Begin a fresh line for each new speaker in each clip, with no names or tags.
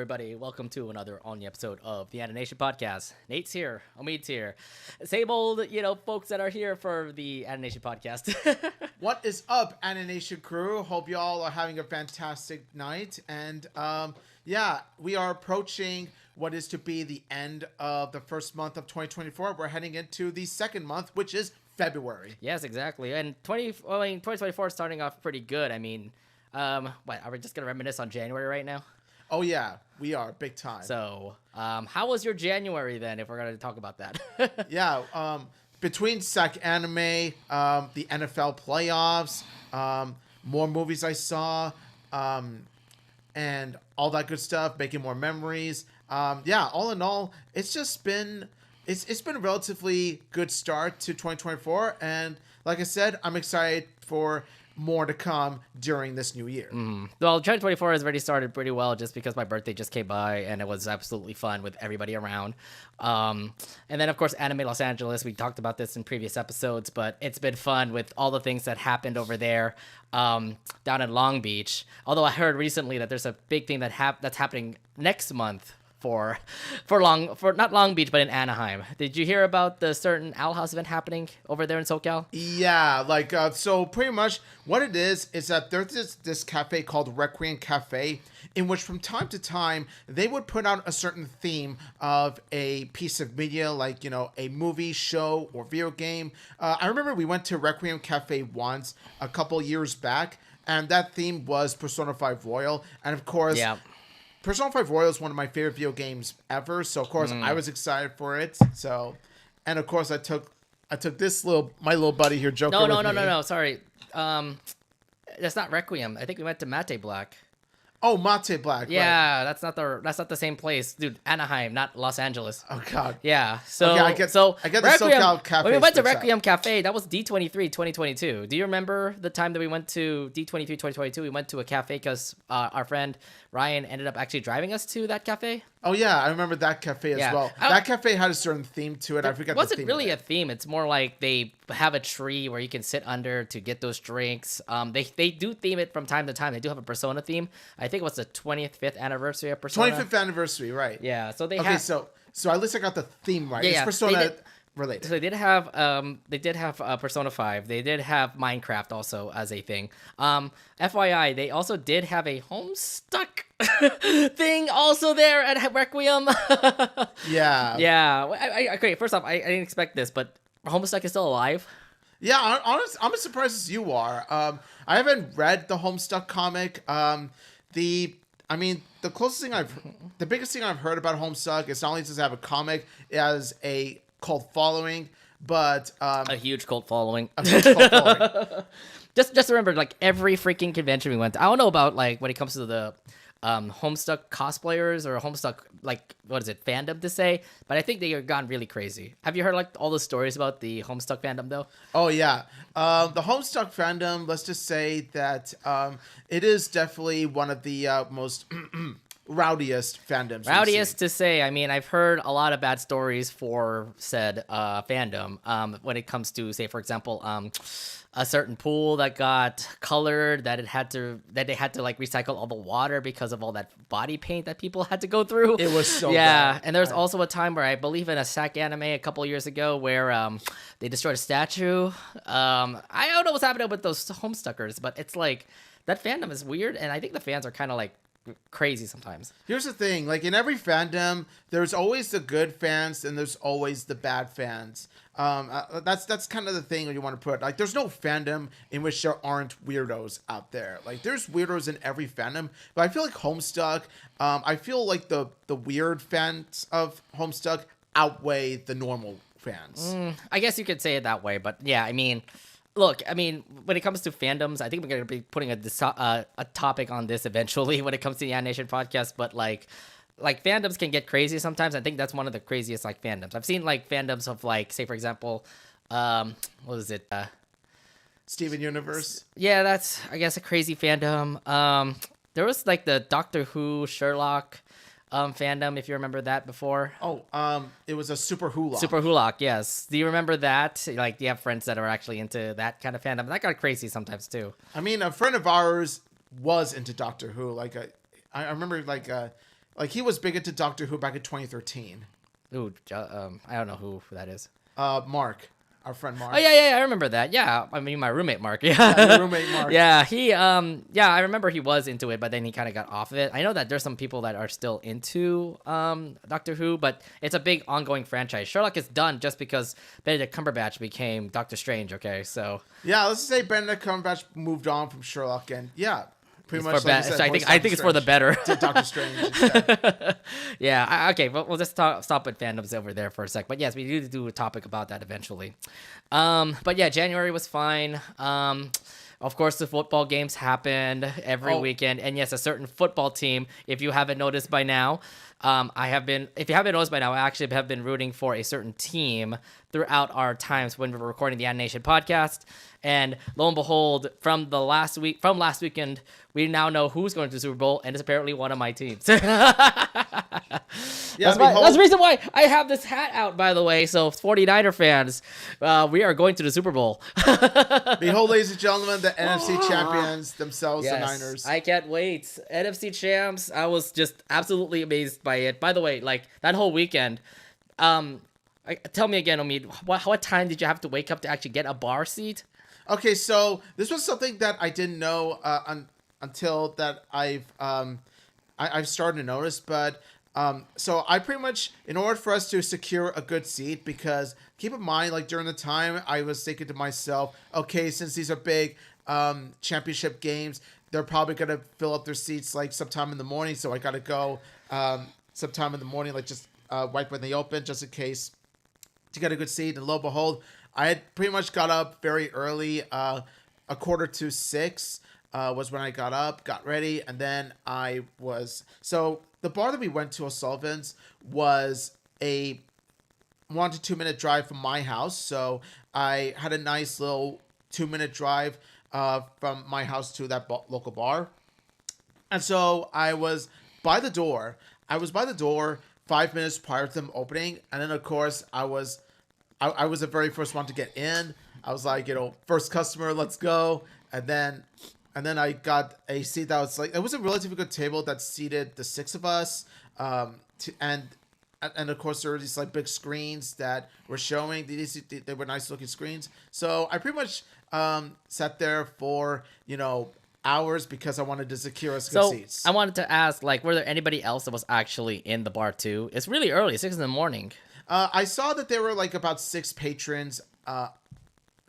everybody. Welcome to another all-new episode of the Anination podcast. Nate's here. Omid's here. Same old, folks that are here for the Anination podcast.
What is up, Anination crew? Hope y'all are having a fantastic night. And we are approaching what is to be the end of the first month of 2024. We're heading into the second month, which is February.
Yes, exactly. And 2024 is starting off pretty good. I mean, are we just gonna reminisce on January right now?
Oh yeah, we are big time.
So, how was your January then? If we're gonna talk about that.
Between SAC Anime, the NFL playoffs, more movies I saw, and all that good stuff, making more memories. All in all, it's just been it's been a relatively good start to 2024, and like I said, I'm excited for more to come during this new year.
Well, 2024 has already started pretty well just because my birthday just came by and it was absolutely fun with everybody around. And then, of course, Anime Los Angeles. We talked about this in previous episodes, but it's been fun with all the things that happened over there down in Long Beach. Although I heard recently that there's a big thing that's happening next month for not Long Beach, but in Anaheim. Did you hear about the certain Owl House event happening over there in SoCal?
Yeah, so pretty much what it is that there's this cafe called Requiem Cafe, in which from time to time they would put out a certain theme of a piece of media, like, a movie, show, or video game. I remember we went to Requiem Cafe once a couple years back, and that theme was Persona 5 Royal, and of course,
yeah.
Persona 5 Royal is one of my favorite video games ever, so of course I was excited for it. So, and of course I took my little buddy here, Joker.
No, sorry. That's not Requiem. I think we went to Mate Black.
Oh, Mate Black.
Yeah,
right.
that's not the same place, dude. Anaheim, not Los Angeles.
Oh God.
Yeah. So
okay, I get the
Requiem,
SoCal Cafe.
When we went to Requiem Cafe, that was D23 2022. Do you remember the time that we went to D23 2022? We went to a cafe because our friend Ryan ended up actually driving us to that cafe.
Oh yeah, I remember that cafe as well. That cafe had a certain theme to it. I forgot. It
wasn't really a theme. It's more like they have a tree where you can sit under to get those drinks. They do theme it from time to time. They do have a Persona theme. I think it was the 25th anniversary of Persona.
25th anniversary, right?
Yeah. So they
so at least I got the theme right.
Yeah,
it's Persona related.
So they did have Persona 5. They did have Minecraft also as a thing. FYI, they also did have a Homestuck thing also there at Requiem.
Yeah.
Yeah. Okay, first off, I didn't expect this, but Homestuck is still alive.
Yeah, honestly, I'm as surprised as you are. I haven't read the Homestuck comic. The biggest thing I've heard about Homestuck is not only does it have a comic, it has a cult following, but
a huge cult following.
A huge cult following.
Just remember, like, every freaking convention we went to, I don't know about, like, when it comes to the Homestuck cosplayers or Homestuck, like, what is it, fandom to say, but I think they have gone really crazy. Have you heard, like, all the stories about the Homestuck fandom, though?
Oh, yeah. The Homestuck fandom, let's just say that it is definitely one of the most rowdiest fandoms.
Rowdiest to say. I mean, I've heard a lot of bad stories for said fandom when it comes to, say, for example, a certain pool that got colored, that they had to like recycle all the water because of all that body paint that people had to go through.
It was so
bad. And there's also a time where I believe in a SAC anime a couple years ago where they destroyed a statue. I don't know what's happening with those Homestuckers, but it's like that fandom is weird, and I think the fans are kind of like crazy sometimes.
Here's the thing, like in every fandom, there's always the good fans and there's always the bad fans. That's kind of the thing you want to put. Like, there's no fandom in which there aren't weirdos out there. Like, there's weirdos in every fandom, but I feel like Homestuck, I feel like the weird fans of Homestuck outweigh the normal fans.
I guess you could say it that way, but yeah, I mean, look, when it comes to fandoms, I think we're going to be putting a topic on this eventually when it comes to the Animation podcast, but like fandoms can get crazy sometimes. I think that's one of the craziest like fandoms. I've seen like fandoms of like, say for example, what was it?
Steven Universe.
Yeah, that's, I guess, a crazy fandom. There was like the Doctor Who Sherlock fandom, if you remember that before.
It was a Super Hulock.
Super Hulock, yes. Do you remember that? Like, do you have friends that are actually into that kind of fandom? That got crazy sometimes too.
I mean, a friend of ours was into Doctor Who. Like, I remember like Like, he was big into Doctor Who back in 2013.
Ooh, I don't know who that is.
Mark, our friend Mark.
Oh yeah, I remember that. Yeah, I mean my roommate Mark. Yeah,
Yeah, your roommate Mark.
yeah, yeah, I remember he was into it, but then he kind of got off of it. I know that there's some people that are still into Doctor Who, but it's a big ongoing franchise. Sherlock is done just because Benedict Cumberbatch became Doctor Strange. Okay, so
Yeah, let's say Benedict Cumberbatch moved on from Sherlock, and yeah, pretty
it's
much.
for
Like you said,
I think it's for the better.
Did Doctor Strange instead.
Yeah, okay, but we'll just stop at fandoms over there for a sec. But yes, we need to do a topic about that eventually. But yeah, January was fine. Of course, the football games happened every weekend, and yes, a certain football team. If you haven't noticed by now, If you haven't noticed by now, I actually have been rooting for a certain team throughout our times when we were recording the Anination podcast. And lo and behold, from last weekend, we now know who's going to the Super Bowl, and it's apparently one of my teams. That's the reason why I have this hat out, by the way. So, 49er fans, we are going to the Super Bowl.
Behold, ladies and gentlemen, the NFC champions themselves, the Niners.
I can't wait. NFC champs, I was just absolutely amazed by it. By the way, like, that whole weekend, tell me again, Omid, what time did you have to wake up to actually get a bar seat?
Okay, so this was something that I didn't know until that I've started to notice, but so I pretty much, in order for us to secure a good seat, because keep in mind, like, during the time, I was thinking to myself, okay, since these are big championship games, they're probably gonna fill up their seats like sometime in the morning, so I gotta go sometime in the morning, like, just right when they open, just in case, to get a good seat. And lo and behold, I had pretty much got up very early. 5:45 was when I got up, got ready, and then so the bar that we went to, O'Sullivan's, was a 1 to 2 minute drive from my house. So I had a nice little 2-minute drive from my house to that local bar. And so I was by the door. 5 minutes prior to them opening, and then of course I was the very first one to get in. I was like, first customer, let's go. And then I got a seat that was like, it was a relatively good table that seated the 6 of us. And of course there were these like big screens that were showing. They were nice looking screens. So I pretty much sat there for hours because I wanted to secure us good seats.
I wanted to ask, like, were there anybody else that was actually in the bar too? It's really early, 6 in the morning.
I saw that there were like about 6 patrons,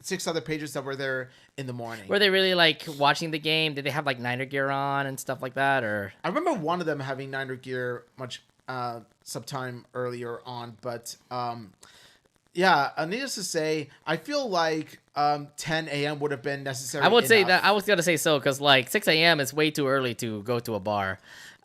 6 other patrons that were there in the morning.
Were they really like watching the game? Did they have like Niner gear on and stuff like that? Or
I remember one of them having Niner gear sometime earlier on, but yeah, needless to say, I feel like 10 a.m. would have been necessary.
I would say that I was gonna say so, because like 6 a.m. is way too early to go to a bar.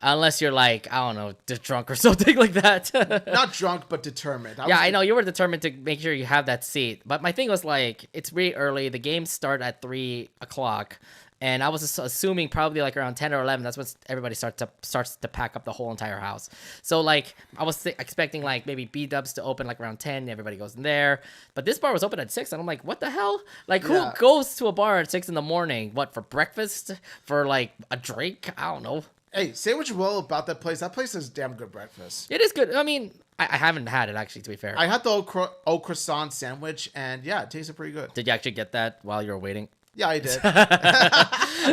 Unless you're like, I don't know, drunk or something like that.
Not drunk, but determined.
I know you were determined to make sure you have that seat. But my thing was like, it's really early. The games start at 3 o'clock. And I was assuming probably like around 10 or 11, that's when everybody starts to pack up the whole entire house. So like, I was expecting like maybe B-dubs to open like around 10. Everybody goes in there. But this bar was open at 6. And I'm like, what the hell? Like, who goes to a bar at 6 in the morning? What, for breakfast? For like a drink? I don't know.
Hey, say what you will about that place. That place is damn good breakfast.
It is good. I mean, I haven't had it, actually, to be fair.
I had the old croissant sandwich, and yeah, it tasted pretty good.
Did you actually get that while you were waiting?
Yeah, I did.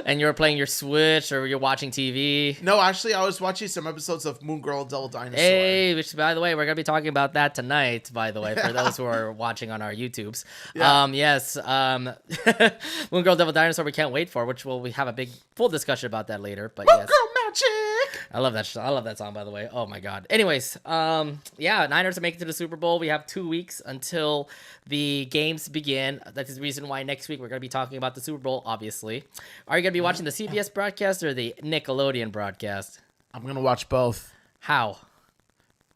And you were playing your Switch, or you're watching TV?
No, actually, I was watching some episodes of Moon Girl Devil Dinosaur.
Hey, which, by the way, we're going to be talking about that tonight, by the way, for those who are watching on our YouTubes. Yeah. Yes, Moon Girl Devil Dinosaur, we can't wait for, which we have a big, full discussion about that later. But
Moon
yes.
Girl Magic!
I love that. I love that song, by the way. Oh my god. Anyways, yeah, Niners are making it to the Super Bowl. We have 2 weeks until the games begin. That is the reason why next week we're going to be talking about the Super Bowl. Obviously, are you going to be watching the CBS broadcast or the Nickelodeon broadcast?
I'm going to watch both.
How?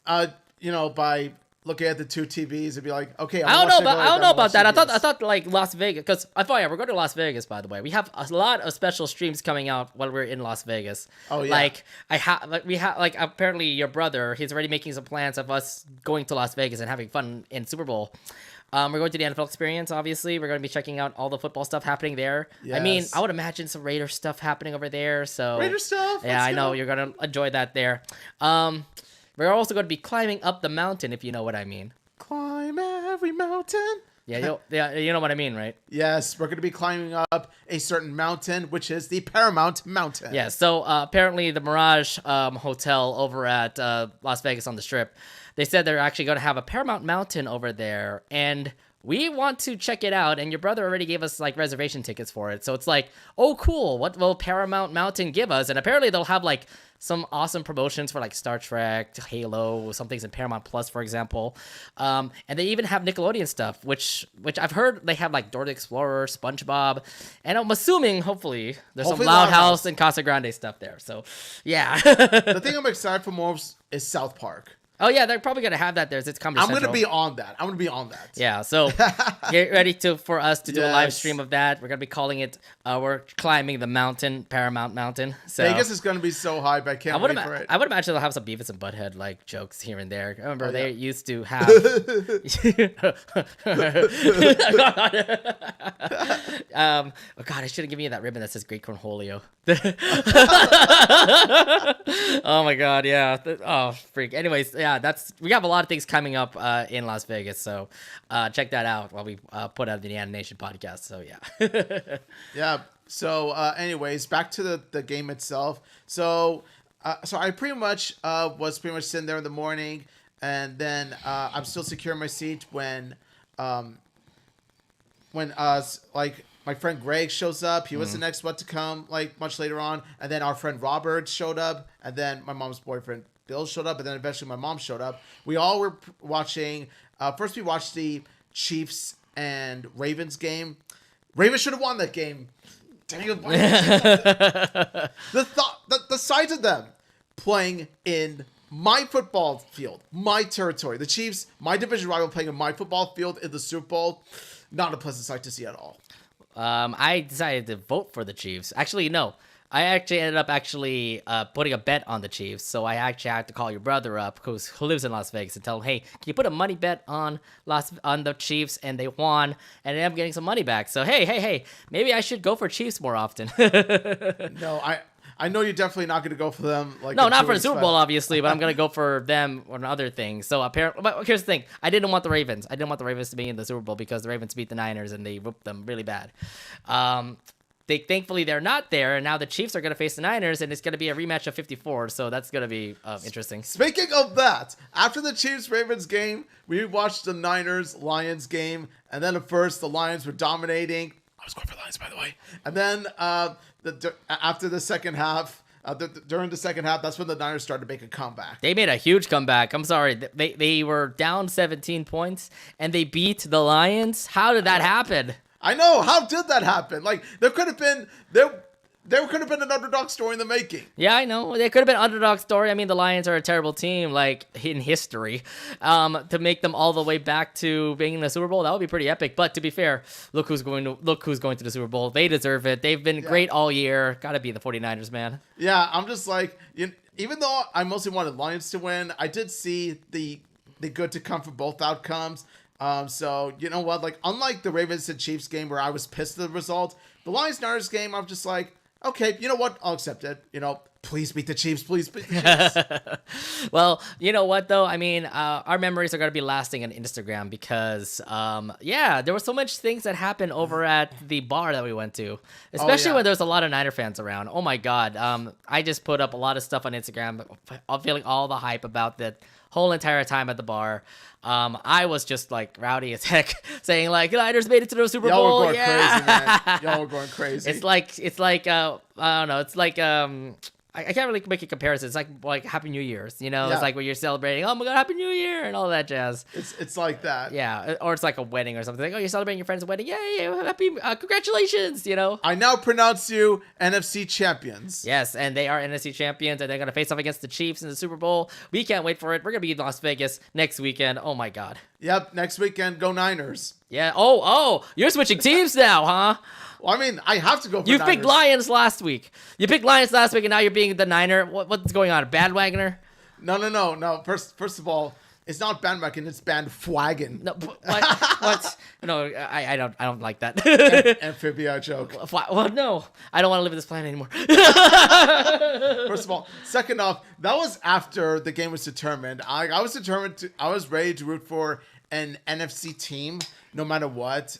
By looking at the 2 TVs and be like, okay,
I don't know about that. I thought like Las Vegas, because we're going to Las Vegas, by the way. We have a lot of special streams coming out while we're in Las Vegas.
Oh yeah.
Apparently your brother, he's already making some plans of us going to Las Vegas and having fun in Super Bowl. We're going to the NFL experience, obviously. We're going to be checking out all the football stuff happening there. I mean,
Yes.
I would imagine some Raider stuff happening over there. So
Raider stuff.
Yeah,
Let's
I know
go.
you're going to enjoy that there. We're also going to be climbing up the mountain, if you know what I mean.
Climb every mountain.
Yeah, you know what I mean, right?
Yes, we're going to be climbing up a certain mountain, which is the Paramount Mountain.
Yeah, so apparently the Mirage Hotel over at Las Vegas on the Strip, they said they're actually going to have a Paramount Mountain over there, and we want to check it out, and your brother already gave us like reservation tickets for it. So it's like, oh, cool. What will Paramount Mountain give us? And apparently they'll have like some awesome promotions for like Star Trek, Halo, some things in Paramount Plus, for example. And they even have Nickelodeon stuff, which I've heard they have like Dora the Explorer, SpongeBob, and I'm assuming hopefully there's
Hopefully
some Loud
Loud House.
House and Casa Grande stuff there. So yeah.
The thing I'm excited for most is South Park.
Oh yeah, they're probably gonna have that there. It's Comedy
I'm
Central.
going to be on that. I'm going to be on that.
Yeah, so get ready for us to do a live
Yes.
stream of that. We're gonna be calling it. We're climbing the mountain, Paramount Mountain. So
Vegas is going to be so hype. I can't wait for it.
I would imagine they'll have some Beavis and Butthead like jokes here and there. I remember they used to have. Oh God, I should have given you that ribbon that says Great Cornholio. Oh my God, yeah. Oh freak. Anyways, yeah, we have a lot of things coming up in Las Vegas, so check that out while we put out the Anination podcast. So yeah.
Yeah. So, anyways, back to the game itself. So I pretty much was pretty much sitting there in the morning, and then I'm still securing my seat when like my friend Greg shows up. He was the next one to come, like much later on, and then our friend Robert showed up, and then my mom's boyfriend Bill showed up, and then eventually my mom showed up. We all were watching. First, we watched the Chiefs and Ravens game. Ravens should have won that game. Dang it, why did the sight of them playing in my football field, my territory, the Chiefs, my division rival playing in my football field in the Super Bowl, not a pleasant sight to see at all.
I decided to vote for the Chiefs. Actually, no. I actually ended up putting a bet on the Chiefs. So I actually had to call your brother up, who lives in Las Vegas, and tell him, hey, can you put a money bet on the Chiefs? And they won, and ended up getting some money back. So hey, maybe I should go for Chiefs more often.
No, I know you're definitely not going to go for them. Like
No,
in
not
2
for the
weeks,
Super
but-
Bowl, obviously, but I'm gonna go for them on other things. So apparently, but here's the thing: I didn't want the Ravens. I didn't want the Ravens to be in the Super Bowl because the Ravens beat the Niners and they whooped them really bad. Thankfully they're not there, and now the Chiefs are gonna face the Niners, and it's gonna be a rematch of 54. So that's gonna be interesting.
Speaking of that, after the Chiefs-Ravens game, we watched the Niners-Lions game, and then at first the Lions were dominating. I was going for Lions, by the way. And then after the second half, during the second half, that's when the Niners started to make a comeback.
They made a huge comeback. I'm sorry, they were down 17 points, and they beat the Lions. How did that happen?
I know. How did that happen? Like there could have been an underdog story in the making.
Yeah, I know. They could have been underdog story. I mean, the Lions are a terrible team, like in history. To make them all the way back to being in the Super Bowl, that would be pretty epic. But to be fair, look who's going to the Super Bowl. They deserve it. They've been great all year. Got to be the 49ers, man.
Yeah, I'm just like, even though I mostly wanted Lions to win, I did see the good to come from both outcomes. So you know what? Like, unlike the Ravens and Chiefs game where I was pissed at the result, the Lions-Niners game, I'm just like, okay, you know what? I'll accept it. Please beat the Chiefs. Please beat the Chiefs.
Well, you know what, though? I mean, our memories are going to be lasting on Instagram because, there were so much things that happened over at the bar that we went to, especially when there's a lot of Niner fans around. Oh, my God. I just put up a lot of stuff on Instagram. I'm feeling all the hype about that whole entire time at the bar. I was just like rowdy as heck, saying like, Niners made it to the Super
Y'all
Bowl.
were going crazy, man. Y'all were going crazy.
It's like I don't know. It's like I can't really make a comparison. It's like Happy New Year's,
Yeah.
It's like when you're celebrating, oh my God, Happy New Year and all that jazz.
It's like that.
Yeah, or it's like a wedding or something. Like, oh, you're celebrating your friend's wedding. Yay, happy, congratulations,
I now pronounce you NFC champions.
Yes, and they are NFC champions, and they're going to face off against the Chiefs in the Super Bowl. We can't wait for it. We're going to be in Las Vegas next weekend. Oh, my God.
Yep, next weekend, go Niners.
Yeah. Oh, you're switching teams now, huh?
Well, I mean, I have to go for
You
Niners.
picked Lions last week. And now you're being the Niner. What's going on? Bandwagoner?
No. First of all, It's not bandwagon, it's bandwagon.
No, what? No, I don't like that.
Amphibia joke.
Well, no, I don't want to live in this planet anymore.
First of all, second off, that was after the game was determined. I was ready to root for an NFC team no matter what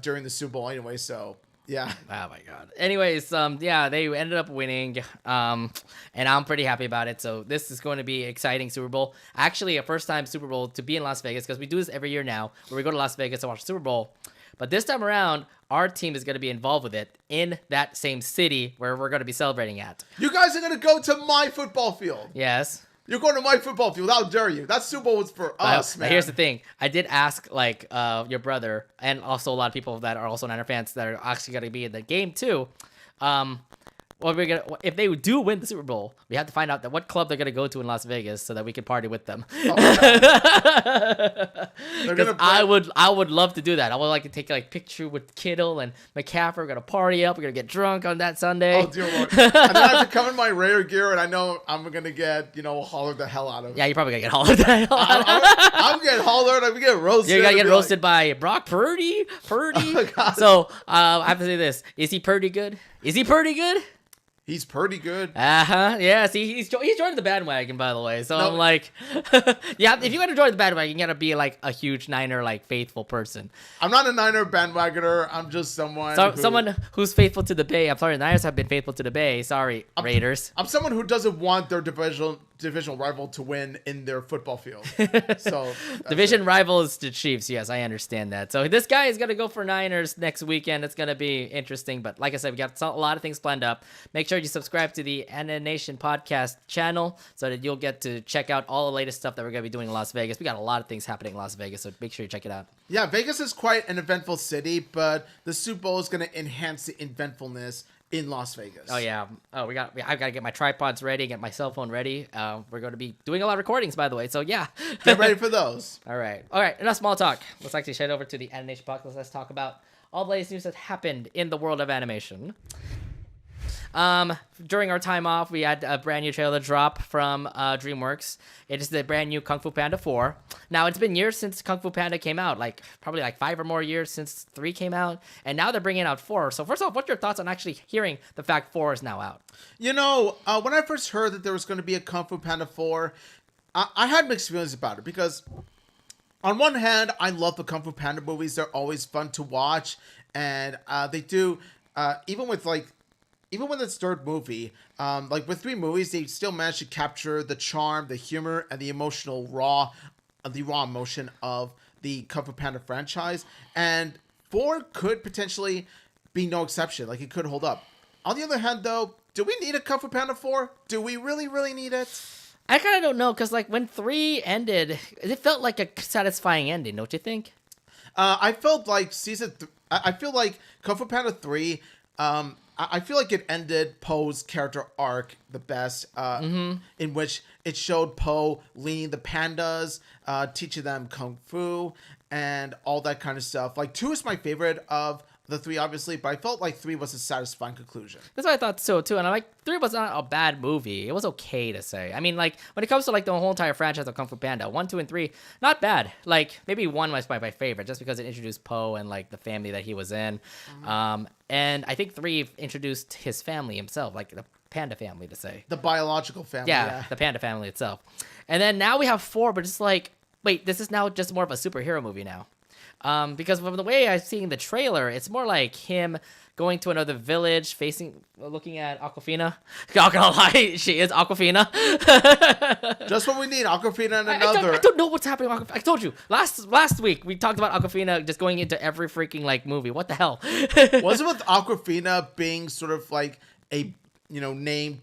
during the Super Bowl anyway. So yeah.
Oh my god. Anyways, yeah, they ended up winning, and I'm pretty happy about it. So this is going to be exciting Super Bowl. Actually, a first time Super Bowl to be in Las Vegas, because we do this every year now, where we go to Las Vegas to watch the Super Bowl. But this time around, our team is going to be involved with it in that same city where we're going to be celebrating at.
You guys are going to go to my football field.
Yes.
You're going to my football field. How dare you? That Super Bowl was for us, man.
Here's the thing. I did ask, like, your brother and also a lot of people that are also Niner fans that are actually going to be in the game, too. Well, if they do win the Super Bowl, we have to find out that what club they're going to go to in Las Vegas so that we can party with them. Because I would love to do that. I would like to take like picture with Kittle and McCaffrey. We're going to party up. We're going to get drunk on that Sunday.
Oh, dear Lord. And then I have to come in my Raider gear, and I know I'm going to get, hollered the hell out of.
Yeah, you're probably going to get hollered the hell out of.
I'm getting hollered. I'm going to get roasted.
You're going to get roasted by Brock Purdy.
Oh, God.
So, I have to say this. Is he pretty good? Is he pretty good?
He's pretty good.
Yeah. See, he's joined the bandwagon, by the way. So I'm like, yeah. If you want to join the bandwagon, you gotta be like a huge Niner like faithful person.
I'm not a Niner bandwagoner. I'm just someone
who's faithful to the Bay. I'm sorry, the Niners have been faithful to the Bay. Sorry, Raiders.
I'm someone who doesn't want their divisional rival to win in their football field. So
division rival is the Chiefs. Yes, I understand that. So this guy is gonna go for Niners next weekend. It's gonna be interesting. But like I said, we got a lot of things planned up. Make sure you subscribe to the Anination podcast channel so that you'll get to check out all the latest stuff that we're going to be doing in Las Vegas. We got a lot of things happening in Las Vegas, so make sure you check it out.
Yeah, Vegas is quite an eventful city, but the Super Bowl is going to enhance the eventfulness in Las Vegas.
Oh yeah. Oh, I've got to get my tripods ready, get my cell phone ready. We're going to be doing a lot of recordings, by the way. So yeah.
Get ready for those.
All right. Enough small talk. Let's actually head over to the Anination podcast. Let's talk about all the latest news that happened in the world of animation. During our time off, we had a brand new trailer drop from DreamWorks. It is the brand new Kung Fu Panda 4. Now, it's been years since Kung Fu Panda came out, probably 5 or more years since 3 came out, and now they're bringing out 4. So first off, what's your thoughts on actually hearing the fact 4 is now out?
When I first heard that there was going to be a Kung Fu Panda 4, I had mixed feelings about it because on one hand, I love the Kung Fu Panda movies. They're always fun to watch, and they do, even when it's third movie, with 3 movies, they still managed to capture the charm, the humor, and the raw emotion of the Kung Fu Panda franchise. And 4 could potentially be no exception. It could hold up. On the other hand, though, do we need a Kung Fu Panda 4? Do we really, really need it?
I kind of don't know, because when 3 ended, it felt like a satisfying ending, don't you think?
I felt like I feel like Kung Fu Panda 3... I feel like it ended Poe's character arc the best, in which it showed Poe leading the pandas, teaching them kung fu, and all that kind of stuff. 2 is my favorite of the 3, obviously, but I felt like 3 was a satisfying conclusion.
That's what I thought so too, and 3 was not a bad movie. It was okay to say. I mean, when it comes to the whole entire franchise of Kung Fu Panda, 1, 2, and 3, not bad. Maybe 1 was my favorite, just because it introduced Poe and the family that he was in. Mm-hmm. And I think 3 introduced his family himself, the Panda family to say.
The biological family.
Yeah, the Panda family itself. And then now we have 4, but it's wait, this is now just more of a superhero movie now. Because from the way I've seen the trailer, it's more like him going to another village, looking at Awkwafina. Not gonna lie, she is Awkwafina.
Just what we need, Awkwafina and another.
I don't know what's happening with Awkwafina. I told you, last week, we talked about Awkwafina just going into every freaking, movie. What the hell?
Was it with Awkwafina being sort of a, name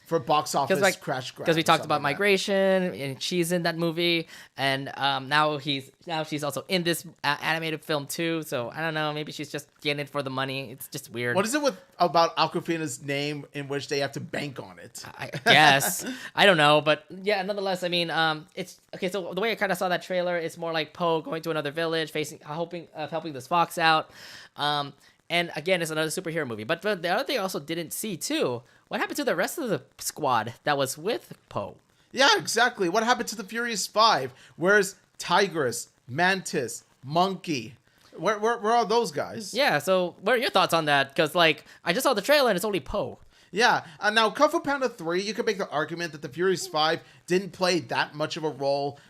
for box office crash grab?
Because we talked about migration, and she's in that movie, and now she's also in this animated film too. So I don't know, maybe she's just getting it for the money. It's just weird.
What is it about Awkwafina's name in which they have to bank on it?
I guess I don't know, but yeah, nonetheless, I mean, it's okay. So the way I kind of saw that trailer, it's more like Poe going to another village, helping this fox out. And again, it's another superhero movie. But the other thing I also didn't see too, what happened to the rest of the squad that was with Poe?
Yeah, exactly. What happened to the Furious Five? Where's Tigress, Mantis, Monkey? Where are those guys?
Yeah, so what are your thoughts on that? Because, like, I just saw the trailer and it's only Poe.
Yeah, now Kung Fu Panda 3, you could make the argument that the Furious 5 didn't play that much of a role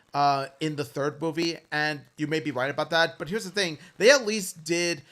in the third movie, and you may be right about that, but here's the thing, they at least did,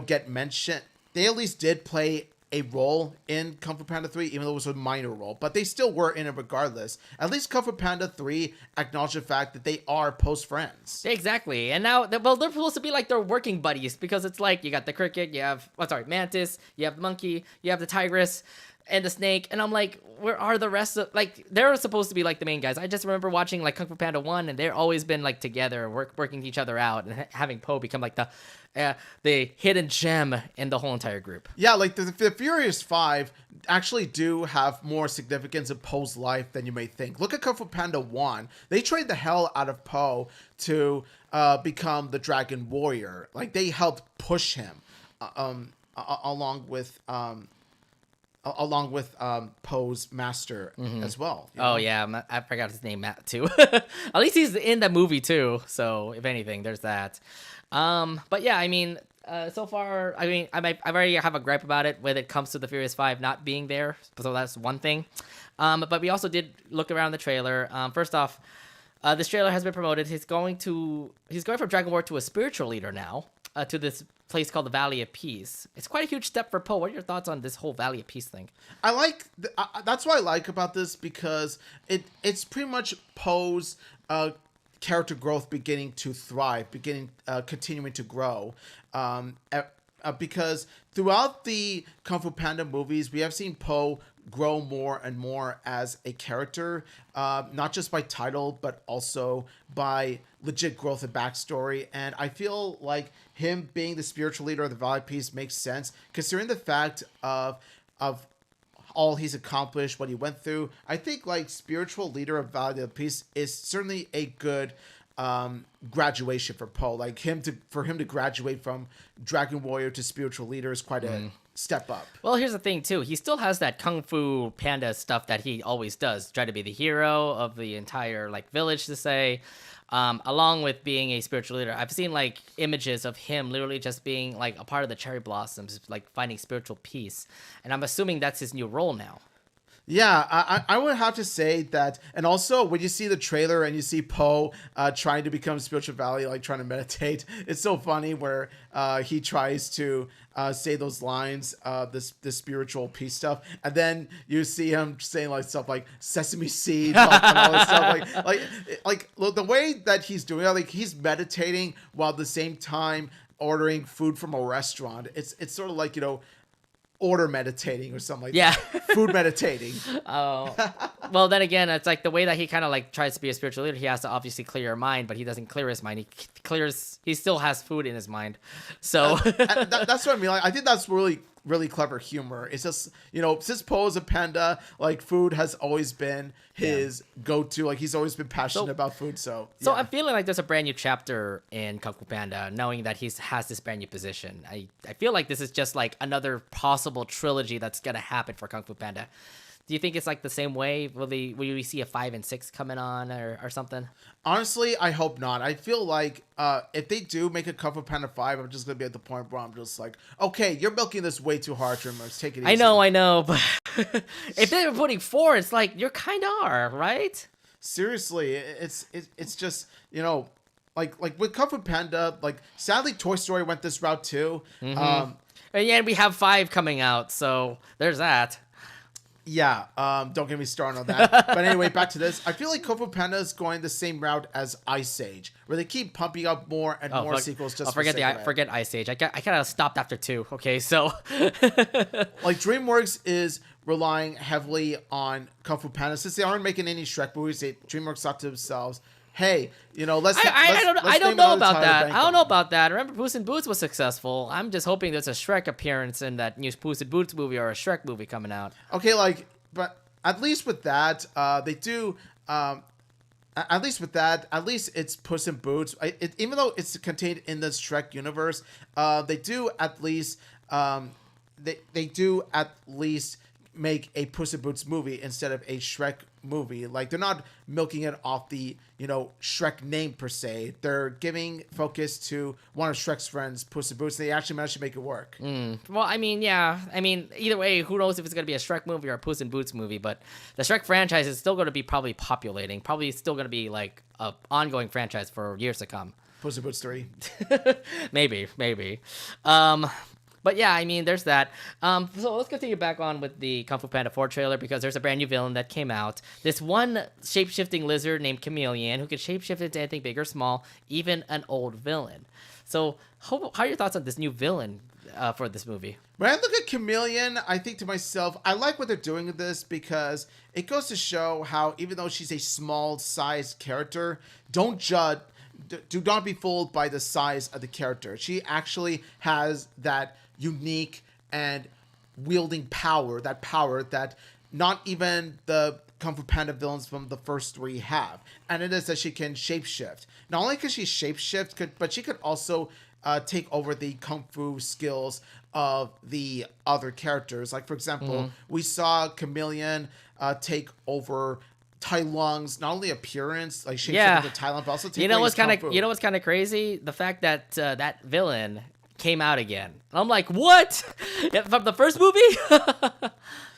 get mentioned, they at least did play a role in Kung Fu Panda 3, even though it was a minor role, but they still were in it regardless. At least Kung Fu Panda 3 acknowledged the fact that they are Poe's friends.
Exactly, and now, well, they're supposed to be like their working buddies, because it's like, you got the cricket, you have, Mantis, you have the monkey, you have the tigress, and the snake, and I'm like, where are the rest of, like, they're supposed to be like the main guys. I just remember watching like Kung Fu Panda 1, and they're always been like together, working each other out, and having Poe become like the hidden gem in the whole entire group.
Yeah, like the Furious Five actually do have more significance in Poe's life than you may think. Look at Kung Fu Panda 1. They trained the hell out of Poe to become the Dragon Warrior. Like, they helped push him along with Poe's master as well.
Oh yeah, I forgot his name, Matt, too. At least he's in the movie too, so if anything, there's that. But yeah, I mean, so far, I mean, I already have a gripe about it when it comes to the Furious 5 not being there, so that's one thing. But we also did look around the trailer. First off, this trailer has been promoted. He's going from Dragon War to a spiritual leader now, to this place called the Valley of Peace. It's quite a huge step for Poe. What are your thoughts on this whole Valley of Peace thing?
I like that's what I like about this, because it's pretty much Poe's character growth beginning to thrive, continuing to grow. Because throughout the Kung Fu Panda movies, we have seen Poe grow more and more as a character, not just by title, but also by legit growth and backstory. And I feel like him being the spiritual leader of the Valley of Peace makes sense, considering the fact of all he's accomplished, what he went through. I think like spiritual leader of Valley of Peace is certainly a good graduation for Poe. Like for him to graduate from Dragon Warrior to spiritual leader is quite a step up.
Well, here's the thing too. He still has that Kung Fu Panda stuff that he always does. Try to be the hero of the entire like village, to say. Along with being a spiritual leader, I've seen like images of him literally just being like a part of the cherry blossoms, like finding spiritual peace. And I'm assuming that's his new role now.
Yeah, I would have to say that. And also, when you see the trailer and you see Poe trying to become Spiritual Valley, like trying to meditate, it's so funny where he tries to say those lines, this spiritual peace stuff, and then you see him saying like stuff like sesame seed, like, and all this stuff, like the way that he's doing it, like he's meditating while at the same time ordering food from a restaurant. It's sort of like, order meditating or something like that. Food meditating.
Oh. Well, then again, it's like the way that he kind of like tries to be a spiritual leader, he has to obviously clear your mind, but he doesn't clear his mind. He still has food in his mind. So
that's what I mean. Like, I think that's really, really clever humor. It's just, since Poe is a panda, like food has always been his go-to. Like he's always been passionate about food. So
I'm feeling like there's a brand new chapter in Kung Fu Panda, knowing that he has this brand new position. I feel like this is just like another possible trilogy that's gonna happen for Kung Fu Panda. Do you think it's like the same way? Will we see a 5 and 6 coming on or something?
Honestly, I hope not. I feel like if they do make a Kung Fu Panda 5, I'm just gonna be at the point where I'm just like, okay, you're milking this way too hard, DreamWorks. Take it easy.
I know, but if they were putting 4, it's like you kind of are, right?
Seriously, it's just like with Kung Fu Panda, like sadly Toy Story went this route too.
And we have 5 coming out, so there's that.
Yeah, don't get me started on that. But anyway, back to this. I feel like Kung Fu Panda is going the same route as Ice Age, where they keep pumping up more and more sequels. Just
forget Ice Age. I kind of stopped after 2. Okay, so
like DreamWorks is relying heavily on Kung Fu Panda since they aren't making any Shrek movies. DreamWorks thought to themselves, hey,
I don't know about that. I don't know about that. Remember, Puss in Boots was successful. I'm just hoping there's a Shrek appearance in that new Puss in Boots movie or a Shrek movie coming out.
Okay, but at least with that, they do. At least it's Puss in Boots. Even though it's contained in the Shrek universe, they do at least. They do at least make a Puss in Boots movie instead of a Shrek movie. Like, they're not milking it off the, Shrek name per se. They're giving focus to one of Shrek's friends, Puss in Boots. They actually managed to make it work.
Well, I mean, yeah. I mean, either way, who knows if it's going to be a Shrek movie or a Puss in Boots movie, but the Shrek franchise is still going to be probably populating. Probably still going to be, like, a ongoing franchise for years to come.
Puss in Boots 3.
Maybe. But yeah, I mean, there's that. So let's continue back on with the Kung Fu Panda 4 trailer because there's a brand new villain that came out. This one shape-shifting lizard named Chameleon who can shape-shift into anything big or small, even an old villain. So how are your thoughts on this new villain for this movie?
When I look at Chameleon, I think to myself, I like what they're doing with this because it goes to show how even though she's a small-sized character, do not be fooled by the size of the character. She actually has that unique and wielding power that not even the Kung Fu Panda villains from the first 3 have. And it is that she can shapeshift. Not only can she shapeshift, but she could also take over the Kung Fu skills of the other characters. Like, for example, we saw Chameleon take over Tai Lung's not only appearance, like shapeshifting to Tai Lung, but also take away his Kung Fu.
You know what's kind of crazy? The fact that that villain came out again. I'm like, what? From the first movie?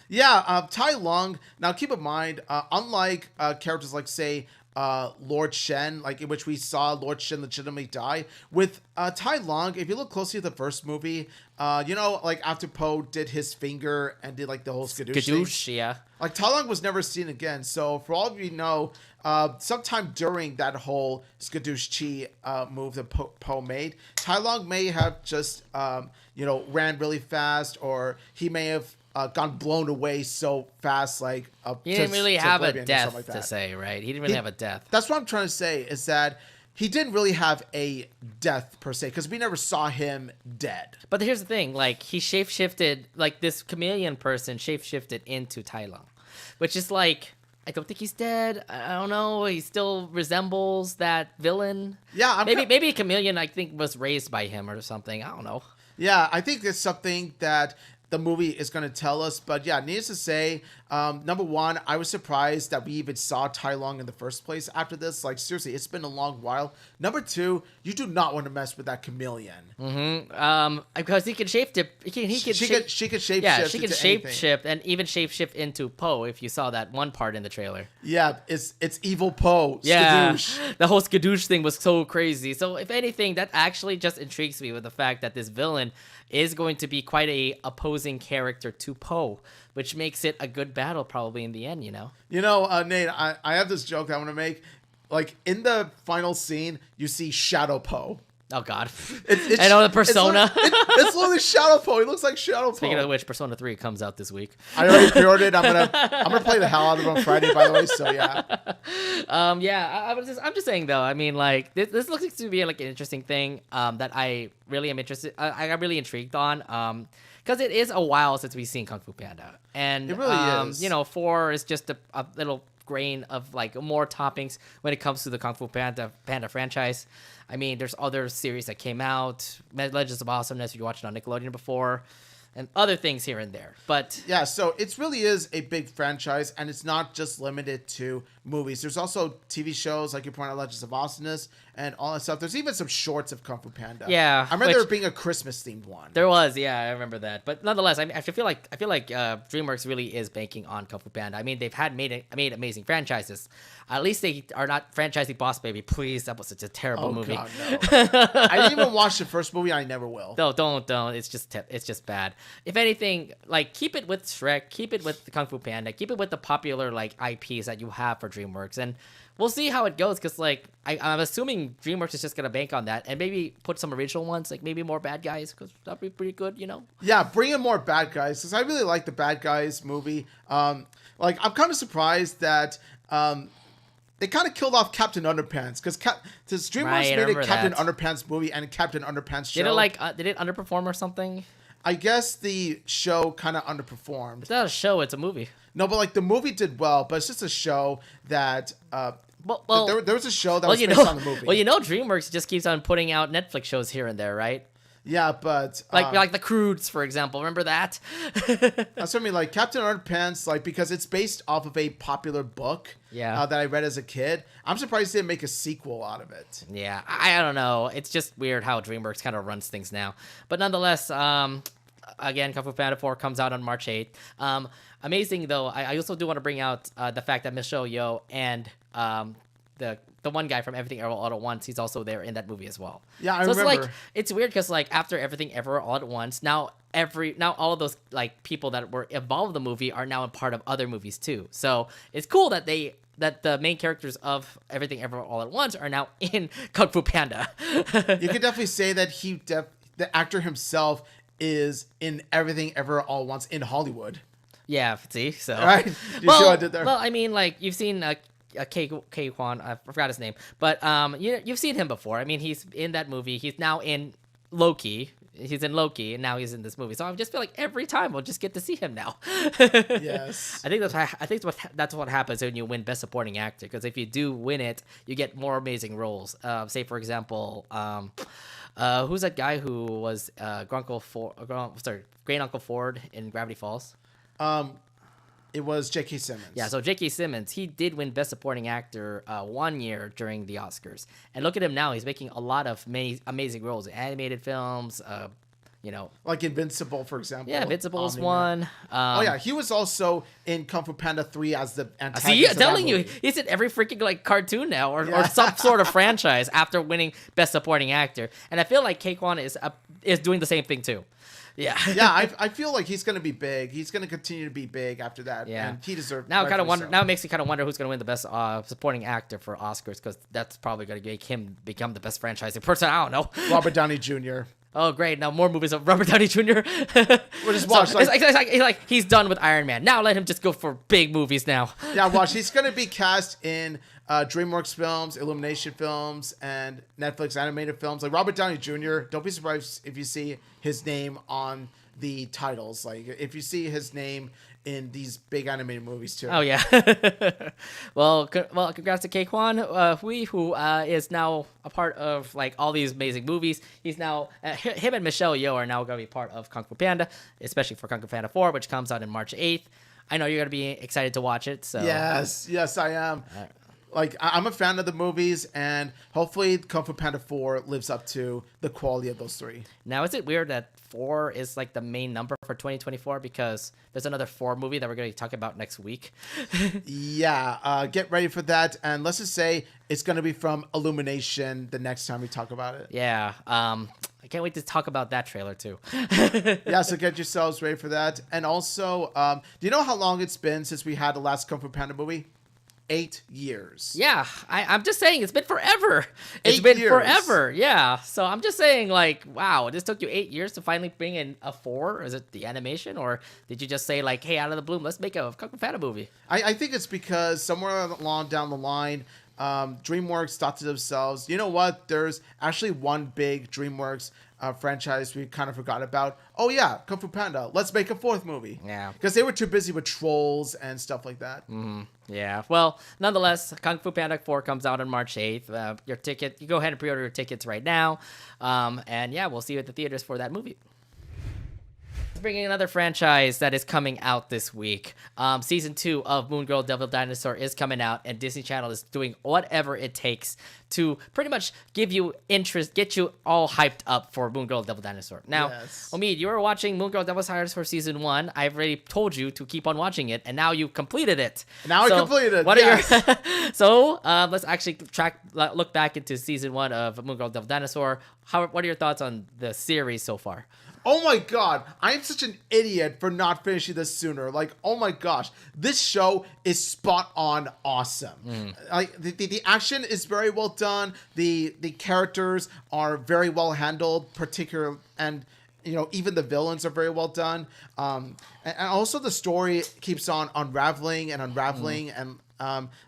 Yeah, Tai Lung. Now, keep in mind, unlike characters like, say, Lord Shen, like in which we saw Lord Shen legitimately die, with Tai Lung, if you look closely at the first movie, like after Po did his finger and did like the whole skadoosh thing,
yeah.
like Tai Lung was never seen again. So for all of you know, sometime during that whole skadoosh chi move that Po made, Tai Lung may have just ran really fast, or he may have gone blown away so fast, like
he didn't really have a death like to say, right? He didn't really have a death.
That's what I'm trying to say, is that he didn't really have a death per se, because we never saw him dead.
But here's the thing, like, he shapeshifted, like, this chameleon person shapeshifted into Tai Lung, which is like, I don't think he's dead. I don't know. He still resembles that villain.
Yeah,
maybe a chameleon, I think, was raised by him or something. I don't know.
Yeah, I think it's something that the movie is going to tell us. But yeah, needless to say, number one, I was surprised that we even saw Tai Lung in the first place after this. Like, seriously, it's been a long while. Number two, you do not want to mess with that chameleon.
Because he can shapeshift.
She could shapeshift.
Yeah, she can
shapeshift
anything. And even shapeshift into Po. If you saw that one part in the trailer.
Yeah, it's evil Po.
Yeah,
skadoosh.
The whole skadoosh thing was so crazy. So if anything, that actually just intrigues me with the fact that this villain is going to be quite a opposing character to Po, which makes it a good battle probably in the end, Nate,
I have this joke that I want to make. Like, in the final scene, you see Shadow Po.
Oh, God. I know the Persona.
It's literally Shadow Po. He looks like Shadow Po.
Speaking of which, Persona 3 comes out this week.
I already pre-ordered. I'm gonna play the hell out of it on Friday, by the way. So yeah.
I'm just saying though. I mean, like this looks to be like an interesting thing that I really am interested. I got really intrigued on. Because it is a while since we've seen Kung Fu Panda, and
it really is.
4 is just a little grain of like more toppings when it comes to the Kung Fu Panda franchise. I mean, there's other series that came out, Legends of Awesomeness, if you watched it on Nickelodeon before, and other things here and there. But
yeah, so it really is a big franchise, and it's not just limited to movies. There's also TV shows, like you pointed out, Legends of Awesomeness, and all that stuff. There's even some shorts of Kung Fu Panda.
Yeah,
I remember there being a Christmas themed one.
There was, yeah, I remember that. But nonetheless, I feel like DreamWorks really is banking on Kung Fu Panda. I mean, they've made amazing franchises. At least they are not franchising Boss Baby. Please, that was such a terrible movie.
God, no. I didn't even watch the first movie. I never will.
No, don't. It's just bad. If anything, like, keep it with Shrek, keep it with the Kung Fu Panda, keep it with the popular like IPs that you have for DreamWorks, and we'll see how it goes. Because like I'm assuming DreamWorks is just gonna bank on that and maybe put some original ones, like maybe more Bad Guys, because that'd be pretty good,
Yeah, bring in more Bad Guys, because I really like the Bad Guys movie. Like, I'm kind of surprised that they kind of killed off Captain Underpants, because DreamWorks made a Captain Underpants movie and a Captain Underpants show.
Did it underperform or something?
I guess the show kind of underperformed.
It's not a show; it's a movie.
No, but like the movie did well, but it's just a show that. There was a show that was based on the movie.
Well, DreamWorks just keeps on putting out Netflix shows here and there, right?
Yeah, but
Like the Croods, for example. Remember that?
that's what I mean. Like Captain Underpants, like because it's based off of a popular book.
Yeah.
That I read as a kid. I'm surprised they didn't make a sequel out of it.
Yeah, I don't know. It's just weird how DreamWorks kind of runs things now. But nonetheless, again, Kung Fu Panda 4 comes out on March 8th. Amazing, though, I also do want to bring out the fact that Michelle Yeoh and the one guy from Everything Ever All at Once, he's also there in that movie as well.
Yeah, I
so
remember.
It's like, it's weird because like after Everything Ever All at Once, now all of those like people that were involved in the movie are now a part of other movies too. So it's cool that the main characters of Everything Ever All at Once are now in Kung Fu Panda.
You could definitely say that the actor himself is in Everything Ever All at Once in Hollywood.
Yeah, see, so
right. You see what I did there?
Well, I mean, like you've seen K Kwan, I forgot his name, but you've seen him before. I mean, he's in that movie. He's now in Loki. He's in Loki, and now he's in this movie. So I just feel like every time we'll just get to see him now.
Yes,
I think that's what happens when you win Best Supporting Actor. Because if you do win it, you get more amazing roles. Say for example, who's that guy who was Great Uncle Ford in Gravity Falls?
It was J.K. Simmons.
Yeah, so J.K. Simmons, he did win Best Supporting Actor 1 year during the Oscars. And look at him now. He's making a lot of amazing roles. Animated films,
like Invincible, for example.
Yeah, Invincible is one.
He was also in Kung Fu Panda 3 as the antagonist.
See, I'm telling you, he's in every freaking like cartoon now or some sort of franchise after winning Best Supporting Actor. And I feel like K-Kwan is doing the same thing too. Yeah.
I feel like he's going to be big. He's going to continue to be big after that.
Yeah.
And he deserves
Now it makes me kind of wonder who's going to win the Best Supporting Actor for Oscars, because that's probably going to make him become the best franchising person. I don't know.
Robert Downey Jr.
Oh, great. Now more movies of Robert Downey Jr.
We'll just watch.
It's like he's done with Iron Man. Now let him just go for big movies now.
Yeah, watch. He's going to be cast in DreamWorks films, Illumination films, and Netflix animated films. Like Robert Downey Jr., don't be surprised if you see his name on the titles. Like if you see his name in these big animated movies too.
Oh yeah. well, congrats to K-Kwan, who is now a part of like all these amazing movies. He's now him and Michelle Yeoh are now going to be part of Kung Fu Panda, especially for Kung Fu Panda 4, which comes out in March 8th. I know you're going to be excited to watch it. So
yes, I am. Like, I'm a fan of the movies, and hopefully Kung Fu Panda 4 lives up to the quality of those three.
Now, is it weird that 4 is like the main number for 2024? Because there's another 4 movie that we're going to talk about next week.
Yeah, get ready for that. And let's just say it's going to be from Illumination the next time we talk about it.
Yeah, I can't wait to talk about that trailer too.
Yeah, so get yourselves ready for that. And also, do you know how long it's been since we had the last Kung Fu Panda movie? 8 years.
Yeah, I'm just saying it's been forever. It's
8
been
years.
forever. Yeah. So I'm just saying, like, wow, this took you 8 years to finally bring in a 4. Is it the animation, or did you just say like, hey, out of the blue, let's make a Kung Fu Panda movie?
I think it's because somewhere along down the line, DreamWorks thought to themselves, you know what? There's actually one big DreamWorks franchise we kind of forgot about. Oh yeah, Kung Fu Panda. Let's make a 4th movie.
Yeah.
Because they were too busy with Trolls and stuff like that.
Yeah. Well, nonetheless, Kung Fu Panda 4 comes out on March 8th. Your ticket, you go ahead and pre-order your tickets right now. And yeah, we'll see you at the theaters for that movie. Bringing another franchise that is coming out this week. Season 2 of Moon Girl Devil Dinosaur is coming out, and Disney Channel is doing whatever it takes to pretty much give you interest, get you all hyped up for Moon Girl Devil Dinosaur. Now, Omid, you were watching Moon Girl Devil Dinosaur Season 1. I've already told you to keep on watching it, and now you completed it.
Now I completed it.
What are your So let's actually look back into Season 1 of Moon Girl Devil Dinosaur. What are your thoughts on the series so far?
Oh my god, I'm such an idiot for not finishing this sooner. Like, oh my gosh, this show is spot on awesome. Like the action is very well done. The characters are very well handled, and you know, even the villains are very well done. And also the story keeps on unraveling and unraveling, and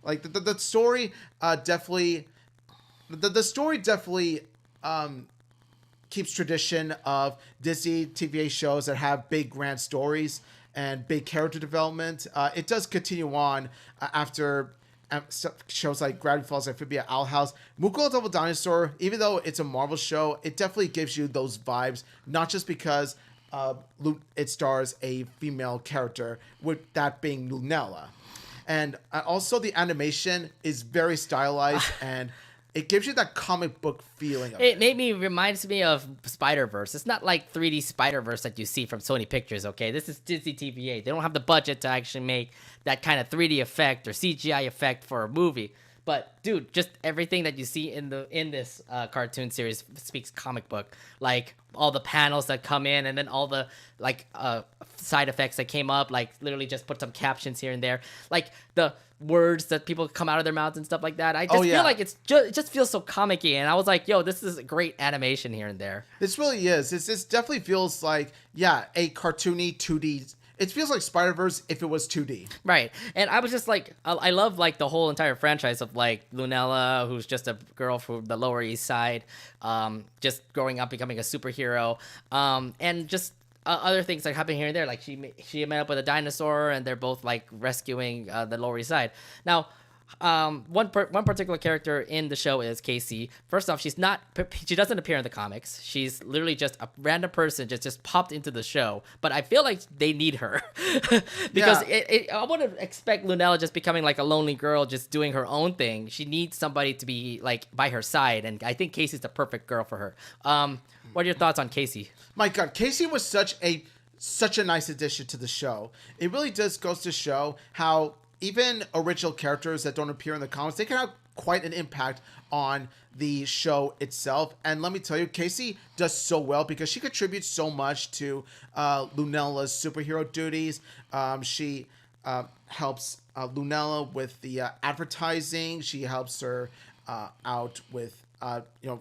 like the story definitely keeps tradition of Disney TVA shows that have big grand stories and big character development. It does continue on after shows like Gravity Falls, Amphibia, Owl House, Mukul Double Dinosaur, even though it's a Marvel show, it definitely gives you those vibes, not just because it stars a female character, with that being Lunella. And also the animation is very stylized and it gives you that comic book feeling of it.
Reminds me of Spider-Verse. It's not like 3D Spider-Verse that you see from Sony Pictures, okay? This is Disney TVA. They don't have the budget to actually make that kind of 3D effect or CGI effect for a movie. But dude, just everything that you see in this cartoon series speaks comic book. Like all the panels that come in, and then all the side effects that came up. Like literally just put some captions here and there. Like the words that people come out of their mouths and stuff like that. I just feel like it just feels so comic-y, and I was like, yo, this is a great animation here and there.
This really is. This definitely feels like a cartoony 2D. It feels like Spider-Verse if it was 2D.
Right. And I was just like, I love like the whole entire franchise of like Lunella, who's just a girl from the Lower East Side, just growing up, becoming a superhero, and just other things like happen here and there. Like she met up with a dinosaur, and they're both like rescuing the Lower East Side. Now, one particular character in the show is Casey. First off, she doesn't appear in the comics. She's literally just a random person just popped into the show. But I feel like they need her because I wouldn't expect Lunella just becoming like a lonely girl just doing her own thing. She needs somebody to be like by her side, and I think Casey's the perfect girl for her. What are your thoughts on Casey?
My God, Casey was such a nice addition to the show. It really goes to show how even original characters that don't appear in the comics, they can have quite an impact on the show itself. And let me tell you, Casey does so well because she contributes so much to Lunella's superhero duties. She helps Lunella with the advertising. She helps her out with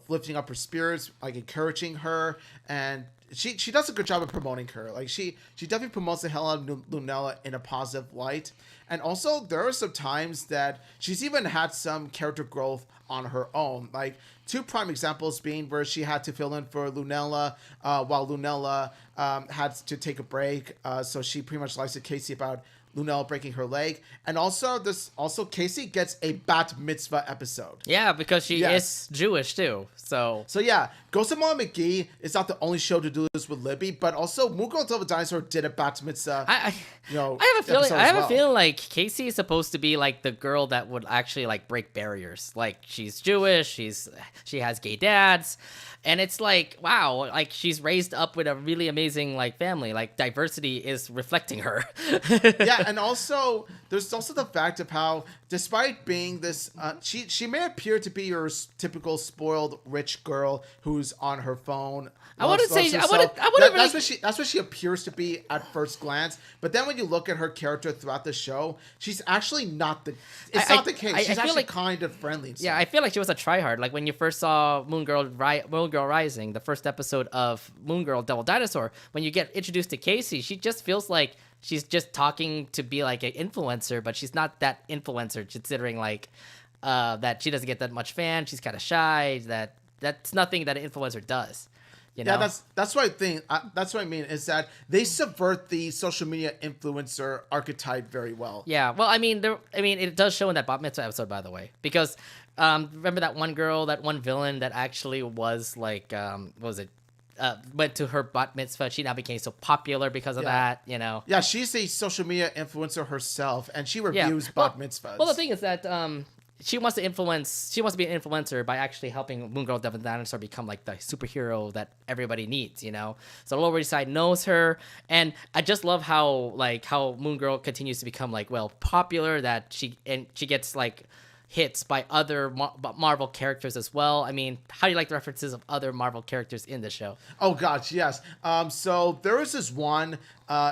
lifting up her spirits, like encouraging her, and she does a good job of promoting her. Like she definitely promotes the hell out of Lunella in a positive light. And also there are some times that she's even had some character growth on her own. Like two prime examples being where she had to fill in for Lunella while Lunella had to take a break. So she pretty much lies to Casey about Lunella breaking her leg. And also Casey gets a bat mitzvah episode.
Yeah, because she is Jewish too. So
yeah, Ghost of Molly McGee is not the only show to do this with Libby, but also Moon Girl Double Dinosaur did a bat mitzvah.
I have a feeling like Casey is supposed to be like the girl that would actually like break barriers. Like she's Jewish, she has gay dads, and it's like, wow, like she's raised up with a really amazing like family. Like diversity is reflecting her.
Yeah, and also there's also the fact of how, despite being this, she may appear to be your typical spoiled rich girl who's on her phone. That's what she appears to be at first glance. But then when you look at her character throughout the show, she's actually not the. It's not the case. She's actually kind of friendly.
Yeah, I feel like she was a tryhard. Like when you first saw Moon Girl Rising, the first episode of Moon Girl Double Dinosaur, when you get introduced to Casey, she just feels like she's just talking to be like an influencer, but she's not that influencer, considering like that she doesn't get that much fan. She's kind of shy. That's nothing that an influencer does. You know?
Yeah, that's what I think. That's what I mean is that they subvert the social media influencer archetype very well.
Yeah, well, I mean, it does show in that Bat Mitzvah episode, by the way, because remember that one girl, that one villain that actually was like, what was it? Went to her bat mitzvah. She now became so popular because of that, you know.
Yeah, she's a social media influencer herself, and she reviews bat mitzvahs.
Well, the thing is that she wants to be an influencer by actually helping Moon Girl Devil Dinosaur become like the superhero that everybody needs, you know. So Lower East Side knows her, and I just love how Moon Girl continues to become like popular. That she gets like hits by other Marvel characters as well. I mean, how do you like the references of other Marvel characters in the show?
Oh gosh, yes. So there was this one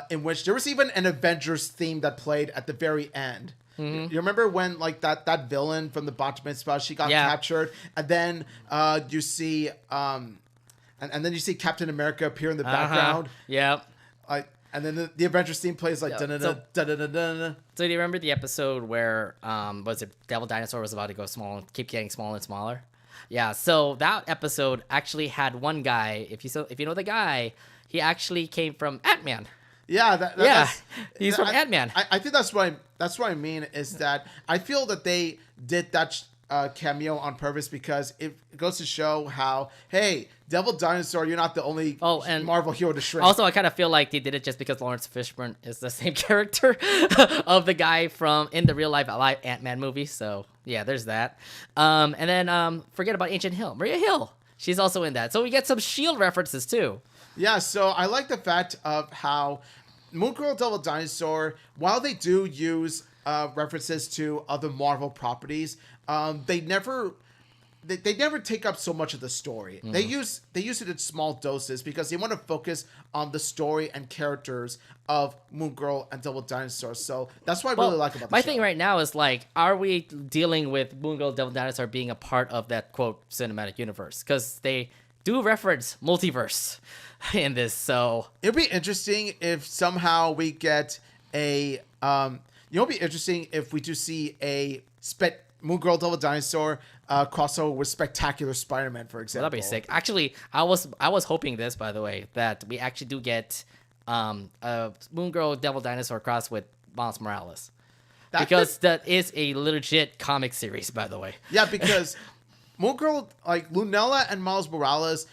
in which there was even an Avengers theme that played at the very end. Mm-hmm. You remember when like that villain from the Bat Mitzvah, she got captured, and then you see and then you see Captain America appear in the background.
Yep.
And then the Avengers theme plays like da-da-da-da-da-da-da.
So do you remember the episode where was it Devil Dinosaur was about to go small and keep getting smaller and smaller? Yeah, so that episode actually had one guy, if you know the guy, he actually came from Ant-Man.
Yeah,
Yeah, he's from Ant-Man.
I think that's what I mean is that I feel that they did that cameo on purpose because it goes to show how, hey, Devil Dinosaur, you're not the only
and
Marvel hero to shrink.
Also, I kind of feel like they did it just because Lawrence Fishburne is the same character of the guy from in the real life Ant-Man movie. So yeah, there's that. And then forget about Ancient Hill, Maria Hill. She's also in that. So we get some Shield references too.
Yeah, so I like the fact of how Moon Girl Devil Dinosaur, while they do use references to other Marvel properties, they never take up so much of the story. They use it in small doses because they want to focus on the story and characters of Moon Girl and Devil Dinosaur. So that's what I really like about the
my
show.
thing right now is like, are we dealing with Moon Girl Devil Dinosaur being a part of that quote cinematic universe? Because they do reference multiverse in this. So
it'd be interesting if somehow we get a it'd be interesting if we do see a Moon Girl Devil Dinosaur crossover with Spectacular Spider-Man, for example.
Well, that'd be sick. Actually, I was hoping this, by the way, that we actually do get a Moon Girl Devil Dinosaur cross with Miles Morales. Because that is a legit comic series, by the way.
Yeah, because Moon Girl, like Lunella and Miles Morales,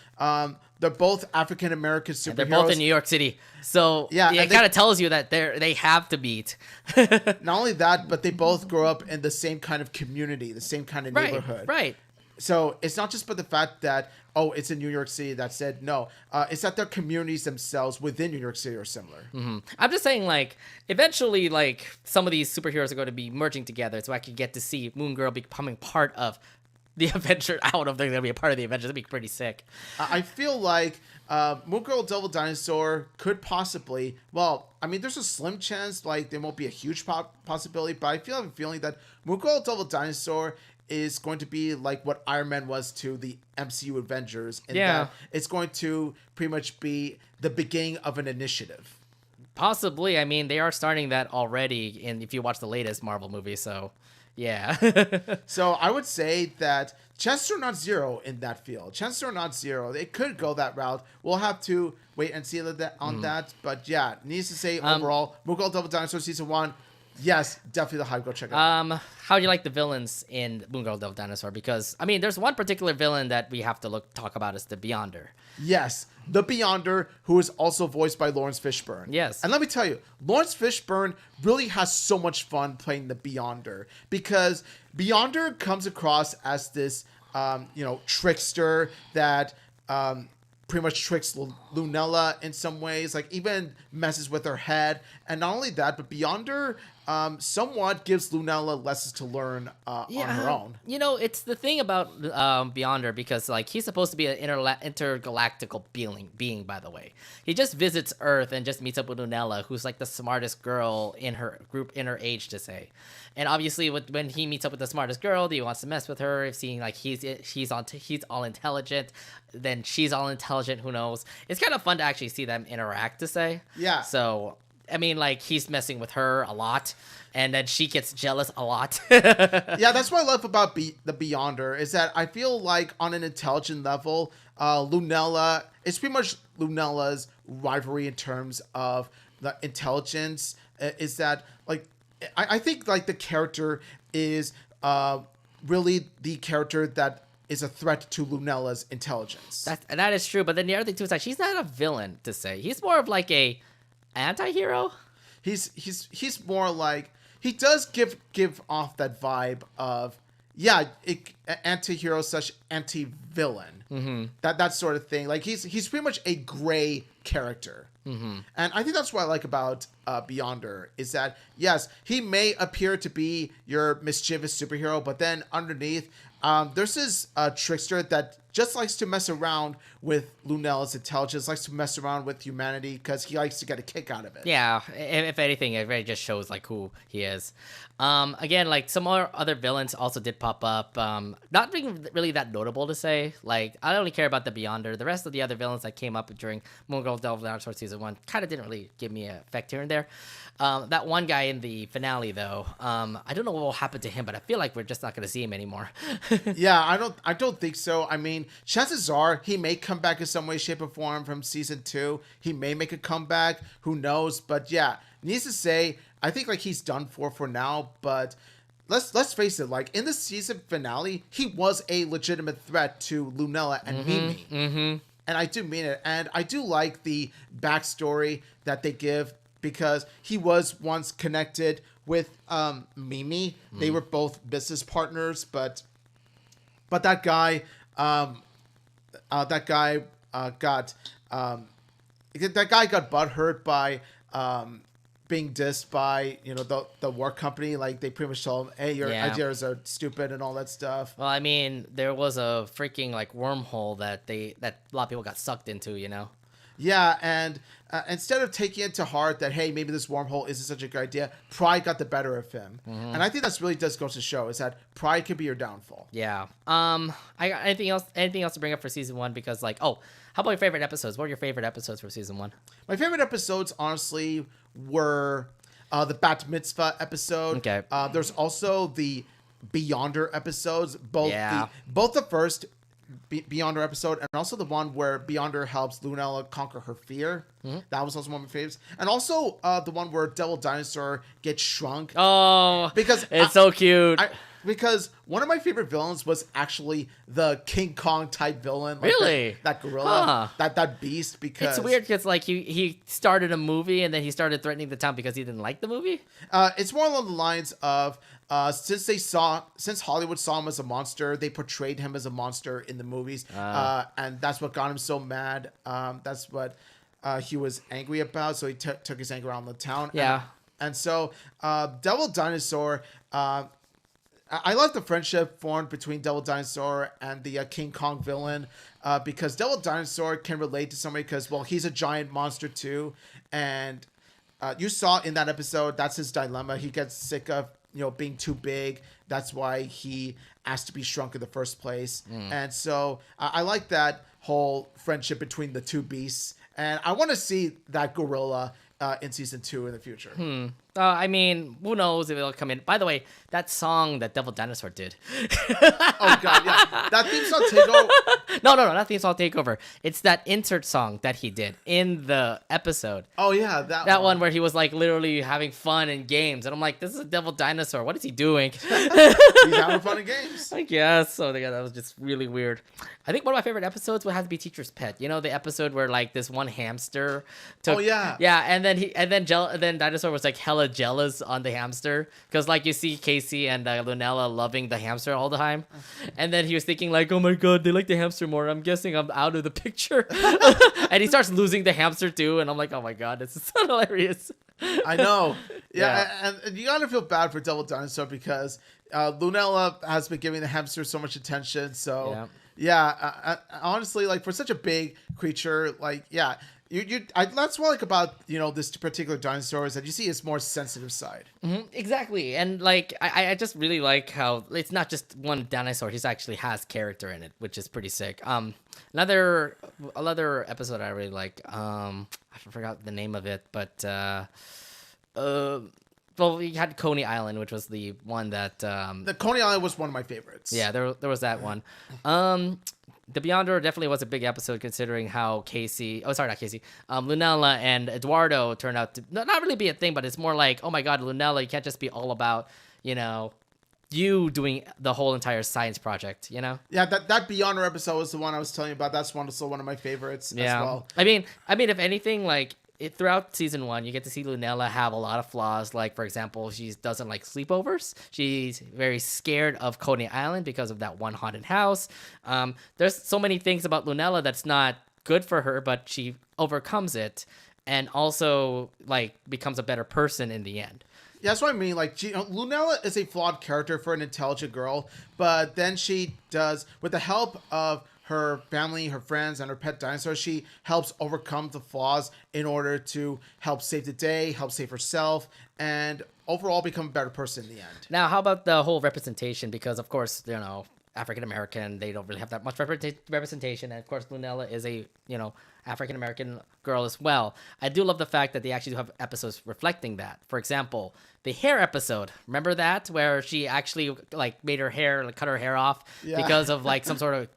they're both African American superheroes.
They're both in New York City, so yeah, it kind of tells you that they have to meet.
Not only that, but they both grow up in the same kind of community, the same kind of neighborhood.
Right.
So it's not just but the fact that it's in New York City. That said, no, it's that their communities themselves within New York City are similar.
Mm-hmm. I'm just saying, like, eventually, like, some of these superheroes are going to be merging together, so I can get to see Moon Girl becoming part of the Avengers. I don't know if they're going to be a part of the Avengers. That'd be pretty sick. I
feel like Moon Girl Devil Dinosaur could possibly, well, I mean, there's a slim chance, like, there won't be a huge possibility, but I have a feeling that Moon Girl Devil Dinosaur is going to be like what Iron Man was to the MCU Avengers. And that it's going to pretty much be the beginning of an initiative.
Possibly. I mean, they are starting that already, and if you watch the latest Marvel movie, so yeah.
So I would say that chances are not zero in that field. Chances are not zero. They could go that route. We'll have to wait and see on that. But yeah, needs to say overall, Moon Girl Devil Dinosaur Season 1, yes, definitely the hype. Go check it out.
How do you like the villains in Moon Girl Devil Dinosaur? Because, I mean, there's one particular villain that we have to talk about is the Beyonder.
Yes, the Beyonder, who is also voiced by Lawrence Fishburne.
Yes.
And let me tell you, Lawrence Fishburne really has so much fun playing the Beyonder because Beyonder comes across as this, trickster that pretty much tricks Lunella in some ways, like even messes with her head. And not only that, but Beyonder somewhat gives Lunella lessons to learn on her own.
You know, it's the thing about Beyonder because, like, he's supposed to be an intergalactical being, by the way. He just visits Earth and just meets up with Lunella, who's, like, the smartest girl in her group, in her age, to say. And obviously, when he meets up with the smartest girl, he wants to mess with her, seeing, like, he's all intelligent, then she's all intelligent, who knows. It's kind of fun to actually see them interact, to say.
Yeah.
So, I mean, like, he's messing with her a lot, and then she gets jealous a lot.
Yeah, that's what I love about the Beyonder, is that I feel like on an intelligent level, Lunella, it's pretty much Lunella's rivalry in terms of the intelligence, is that, like, I think, like, the character is really the character that is a threat to Lunella's intelligence.
That is true, but then the other thing, too, is like, she's not a villain, to say. He's more of, like, a anti-hero.
He's more like, he does give off that vibe of anti-hero slash anti-villain. Mm-hmm. That sort of thing. Like he's pretty much a gray character. Mm-hmm. And I think that's what I like about Beyonder, is that yes, he may appear to be your mischievous superhero, but then underneath there's this trickster that just likes to mess around with Lunella's intelligence, likes to mess around with humanity because he likes to get a kick out of it.
Yeah, if anything, it really just shows, like, who he is. Again, like, some more other villains also did pop up. Not being really that notable, to say. Like, I only care about the Beyonder. The rest of the other villains that came up during Moon Girl Devil Dinosaur Season 1 kind of didn't really give me an effect here and there. That one guy in the finale, though, I don't know what will happen to him, but I feel like we're just not going to see him anymore.
Yeah, I don't think so. I mean, chances are he may come back in some way, shape, or form from season 2. He may make a comeback. Who knows? But yeah, needs to say, I think like he's done for now. But let's face it, like in the season finale, he was a legitimate threat to Lunella and Mimi. And I do mean it. And I do like the backstory that they give because he was once connected with Mimi. They were both business partners, but that guy got butthurt by being dissed by the work company. Like they pretty much told him, hey, your ideas are stupid and all that stuff.
Well, I mean, there was a freaking like wormhole that a lot of people got sucked into,
Yeah, and instead of taking it to heart that, hey, maybe this wormhole isn't such a good idea, pride got the better of him. And I think that's really does go to show is that pride could be your downfall.
Yeah. I got anything else to bring up for season 1? Because like, how about your favorite episodes? What were your favorite episodes for season 1?
My favorite episodes, honestly, were the Bat Mitzvah episode.
Okay.
There's also the Beyonder episodes. Both the first Beyonder episode and also the one where Beyonder helps Lunella conquer her fear. That was also one of my favorites. And also the one where Devil Dinosaur gets shrunk.
Oh,
because
it's so cute.
Because one of my favorite villains was actually the King Kong type villain. Like
really?
That gorilla, that beast. Because
it's weird because like he started a movie and then he started threatening the town because he didn't like the movie.
It's more along the lines of since Hollywood saw him as a monster, they portrayed him as a monster in the movies, and that's what got him so mad. That's what he was angry about. So he took his anger around the town.
Yeah,
and so Devil Dinosaur. I like the friendship formed between Devil Dinosaur and the King Kong villain because Devil Dinosaur can relate to somebody because, well, he's a giant monster too. And you saw in that episode, that's his dilemma. He gets sick of, being too big. That's why he asked to be shrunk in the first place. And so I like that whole friendship between the two beasts. And I want to see that gorilla in season 2 in the future.
I mean, who knows if it'll come in. By the way, that song that Devil Dinosaur did.
Oh, God, yeah. That theme song takeover.
No, not theme song takeover. It's that insert song that he did in the episode.
Oh, yeah.
That one where he was like literally having fun in games. And I'm like, this is a Devil Dinosaur. What is he doing?
He's having fun in games.
I guess. So yeah, that was just really weird. I think one of my favorite episodes would have to be Teacher's Pet. The episode where like this one hamster took.
Oh, yeah.
Yeah, and then Dinosaur was like hella jealous on the hamster because like you see Casey and Lunella loving the hamster all the time, and then he was thinking like, oh my god, they like the hamster more. I'm guessing I'm out of the picture. And he starts losing the hamster too, and I'm like, oh my god, this is so hilarious.
I know. Yeah. And you gotta feel bad for Devil Dinosaur because Lunella has been giving the hamster so much attention. So honestly, like for such a big creature, like that's what I like about this particular dinosaur is that you see its more sensitive side.
Exactly, and like I just really like how it's not just one dinosaur; he actually has character in it, which is pretty sick. Another episode I really like. I forgot the name of it, but well, we had Coney Island, which was the one that
the Coney Island was one of my favorites.
Yeah, there was that one. The Beyonder definitely was a big episode considering how Lunella and Eduardo turned out to not really be a thing, but it's more like, oh my god, Lunella, you can't just be all about, you doing the whole entire science project, Yeah,
that Beyonder episode was the one I was telling you about. That's also one of my favorites as well.
I mean, if anything, like, throughout season 1, you get to see Lunella have a lot of flaws. Like, for example, she doesn't like sleepovers. She's very scared of Coney Island because of that one haunted house. There's so many things about Lunella that's not good for her, but she overcomes it and also, like, becomes a better person in the end.
Yeah, that's what I mean. Like, Lunella is a flawed character for an intelligent girl, but then she does, with the help of her family, her friends, and her pet dinosaur, she helps overcome the flaws in order to help save the day, help save herself, and overall become a better person in the end.
Now, how about the whole representation? Because, of course, African American, they don't really have that much representation. And, of course, Lunella is a, African American girl as well. I do love the fact that they actually do have episodes reflecting that. For example, the hair episode. Remember that where she actually like made her hair, like cut her hair off because of like some sort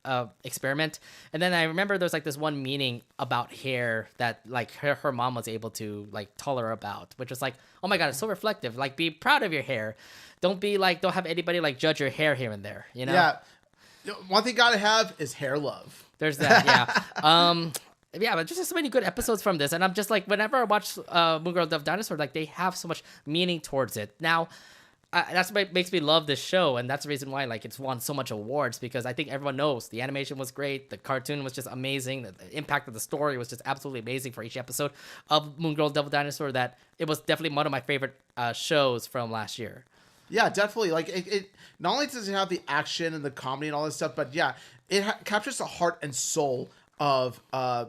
of experiment. And then I remember there's like this one meaning about hair that like her mom was able to like tell her about, which was like, oh my god, it's so reflective. Like, be proud of your hair. Don't have anybody like judge your hair here and there. You know?
Yeah. One thing you gotta have is hair love.
There's that. Yeah. Yeah, but just so many good episodes from this, and I'm just like, whenever I watch Moon Girl Devil Dinosaur, like they have so much meaning towards it. Now, that's what makes me love this show, and that's the reason why like it's won so much awards, because I think everyone knows the animation was great, the cartoon was just amazing, the impact of the story was just absolutely amazing for each episode of Moon Girl Devil Dinosaur. That it was definitely one of my favorite shows from last year.
Yeah, definitely. Like it not only does it have the action and the comedy and all this stuff, but yeah, it captures the heart and soul of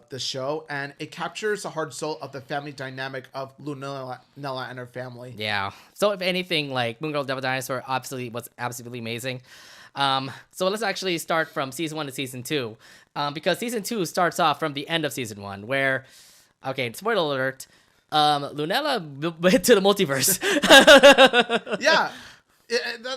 the show, and it captures the heart and soul of the family dynamic of Lunella and her family.
Yeah. So if anything, like Moon Girl Devil Dinosaur was absolutely amazing. So let's actually start from season 1 to season 2, because season 2 starts off from the end of season 1, where, okay, spoiler alert, Lunella went to the multiverse.
Yeah.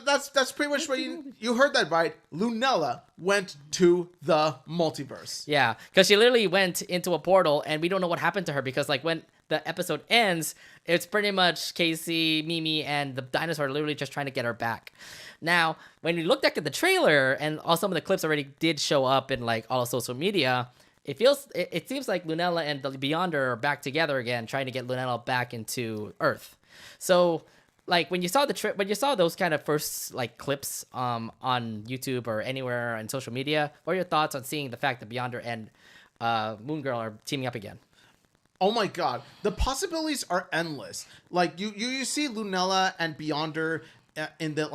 That's pretty much what you heard that right. Lunella went to the multiverse.
Yeah, because she literally went into a portal, and we don't know what happened to her, because like when the episode ends, it's pretty much Casey, Mimi, and the dinosaur literally just trying to get her back. Now, when we look back at the trailer, and all some of the clips already did show up in like all of social media, it seems like Lunella and the Beyonder are back together again, trying to get Lunella back into Earth. So, like when you saw when you saw those kind of first like clips on YouTube or anywhere on social media, what are your thoughts on seeing the fact that Beyonder and Moon Girl are teaming up again?
Oh my god, the possibilities are endless. Like you see Lunella and Beyonder in the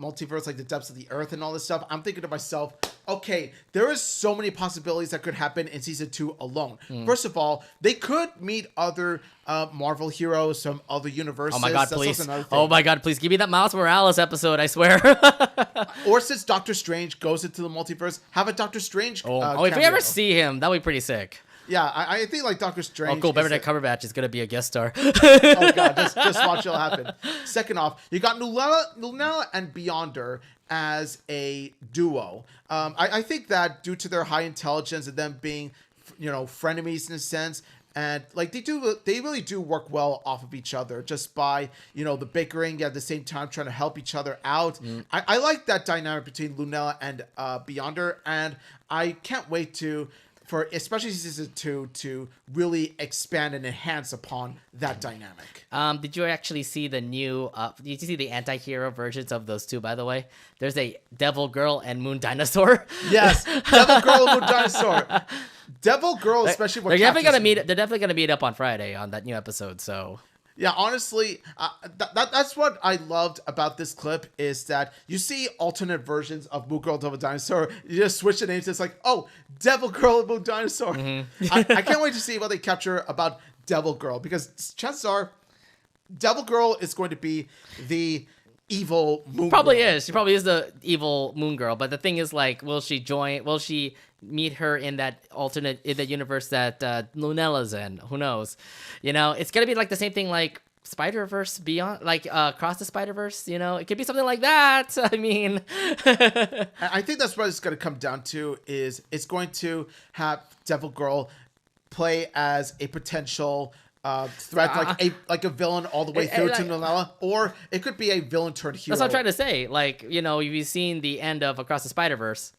multiverse, like the depths of the earth and all this stuff. I'm thinking to myself, okay, there is so many possibilities that could happen in season 2 alone. First of all, they could meet other Marvel heroes from other universes.
Oh my god, please! Oh my god, please give me that Miles Morales episode. I swear.
Or since Doctor Strange goes into the multiverse, have a Doctor Strange.
If we ever see him, that would be pretty sick.
Yeah, I think like Doctor Strange.
Oh, cool. Benedict Cumberbatch is gonna be a guest star.
Oh god, just watch it'll happen. Second off, you got Lunella and Beyonder as a duo. I think that due to their high intelligence and them being, frenemies in a sense, and like they really do work well off of each other just by the bickering at the same time trying to help each other out. I like that dynamic between Lunella and Beyonder, and I can't wait for especially season 2 to really expand and enhance upon that dynamic.
Did you actually see the new? Did you see the anti-hero versions of those two? By the way, there's a Devil Girl and Moon Dinosaur.
Yes, Devil Girl and Moon Dinosaur. Devil Girl, especially
they're definitely gonna meet up on Friday on that new episode. So.
Yeah, honestly, that's what I loved about this clip, is that you see alternate versions of Moon Girl Devil Dinosaur. You just switch the names. It's like, oh, Devil Girl and Moon Dinosaur. Mm-hmm. I can't wait to see what they capture about Devil Girl, because chances are Devil Girl is going to be the evil Moon Girl.
She probably is the evil Moon Girl. But the thing is, like, will she meet her in that universe that Lunella's in? Who knows? It's gonna be like the same thing like Spider-Verse Beyond, like Across the Spider-Verse. It could be something like that. I mean,
I think that's what it's gonna come down to. Is it's going to have Devil Girl play as a potential threat, like a villain all the way through to Lunella, or it could be a villain turned hero.
That's what I'm trying to say. Like, you've seen the end of Across the Spider-Verse.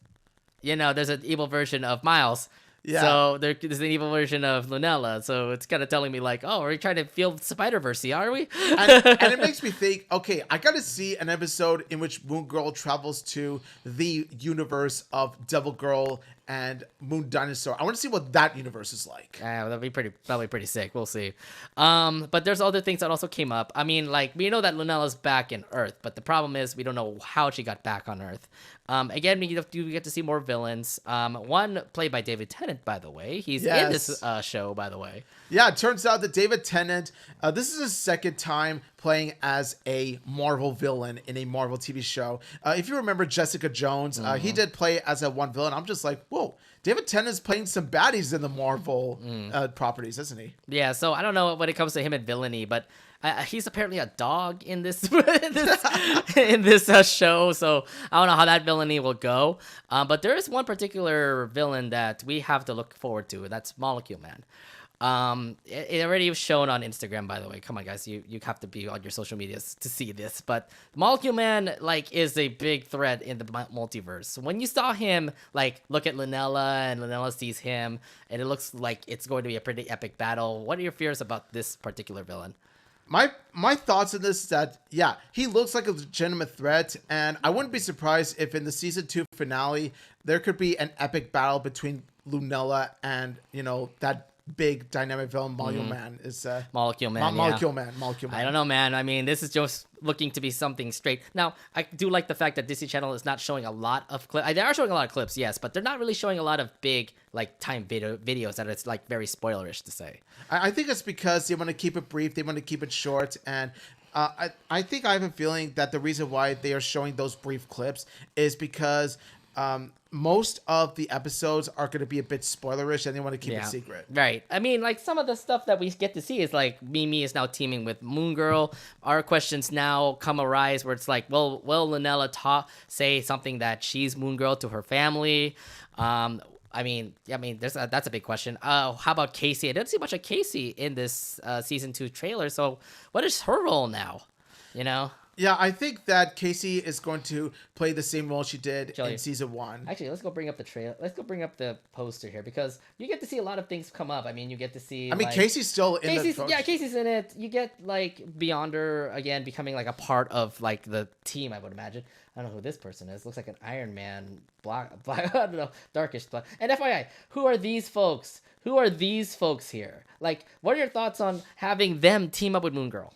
There's an evil version of Miles. Yeah. So there's an evil version of Lunella. So it's kind of telling me like, oh, are we trying to feel Spider-Verse-y, are we?
and it makes me think, okay, I got to see an episode in which Moon Girl travels to the universe of Devil Girl and Moon Dinosaur. I want to see what that universe is like.
That'll be pretty sick. We'll see. But there's other things that also came up. I mean, like, we know that Lunella's back in Earth, but the problem is we don't know how she got back on Earth. Again, we get to see more villains. One played by David Tennant, by the way. He's in this show, by the way.
Yeah, it turns out that David Tennant, this is his second time playing as a Marvel villain in a Marvel TV show. If you remember Jessica Jones, he did play as a one villain. I'm just like, whoa, David Tennant's playing some baddies in the Marvel properties, isn't he?
Yeah, so I don't know when it comes to him and villainy, but he's apparently a dog in this in this show, so I don't know how that villainy will go. But there is one particular villain that we have to look forward to, and that's Molecule Man. It already was shown on Instagram, by the way. Come on, guys, you have to be on your social medias to see this. But Molecule Man, like, is a big threat in the multiverse. When you saw him, like, look at Lunella, and Lunella sees him, and it looks like it's going to be a pretty epic battle. What are your fears about this particular villain?
My thoughts on this is that, yeah, he looks like a legitimate threat, and I wouldn't be surprised if in the season 2 finale there could be an epic battle between Lunella and, you know, that big dynamic villain Molecule Man is
Molecule Man.
Molecule Man.
I don't know, man. I mean, this is just looking to be something straight. Now, I do like the fact that Disney Channel is not showing a lot of clips. They are showing a lot of clips, yes, but they're not really showing a lot of big, like, time videos that it's, like, very spoilerish to say.
I think it's because they want to keep it brief. They want to keep it short. And I think I have a feeling that the reason why they are showing those brief clips is because most of the episodes are going to be a bit spoilerish and they want to keep it secret.
Right. I mean, like, some of the stuff that we get to see is like Mimi is now teaming with Moon Girl. Our questions now come arise where it's like, will Lunella say something that she's Moon Girl to her family? I mean, that's a big question. How about Casey? I didn't see much of Casey in this season 2 trailer. So what is her role now? You know?
Yeah, I think that Casey is going to play the same role she did in season 1.
Actually, let's go bring up the trailer. Let's go bring up the poster here because you get to see a lot of things come up. I mean, you get to see.
I mean, like, Casey's still in the.
Yeah, Casey's in it. You get like Beyonder again becoming like a part of like the team. I would imagine. I don't know who this person is. Looks like an Iron Man, black. I don't know, darkish black. And FYI, who are these folks? Who are these folks here? Like, what are your thoughts on having them team up with Moon Girl?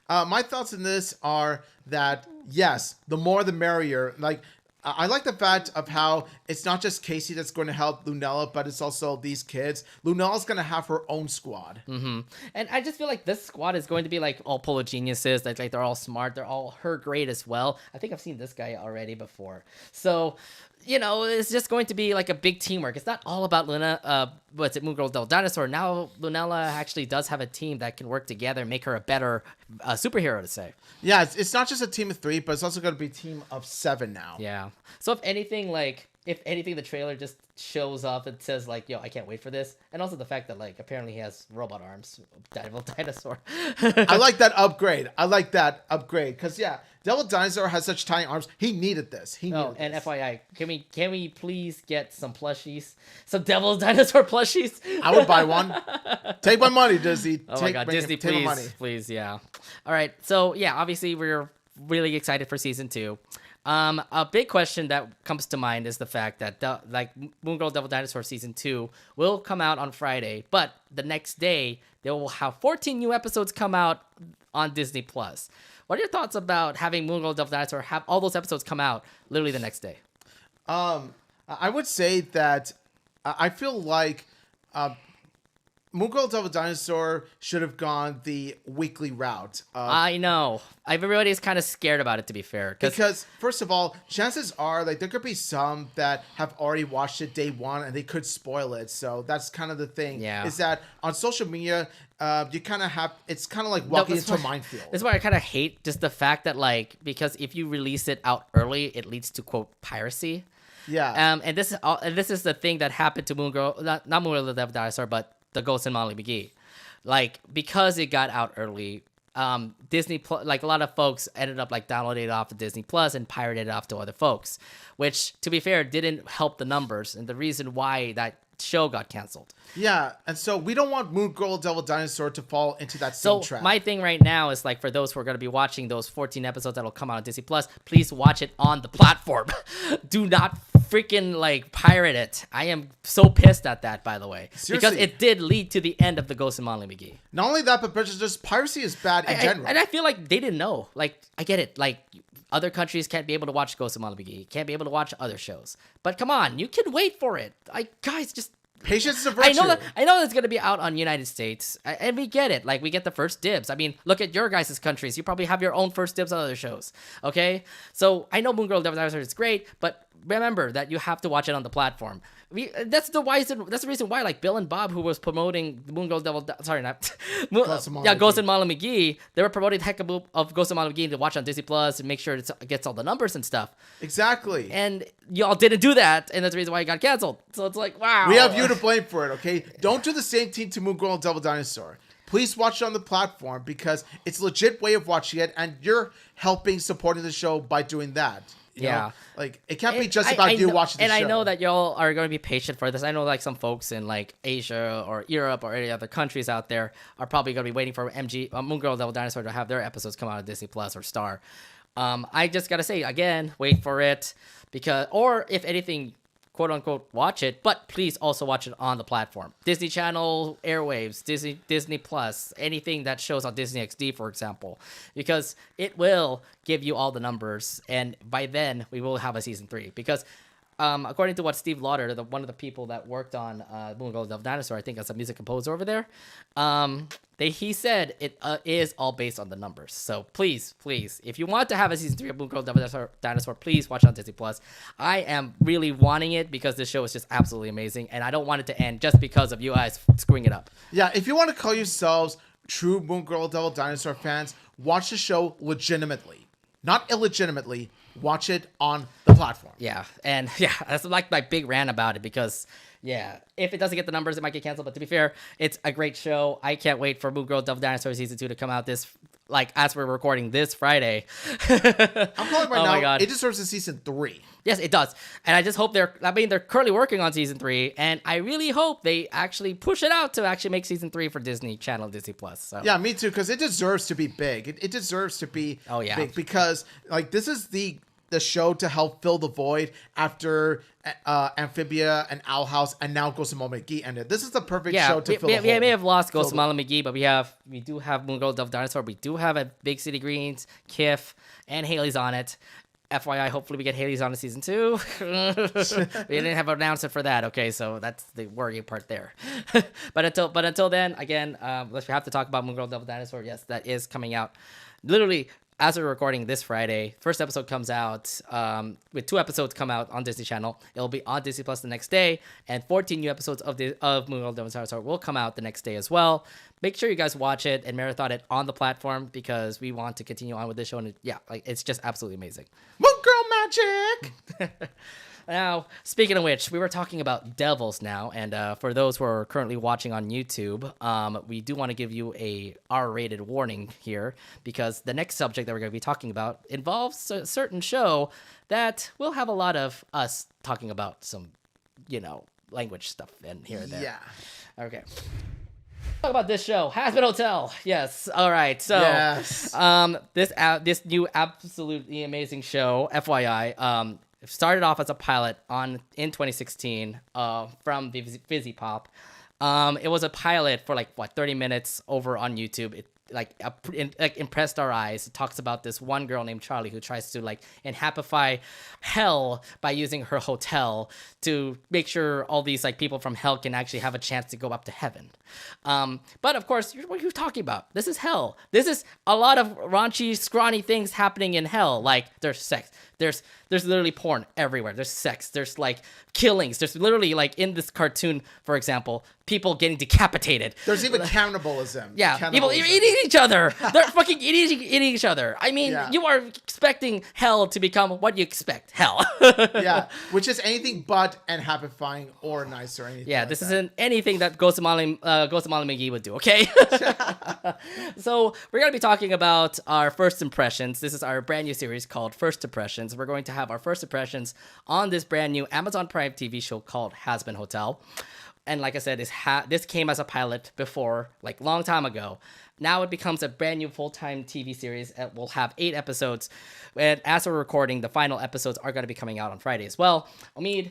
My thoughts on this are that, yes, the more the merrier. Like, I like the fact of how it's not just Casey that's going to help Lunella, but it's also these kids. Lunella's going to have her own squad.
Mm-hmm. And I just feel like this squad is going to be like all Polo geniuses. Like they're all smart. They're all her grade as well. I think I've seen this guy already before. So, you know, it's just going to be like a big teamwork. It's not all about Moon Girl Devil Dinosaur. Now Lunella actually does have a team that can work together and make her a better superhero, to say.
Yeah, it's not just a team of 3, but it's also going to be a team of 7 now.
Yeah. So if anything, the trailer just shows up and says like, yo, I can't wait for this. And also the fact that like apparently he has robot arms, Devil Dinosaur.
I like that upgrade. Because yeah, Devil Dinosaur has such tiny arms. He needed this.
And FYI, can we please get some plushies? Some Dinosaur plushies?
I would buy one. Take my money, Disney.
Oh my god, Disney, please, yeah. All right, so yeah, obviously we're really excited for season 2. A big question that comes to mind is the fact that Moon Girl Devil Dinosaur season 2 will come out on Friday, but the next day they will have 14 new episodes come out on Disney Plus. What are your thoughts about having Moon Girl Devil Dinosaur have all those episodes come out literally the next day?
I would say that I feel like Moon Girl Devil Dinosaur should have gone the weekly route.
I know. Everybody's kind of scared about it, to be fair.
Because, first of all, chances are like there could be some that have already watched it day 1 and they could spoil it. So that's kind of the thing.
Yeah.
Is that on social media, you kind of have, it's kind of like walking into a minefield.
That's why I kind of hate just the fact that like, because if you release it out early, it leads to, quote, piracy.
Yeah.
And this is the thing that happened to Moon Girl, not Moon Girl the Devil Dinosaur, but the Ghost and Molly McGee. Like, because it got out early, Disney, like a lot of folks ended up like downloading it off of Disney Plus and pirated it off to other folks, which, to be fair, didn't help the numbers and the reason why that show got canceled.
Yeah, and so we don't want Moon Girl Devil Dinosaur to fall into that same trap.
My thing right now is like, for those who are going to be watching those 14 episodes that'll come out on Disney Plus, please watch it on the platform. Do not freaking like pirate it. I am so pissed at that, by the way. Seriously. Because it did lead to the end of the Ghost and Molly McGee.
Not only that, but just piracy is bad in general.
And I feel like they didn't know. Like, I get it. Like, other countries can't be able to watch Ghost and Molly McGee. Can't be able to watch other shows. But come on, you can wait for it. Like, guys, just
Patience is a virtue.
I know it's gonna be out on United States, and we get it. Like, we get the first dibs. I mean, look at your guys' countries. You probably have your own first dibs on other shows. Okay, so I know Moon Girl Devil Dinosaur is great, but remember that you have to watch it on the platform. That's the reason why, like, Bill and Bob, who was promoting Moon Girl Devil, sorry, not
Ghost
and Molly McGee, they were promoting the heck of Ghost and Molly McGee to watch on Disney Plus and make sure it gets all the numbers and stuff.
Exactly.
And y'all didn't do that, and that's the reason why it got canceled. So it's like, wow.
We have you to blame for it, okay? Don't do the same thing to Moon Girl and Devil Dinosaur. Please watch it on the platform because it's a legit way of watching it, and you're helping supporting the show by doing that. You know? Like, it can't be just about you watching the show.
And I know that y'all are going to be patient for this. I know, like, some folks in, like, Asia or Europe or any other countries out there are probably going to be waiting for Moon Girl Devil Dinosaur to have their episodes come out on Disney Plus or Star. I just got to say, again, wait for it because, or if anything, quote unquote, watch it, but please also watch it on the platform. Disney Channel, Airwaves, Disney Plus, anything that shows on Disney XD, for example, because it will give you all the numbers, and by then we will have a season 3. Because according to what Steve Lauder, one of the people that worked on Moon Girl Devil Dinosaur, I think as a music composer over there, he said it is all based on the numbers. So please, if you want to have a season 3 of Moon Girl Devil Dinosaur, please watch it on Disney Plus. I am really wanting it because this show is just absolutely amazing, and I don't want it to end just because of you guys screwing it up.
Yeah, if you want to call yourselves true Moon Girl Devil Dinosaur fans, watch the show legitimately, not illegitimately. Watch it on the platform.
Yeah, and yeah, that's like my big rant about it because, yeah, if it doesn't get the numbers, it might get canceled. But to be fair, it's a great show. I can't wait for Moon Girl Devil Dinosaur Season 2 to come out as we're recording this Friday.
I'm calling right now.
My God.
It deserves a Season 3.
Yes, it does. And I just hope they're currently working on Season 3, and I really hope they actually push it out to actually make Season 3 for Disney Channel, Disney Plus. So.
Yeah, me too, because it deserves to be big. It deserves to be big because, like, this is the show to help fill the void after Amphibia and Owl House and now Ghost of Molly McGee ended. This is the perfect show to fill the hole.
We may have lost Ghost of Molly McGee, but we do have Moon Girl Devil Dinosaur. We do have a Big City Greens, Kif, and Haley's on it. FYI, hopefully we get Haley's on in Season 2. We didn't have an announcement for that, okay? So that's the worrying part there. But until then, again, we have to talk about Moon Girl Devil Dinosaur. Yes, that is coming out literally as we're recording this Friday. First episode comes out, with 2 episodes come out on Disney Channel. It'll be on Disney Plus the next day, and 14 new episodes of Moon Girl Devil Dinosaur will come out the next day as well. Make sure you guys watch it and marathon it on the platform because we want to continue on with this show, and it's just absolutely amazing.
Moon Girl magic!
Now, speaking of which, we were talking about devils now, and for those who are currently watching on YouTube, we do want to give you a R-rated warning here, because the next subject that we're going to be talking about involves a certain show that will have a lot of us talking about some, language stuff in here and there.
Yeah.
Okay. Talk about this show, Hazbin Hotel. Yes. All right. So,
yes.
This new absolutely amazing show, FYI, started off as a pilot in 2016 from the Fizzy Pop. It was a pilot for 30 minutes over on YouTube. It impressed our eyes. It talks about this one girl named Charlie who tries to inhabify hell by using her hotel to make sure all these people from hell can actually have a chance to go up to heaven. But of course, what are you talking about? This is hell. This is a lot of raunchy, scrawny things happening in hell. There's sex. There's literally porn everywhere. There's sex. There's killings. There's literally in this cartoon, for example, people getting decapitated.
There's even cannibalism.
Yeah, people eating each other. They're fucking eating each other. I mean, You are expecting hell to become what you expect. Hell.
Yeah, which is anything but habifying or nice or anything.
Yeah, this isn't anything that Ghost of Molly McGee would do. Okay. So we're gonna be talking about our first impressions. This is our brand new series called First Impressions. We're going to have our first impressions on this brand new Amazon Prime TV show called Hazbin Hotel. And like I said, this came as a pilot before, long time ago. Now it becomes a brand new full-time TV series. It will have 8 episodes. And as we're recording, the final episodes are going to be coming out on Friday as well. Omid,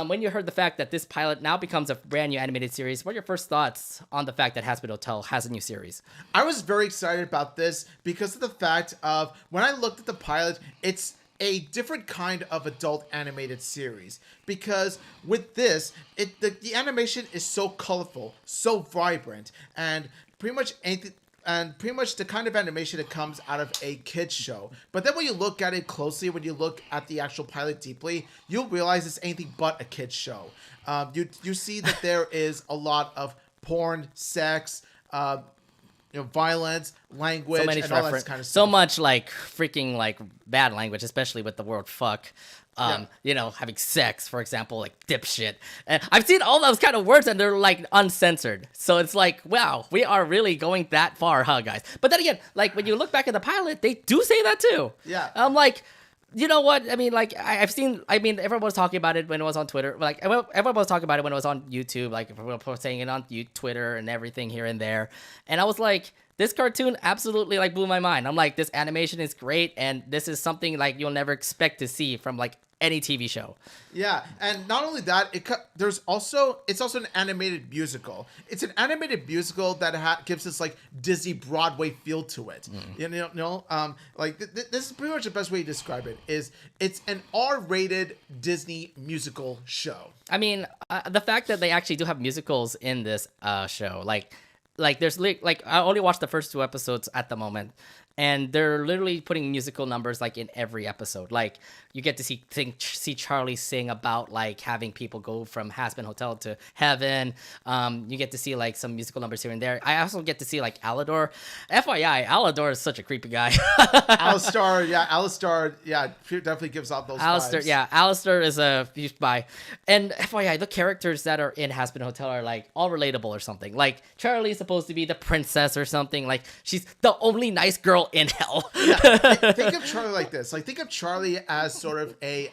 when you heard the fact that this pilot now becomes a brand new animated series, what are your first thoughts on the fact that Hazbin Hotel has a new series? I
was very excited about this because of the fact of when I looked at the pilot, it's a different kind of adult animated series, because with this, the animation is so colorful, so vibrant, and pretty much the kind of animation that comes out of a kids show. But then when you look at it closely, when you look at the actual pilot deeply, you'll realize it's anything but a kids show. You see that there is a lot of porn, sex, violence, language,
So many
and all that kind of stuff.
so much like freaking like bad language, especially with the word fuck. Having sex, for example, like dipshit. And I've seen all those kind of words and they're like uncensored. So it's like, wow, we are really going that far, huh, guys? But then again, like when you look back at the pilot, they do say that too.
Yeah.
I'm like, you know what? I mean, like everyone was talking about it when it was on Twitter. Like everyone was talking about it when it was on YouTube. Like everyone was saying it on Twitter and everything here and there. And I was like, this cartoon absolutely like blew my mind. I'm like, this animation is great, and this is something like you'll never expect to see from like any TV show.
Yeah, and not only that, it's also an animated musical. It's an animated musical that gives this like Disney Broadway feel to it. This is pretty much the best way to describe it. It's an R-rated Disney musical show.
I mean, the fact that they actually do have musicals in this show, like there's like I only watched the first 2 episodes at the moment, and they're literally putting musical numbers like in every episode. Like you get to see Charlie sing about like having people go from Hazbin Hotel to heaven. You get to see like some musical numbers here and there. I also get to see like Alador. FYI, Alador is such a creepy guy.
Alistar definitely gives off those vibes.
Yeah, Alistar is a huge buy. And FYI, the characters that are in Hazbin Hotel are like all relatable or something. Like Charlie's supposed to be the princess or something. Like she's the only nice girl in hell.
Think of Charlie like this. Like think of Charlie as sort of a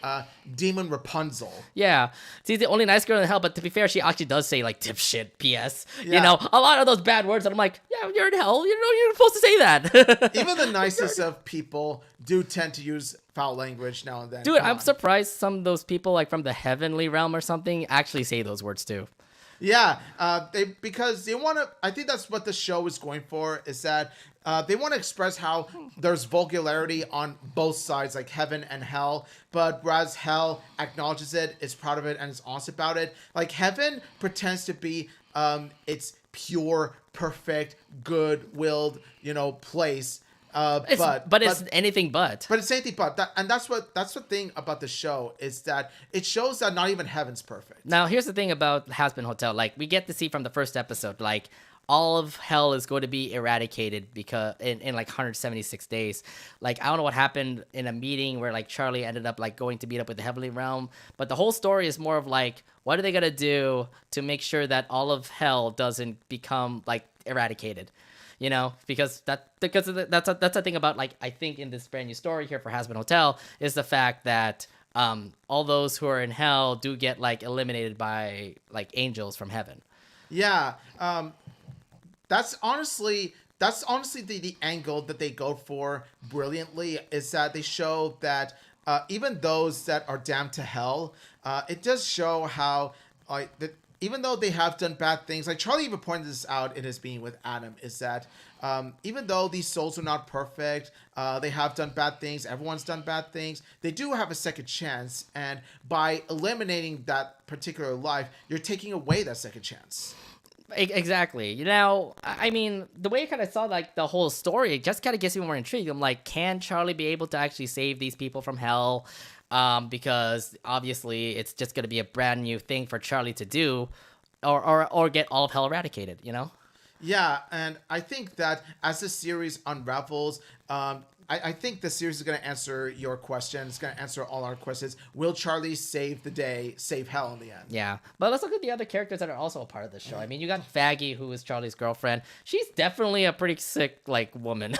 demon Rapunzel.
Yeah, she's the only nice girl in hell. But to be fair, she actually does say like dipshit, PS. Yeah. You know, a lot of those bad words. And I'm like, yeah, you're in hell. You know, you're supposed to say that.
Even the nicest of people do tend to use foul language now and then.
Dude, I'm surprised some of those people like from the heavenly realm or something actually say those words too.
Yeah, because they want to. I think that's what the show is going for. Is that they want to express how there's vulgarity on both sides, like heaven and hell. But whereas hell acknowledges it, is proud of it, and is honest about it. Like heaven pretends to be its pure, perfect, good-willed, place. But
it's anything but.
But it's anything but. That's the thing about the show, is that it shows that not even heaven's perfect.
Now, here's the thing about Hazbin Hotel. Like, we get to see from the first episode, like, all of hell is going to be eradicated because in like 176 days. Like, I don't know what happened in a meeting where like Charlie ended up like going to meet up with the heavenly realm. But the whole story is more of like, what are they going to do to make sure that all of hell doesn't become like eradicated? Because that's the thing about, like, I think in this brand new story here for Hazbin Hotel is the fact that all those who are in hell do get like eliminated by like angels from heaven.
Yeah, that's honestly the angle that they go for brilliantly, is that they show that even those that are damned to hell, it does show how that. Even though they have done bad things, like Charlie even pointed this out in his meeting with Adam, is that even though these souls are not perfect, they have done bad things, everyone's done bad things, they do have a second chance. And by eliminating that particular life, you're taking away that second chance.
Exactly. I mean, the way I kind of saw like the whole story, it just kind of gets me more intrigued. I'm like, can Charlie be able to actually save these people from hell? Because obviously it's just going to be a brand new thing for Charlie to do, or get all of hell eradicated,
Yeah, and I think that as the series unravels, I think the series is going to answer your question. It's going to answer all our questions. Will Charlie save the day, save hell in the end?
Yeah, but let's look at the other characters that are also a part of the show. I mean, you got Faggy, who is Charlie's girlfriend. She's definitely a pretty sick, like, woman.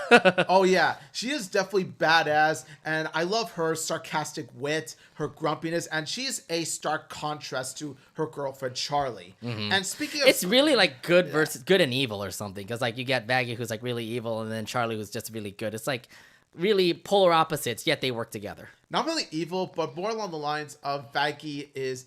Oh, yeah. She is definitely badass, and I love her sarcastic wit, her grumpiness, and she's a stark contrast to her girlfriend, Charlie. Mm-hmm. And speaking of...
It's really, like, good versus good and evil or something, because, like, you get Faggy, who's, like, really evil, and then Charlie, who's just really good. It's, like... really polar opposites, yet they work together.
Not really evil, but more along the lines of Vaggie is,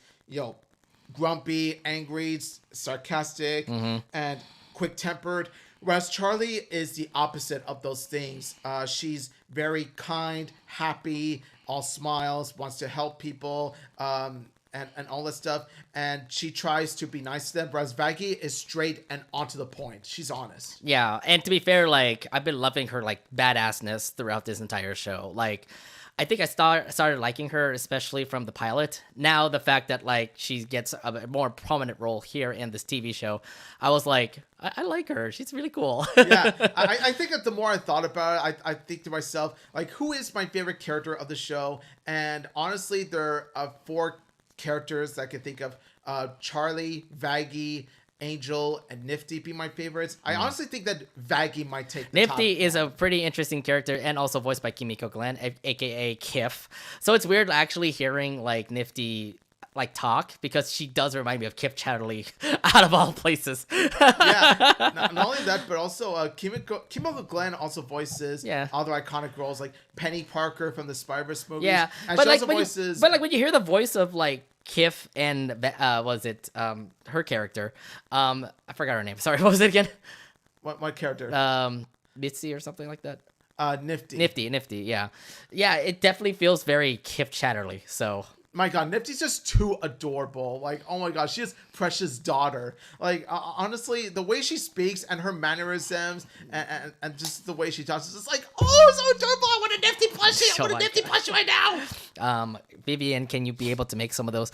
grumpy, angry, sarcastic, and quick-tempered. Whereas Charlie is the opposite of those things. She's very kind, happy, all smiles, wants to help people, and all this stuff. And she tries to be nice to them, whereas Vaggie is straight and onto the point. She's honest.
Yeah, and to be fair, like I've been loving her like badassness throughout this entire show. Like, I think I started liking her, especially from the pilot. Now the fact that like she gets a more prominent role here in this TV show, I was like, I like her. She's really cool.
Yeah, I think that the more I thought about it, I think to myself, like, who is my favorite character of the show? And honestly, there are 4 characters that I can think of. Charlie, Vaggie, Angel, and Nifty be my favorites. I honestly think that Vaggie might take the
Nifty
top.
is a pretty interesting character and also voiced by Kimiko Glenn, aka Kif. So it's weird actually hearing like Nifty like talk because she does remind me of Kif Chatterley out of all places.
Yeah, not only that, but also Kimiko Glenn also voices other iconic roles like Penny Parker from the Spider-Verse movies.
Yeah,
and
but
she
like
also voices.
but like when you hear the voice of like Kif and was it her character? I forgot her name. Sorry, what was it again?
What character?
Mitzi or something like that.
Nifty.
Yeah, it definitely feels very Kif Chatterley. So.
My God, Nifty's just too adorable. Like, oh my God, she is Precious' daughter. Like, honestly, the way she speaks and her mannerisms and just the way she talks is just like, oh, so adorable. I want a Nifty plushie. I want a Nifty plushie right now.
Vivian, can you be able to make some of those?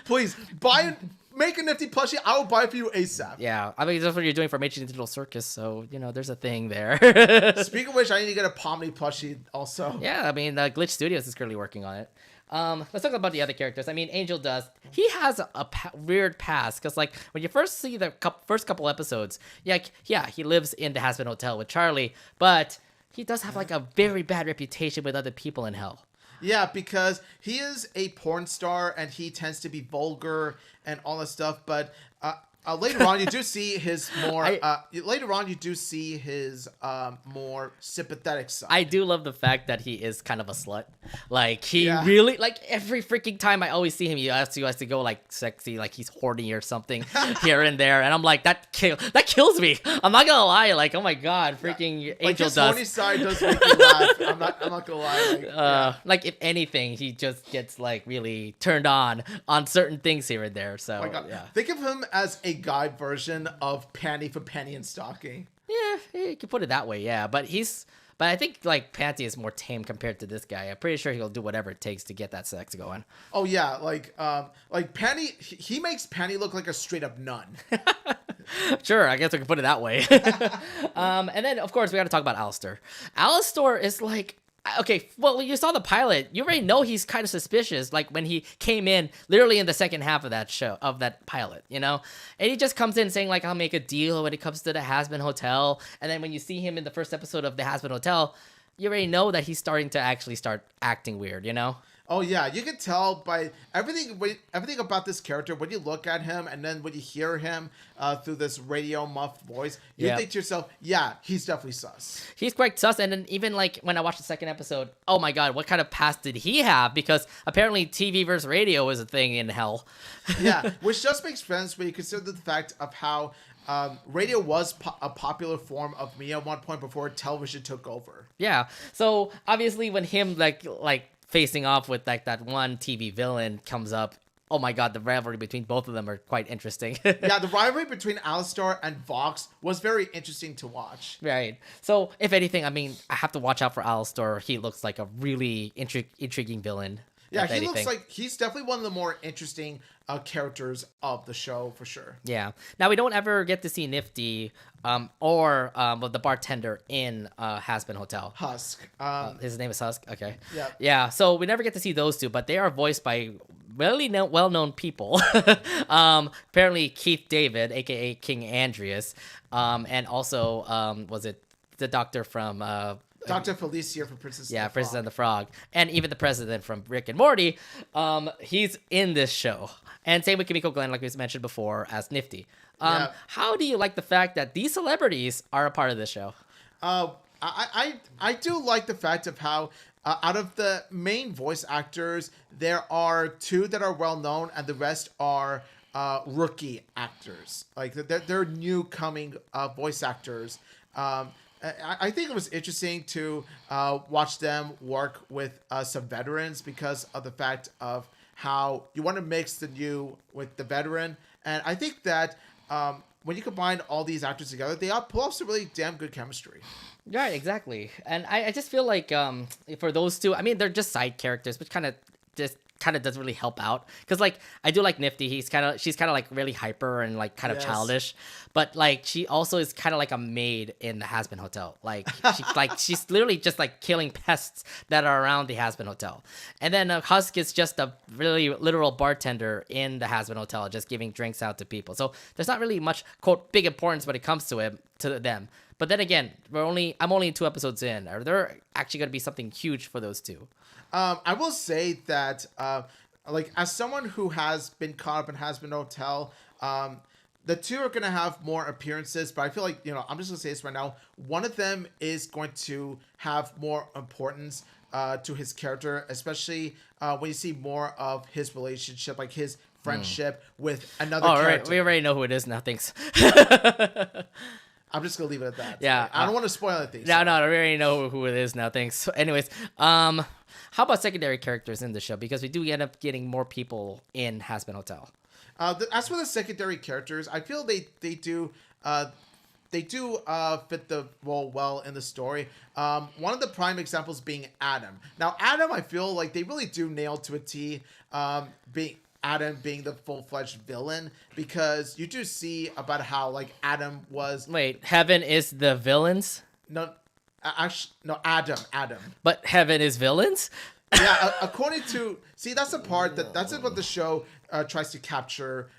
Please, make a Nifty plushie. I will buy it for you ASAP.
Yeah, I mean, that's what you're doing for Major Digital Circus, so, you know, there's a thing there.
Speaking of which, I need to get a Pomni plushie also.
Yeah, I mean, Glitch Studios is currently working on it. Let's talk about the other characters. I mean, Angel does. He has a weird past because, like, when you first see the first couple episodes, he lives in the Hazbin Hotel with Charlie, but he does have like a very bad reputation with other people in hell.
Yeah, because he is a porn star and he tends to be vulgar and all that stuff. But later on, you do see his more. More sympathetic side.
I do love the fact that he is kind of a slut. Like he really like every freaking time I always see him, he has to go like sexy, like he's horny or something here and there, and I'm like that kills me. I'm not gonna lie. Like oh my God, freaking Angel
his
does.
Horny side does make me laugh. I'm not gonna lie.
Like if anything, he just gets like really turned on certain things here and there. So
oh my God. Think of him as a guy version of Panty from Penny and Stocking.
Yeah, you can put it that way. Yeah, but I think like Panty is more tame compared to this guy. I'm pretty sure he'll do whatever it takes to get that sex going.
Oh yeah, like Panty, he makes Panty look like a straight up nun.
Sure, I guess we can put it that way. And then of course we got to talk about Alistair. Alistair is like. Okay, well, when you saw the pilot, you already know he's kind of suspicious. Like when he came in, literally in the second half of that pilot, you know, and he just comes in saying like, "I'll make a deal when it comes to the Hazbin Hotel." And then when you see him in the first episode of the Hazbin Hotel, you already know that he's starting to actually start acting weird, you know.
Oh yeah, you can tell by everything about this character when you look at him and then when you hear him through this radio muffed voice, you think to yourself, yeah, he's definitely sus.
He's quite sus, and then even like when I watched the second episode, oh my God, what kind of past did he have? Because apparently TV versus radio is a thing in hell.
Yeah, which just makes sense when you consider the fact of how radio was a popular form of media at one point before television took over.
Yeah, so obviously when him like facing off with like that one TV villain comes up, oh my God, the rivalry between both of them are quite interesting.
Yeah, the rivalry between Alistair and Vox was very interesting to watch.
Right. So if anything, I mean, I have to watch out for Alistair. He looks like a really intriguing villain.
Yeah, he looks like he's definitely one of the more interesting characters of the show for sure.
Yeah. Now we don't ever get to see Nifty or the bartender in Hazbin Hotel.
Husk.
His name is Husk. Okay.
Yeah.
Yeah. So we never get to see those two, but they are voiced by really well-known people. Apparently Keith David, aka King Andreas, and also was it the doctor from
Dr. Felicia from Princess and the Frog.
Princess and the Frog. And even the president from Rick and Morty, he's in this show. And same with Kimiko Glenn, like we mentioned before, as Nifty. How do you like the fact that these celebrities are a part of this show?
I do like the fact of how out of the main voice actors, there are 2 that are well known and the rest are rookie actors. Like they're new coming voice actors. I think it was interesting to watch them work with some veterans because of the fact of how you want to mix the new with the veteran. And I think that when you combine all these actors together, they all pull off some really damn good chemistry.
Right, exactly. And I just feel like for those two, I mean, they're just side characters, which kind of doesn't really help out. Because like I do like Nifty. She's kind of like really hyper and like kind of
Yes.
childish, but like she also is kind of like a maid in the Hazbin Hotel. Like she's literally just like killing pests that are around the Hazbin Hotel. And then Husk is just a really literal bartender in the Hazbin Hotel, just giving drinks out to people. So there's not really much quote big importance when it comes to them. But then again, I'm only 2 episodes in. Are there actually going to be something huge for those two?
I will say that, like, as someone who has been caught up in Hazbin Hotel, the two are going to have more appearances, but I feel like, I'm just going to say this right now. One of them is going to have more importance to his character, especially when you see more of his relationship, like his friendship with another character.
Right. We already know who it is now. Thanks.
I'm just gonna leave it at that.
Yeah,
I don't want to spoil anything.
No, we already know who it is now. Thanks. So anyways, how about secondary characters in the show? Because we do end up getting more people in Hazbin Hotel.
As for the secondary characters, I feel they do fit the role well in the story. One of the prime examples being Adam. Now, Adam, I feel like they really do nail to a T. Adam being the full-fledged villain, because you do see about how like Adam was.
Wait, Heaven is the villains?
No, actually, no, Adam.
But Heaven is villains?
Yeah, according to that's the part that's what the show tries to capture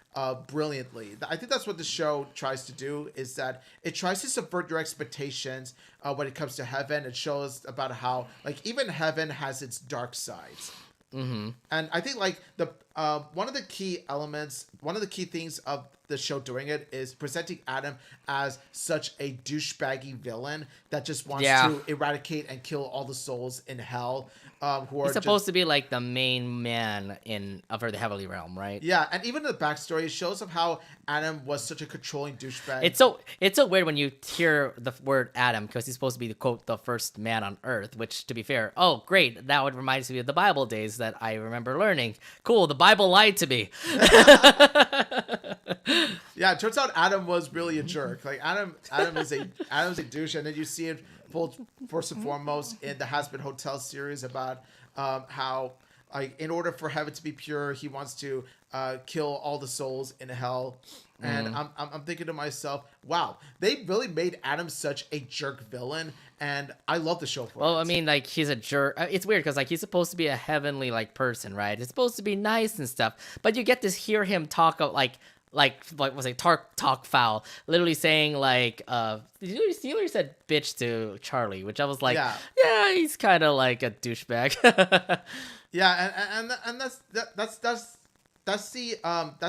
brilliantly. I think that's what the show tries to do, is that it tries to subvert your expectations when it comes to Heaven. It shows about how like even Heaven has its dark sides.
Mm-hmm.
And I think like the one of the key things of the show doing it is presenting Adam as such a douchebaggy villain that just wants to eradicate and kill all the souls in hell. He's
supposed to be like the main man for the Heavenly Realm, right?
Yeah, and even the backstory shows of how Adam was such a controlling douchebag.
It's so weird when you hear the word Adam, because he's supposed to be the first man on Earth. Which, to be fair, oh great, that would remind me of the Bible days that I remember learning. Cool, the Bible lied to me.
Yeah, it turns out Adam was really a jerk. Like Adam's a douche, and then you see it first and foremost in the Hazbin Hotel series about how like in order for heaven to be pure, he wants to kill all the souls in hell. And I'm thinking to myself, wow, they really made Adam such a jerk villain, and I love the show for it.
Well, I mean, like, he's a jerk. It's weird because like he's supposed to be a heavenly like person, right? It's supposed to be nice and stuff, but you get to hear him talk of like was it talk foul, literally saying like he literally said bitch to Charlie, which I was like, yeah he's kind of like a douchebag.
Yeah, and that's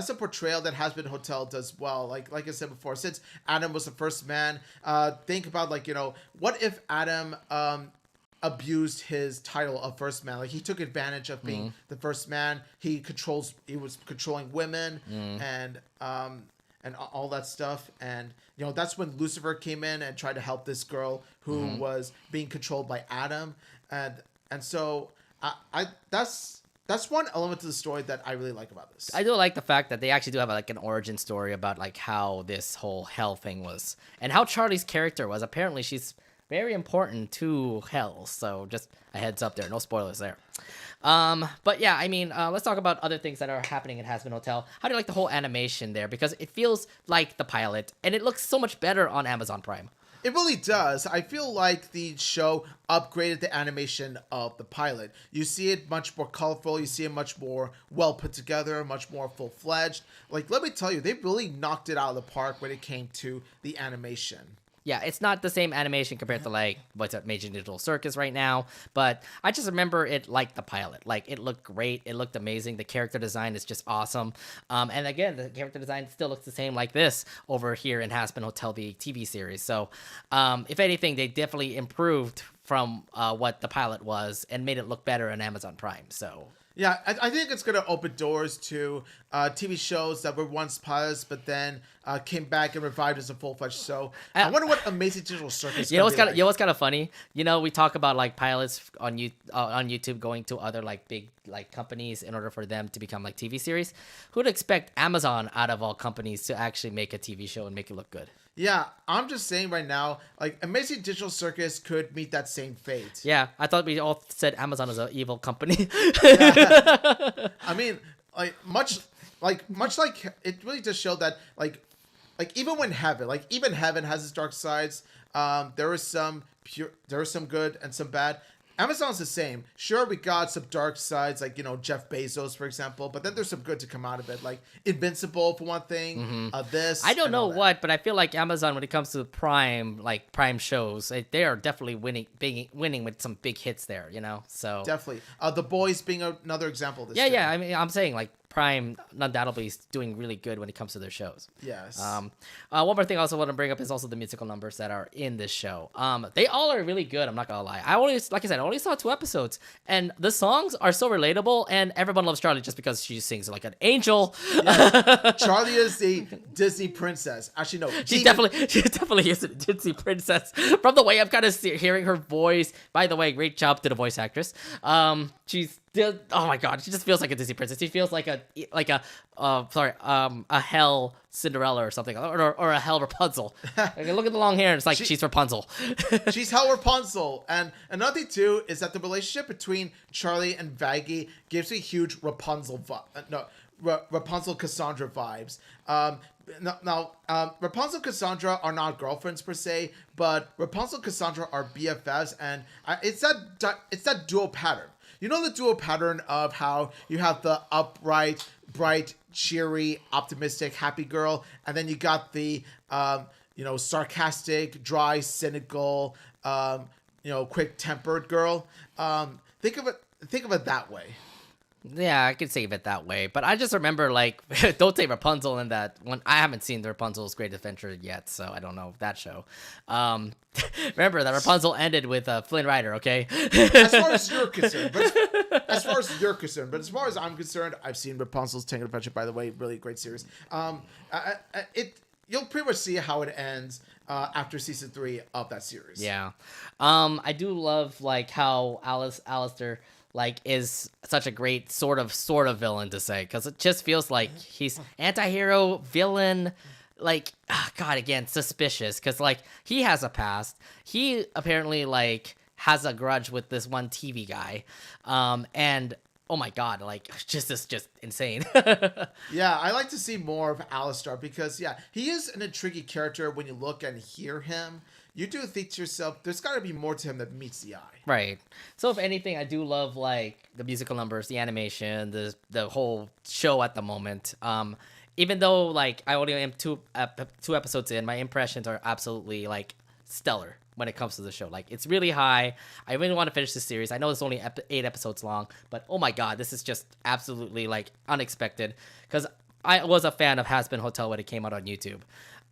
the portrayal that Hazbin Hotel does well. Like I said before, since Adam was the first man, think about like, what if Adam abused his title of first man? Like he took advantage of being the first man. He was controlling women and all that stuff. And that's when Lucifer came in and tried to help this girl who was being controlled by Adam. And so that's one element to the story that I really like about this.
I do like the fact that they actually do have like an origin story about like how this whole hell thing was and how Charlie's character was. Apparently she's very important to hell, so just a heads up there, no spoilers there. But yeah, I mean, let's talk about other things that are happening in Hazbin Hotel. How do you like the whole animation there? Because it feels like the pilot, and it looks so much better on Amazon Prime.
It really does. I feel like the show upgraded the animation of the pilot. You see it much more colorful. You see it much more well put together, much more full-fledged. Like, let me tell you, they really knocked it out of the park when it came to the animation.
Yeah, it's not the same animation compared to like what's at Major Digital Circus right now, but I just remember it like the pilot. Like it looked great, it looked amazing. The character design is just awesome. And again, the character design still looks the same like this over here in Hazbin Hotel, the TV series. So, if anything, they definitely improved from what the pilot was and made it look better on Amazon Prime. So.
Yeah, I think it's going to open doors to TV shows that were once pilots, but then came back and revived as a full-fledged show. I wonder what Amazing Digital Circus is
You know
going
what's
to be
kind of
like.
you know what's kind of funny? You know, we talk about like pilots on YouTube going to other like big like companies in order for them to become like TV series. Who'd expect Amazon out of all companies to actually make a TV show and make it look good?
Yeah, I'm just saying right now, like Amazing Digital Circus could meet that same fate.
Yeah, I thought we all said Amazon is an evil company.
I mean, much like it really just showed that even when heaven, like even heaven has its dark sides. There is some good and some bad. Amazon's the same. Sure, we got some dark sides, like Jeff Bezos, for example, but then there's some good to come out of it, like Invincible for one thing. This
I don't
and
know
all that.
what, but I feel like Amazon, when it comes to prime shows, they are definitely winning with some big hits there. So
Definitely, The Boys being another example. Of this
yeah,
too.
yeah. I mean, I'm saying like Prime undoubtedly is doing really good when it comes to their shows.
Yes.
One more thing I also want to bring up is also the musical numbers that are in this show. They all are really good. I'm not gonna lie. Like I said, I only saw 2 episodes, and the songs are so relatable, and everyone loves Charlie just because she sings like an angel.
Charlie is the Disney princess. Actually, no.
She definitely is a Disney princess. From the way I'm kind of hearing her voice. By the way, great job to the voice actress. Oh my god, she just feels like a Disney princess. She feels like a hell Cinderella or something, or a hell Rapunzel. Like, look at the long hair, and it's like she's Rapunzel.
She's hell Rapunzel. And another thing too is that the relationship between Charlie and Vaggie gives me huge Rapunzel Rapunzel Cassandra vibes. Rapunzel Cassandra are not girlfriends per se, but Rapunzel Cassandra are BFFs, and it's that dual pattern. You know the dual pattern of how you have the upright, bright, cheery, optimistic, happy girl, and then you got the sarcastic, dry, cynical, quick-tempered girl. Think of it that way.
Yeah, I could save it that way, but I just remember like don't say Rapunzel in that one. I haven't seen the Rapunzel's Great Adventure yet, so I don't know that show. Remember that Rapunzel ended with Flynn Rider, okay?
As far as you're concerned, but as far as I'm concerned, I've seen Rapunzel's Tangled Adventure. By the way, really great series. You'll pretty much see how it ends after season 3 of that series.
Yeah, I do love like how Alistair like is such a great sort of villain to say, because it just feels like he's anti-hero villain, like god, again, suspicious, because like he has a past. He apparently like has a grudge with this one TV guy, and oh my god, like just insane.
Yeah, I like to see more of Alistar because he is an intriguing character. When you look and hear him, you do think to yourself, there's got to be more to him that meets the eye.
Right. So if anything, I do love like the musical numbers, the animation, the whole show at the moment. Even though like I only am two episodes in, my impressions are absolutely like stellar when it comes to the show. Like it's really high. I really want to finish this series. I know it's only 8 episodes long, but oh my god, this is just absolutely like unexpected, because I was a fan of Hazbin Hotel when it came out on YouTube.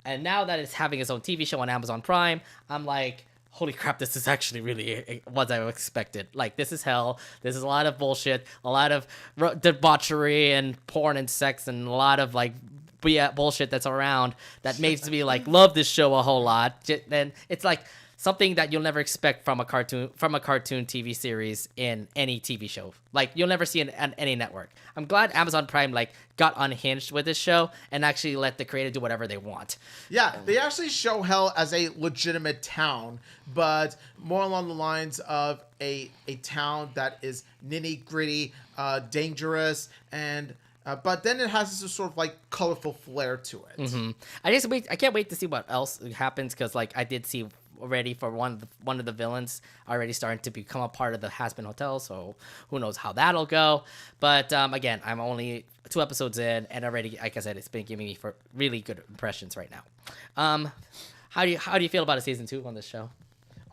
And now that it's having its own TV show on Amazon Prime, I'm like, holy crap, this is actually really what I expected. Like, this is hell. This is a lot of bullshit, a lot of debauchery and porn and sex, and a lot of, like, bullshit that's around that makes me, like, love this show a whole lot. And it's, like, something that you'll never expect from a cartoon TV series in any TV show. Like, you'll never see it on any network. I'm glad Amazon Prime, like, got unhinged with this show and actually let the creator do whatever they want.
Yeah, they actually show hell as a legitimate town, but more along the lines of a town that is nitty-gritty, dangerous, and but then it has this sort of like colorful flair to it.
Mm-hmm. I can't wait to see what else happens, because like I did see already for one of the villains already starting to become a part of the Hazbin Hotel, so who knows how that'll go. But again, I'm only 2 episodes in, and already, like I said, it's been giving me for really good impressions right now. How do you feel about a season 2 on this show?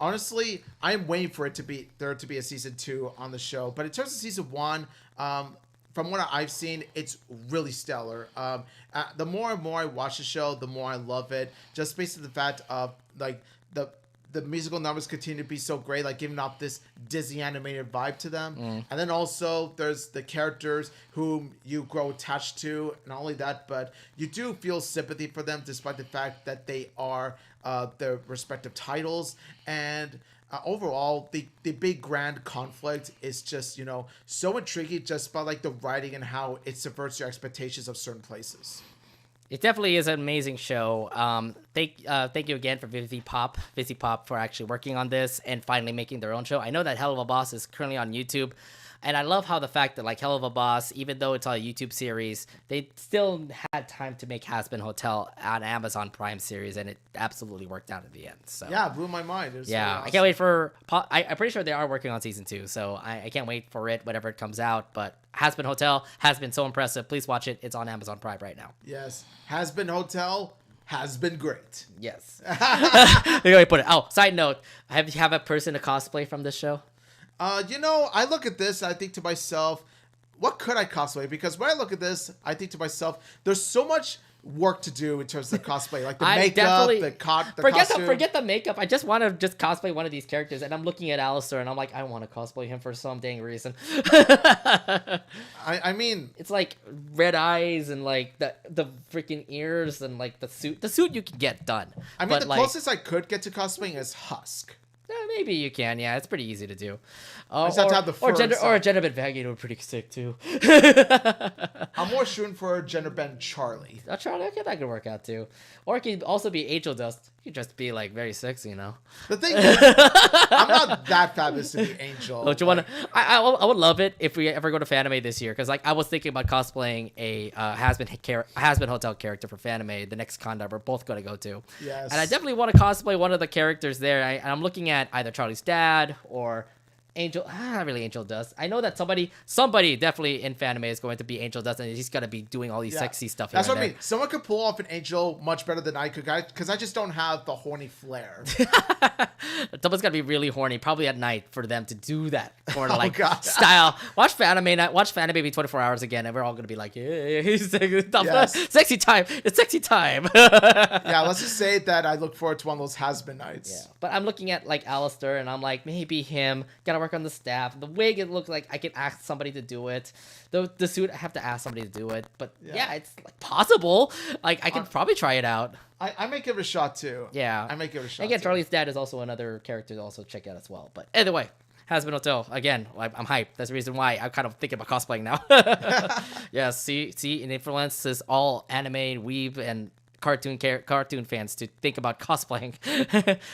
Honestly, I'm waiting for there to be a season 2 on the show. But in terms of season 1, from what I've seen, it's really stellar. The more and more I watch the show, the more I love it. Just based on the fact of like the musical numbers continue to be so great, like giving off this Disney animated vibe to them. And then also there's the characters whom you grow attached to. Not only that, but you do feel sympathy for them despite the fact that they are their respective titles. And overall, the big grand conflict is just, so intriguing just by like the writing and how it subverts your expectations of certain places.
It definitely is an amazing show. Thank you again for Vizzy Pop for actually working on this and finally making their own show. I know that Hell of a Boss is currently on YouTube, and I love how the fact that like Hell of a Boss, even though it's a YouTube series, they still had time to make Hazbin Hotel an Amazon Prime series, and it absolutely worked out at the end. So
yeah, it blew my mind. It was
yeah,
really awesome.
I can't wait for. I'm pretty sure they are working on season 2, so I can't wait for it whenever it comes out. But Hazbin Hotel has been so impressive. Please watch it. It's on Amazon Prime right now.
Yes, Hazbin Hotel has been great.
Yes. There you put it. Oh, side note: have you have a person to cosplay from this show?
I look at this, I think to myself, what could I cosplay? Because when I look at this, I think to myself, there's so much work to do in terms of the cosplay, like the makeup, the costume.
Forget the makeup. I just want to just cosplay one of these characters, and I'm looking at Alistair, and I'm like, I want to cosplay him for some dang reason.
I mean,
it's like red eyes and like the freaking ears and like the suit. The suit you can get done.
I mean, the closest I could get to cosplaying is Husk.
Maybe you can. Yeah, it's pretty easy to do.
I just have to have the fur
or a gender bend Vaggie would be pretty sick too.
I'm more shooting for a gender bend Charlie.
Charlie, okay, that could work out too. Or it could also be Angel Dust. You could just be like very sexy,
The thing is, I'm not that fabulous to be Angel.
Don't you want to? I would love it if we ever go to Fanime this year, because like I was thinking about cosplaying a Hazbin Hotel character for Fanime, the next con that we're both going to go to.
Yes.
And I definitely want to cosplay one of the characters there. I'm looking at either Charlie's dad or Angel. Not really Angel Dust. I know that somebody definitely in Fanime is going to be Angel Dust, and he's going to be doing all these sexy stuff.
That's what I mean. Someone could pull off an Angel much better than I could, because I just don't have the horny flair.
Someone's got to be really horny, probably at night, for them to do that or style. Watch Fanime maybe 24 hours again, and we're all going to be like, yeah, sexy time. It's sexy time.
Yeah, let's just say that I look forward to one of those has-been nights.
Yeah, but I'm looking at like Alistair, and I'm like, maybe him. Gotta work on the staff. The wig, it looks like I can ask somebody to do it. The suit, I have to ask somebody to do it. But yeah it's like possible. Like I can probably try it out.
I may give it a shot too.
Yeah,
I may give it a shot.
Again,
too.
Charlie's dad is also another character to also check out as well. But either way, Hazbin Hotel again. I'm hyped. That's the reason why I'm kind of thinking about cosplaying now. Yeah, see, it influences all anime, weeb, and cartoon fans to think about cosplaying.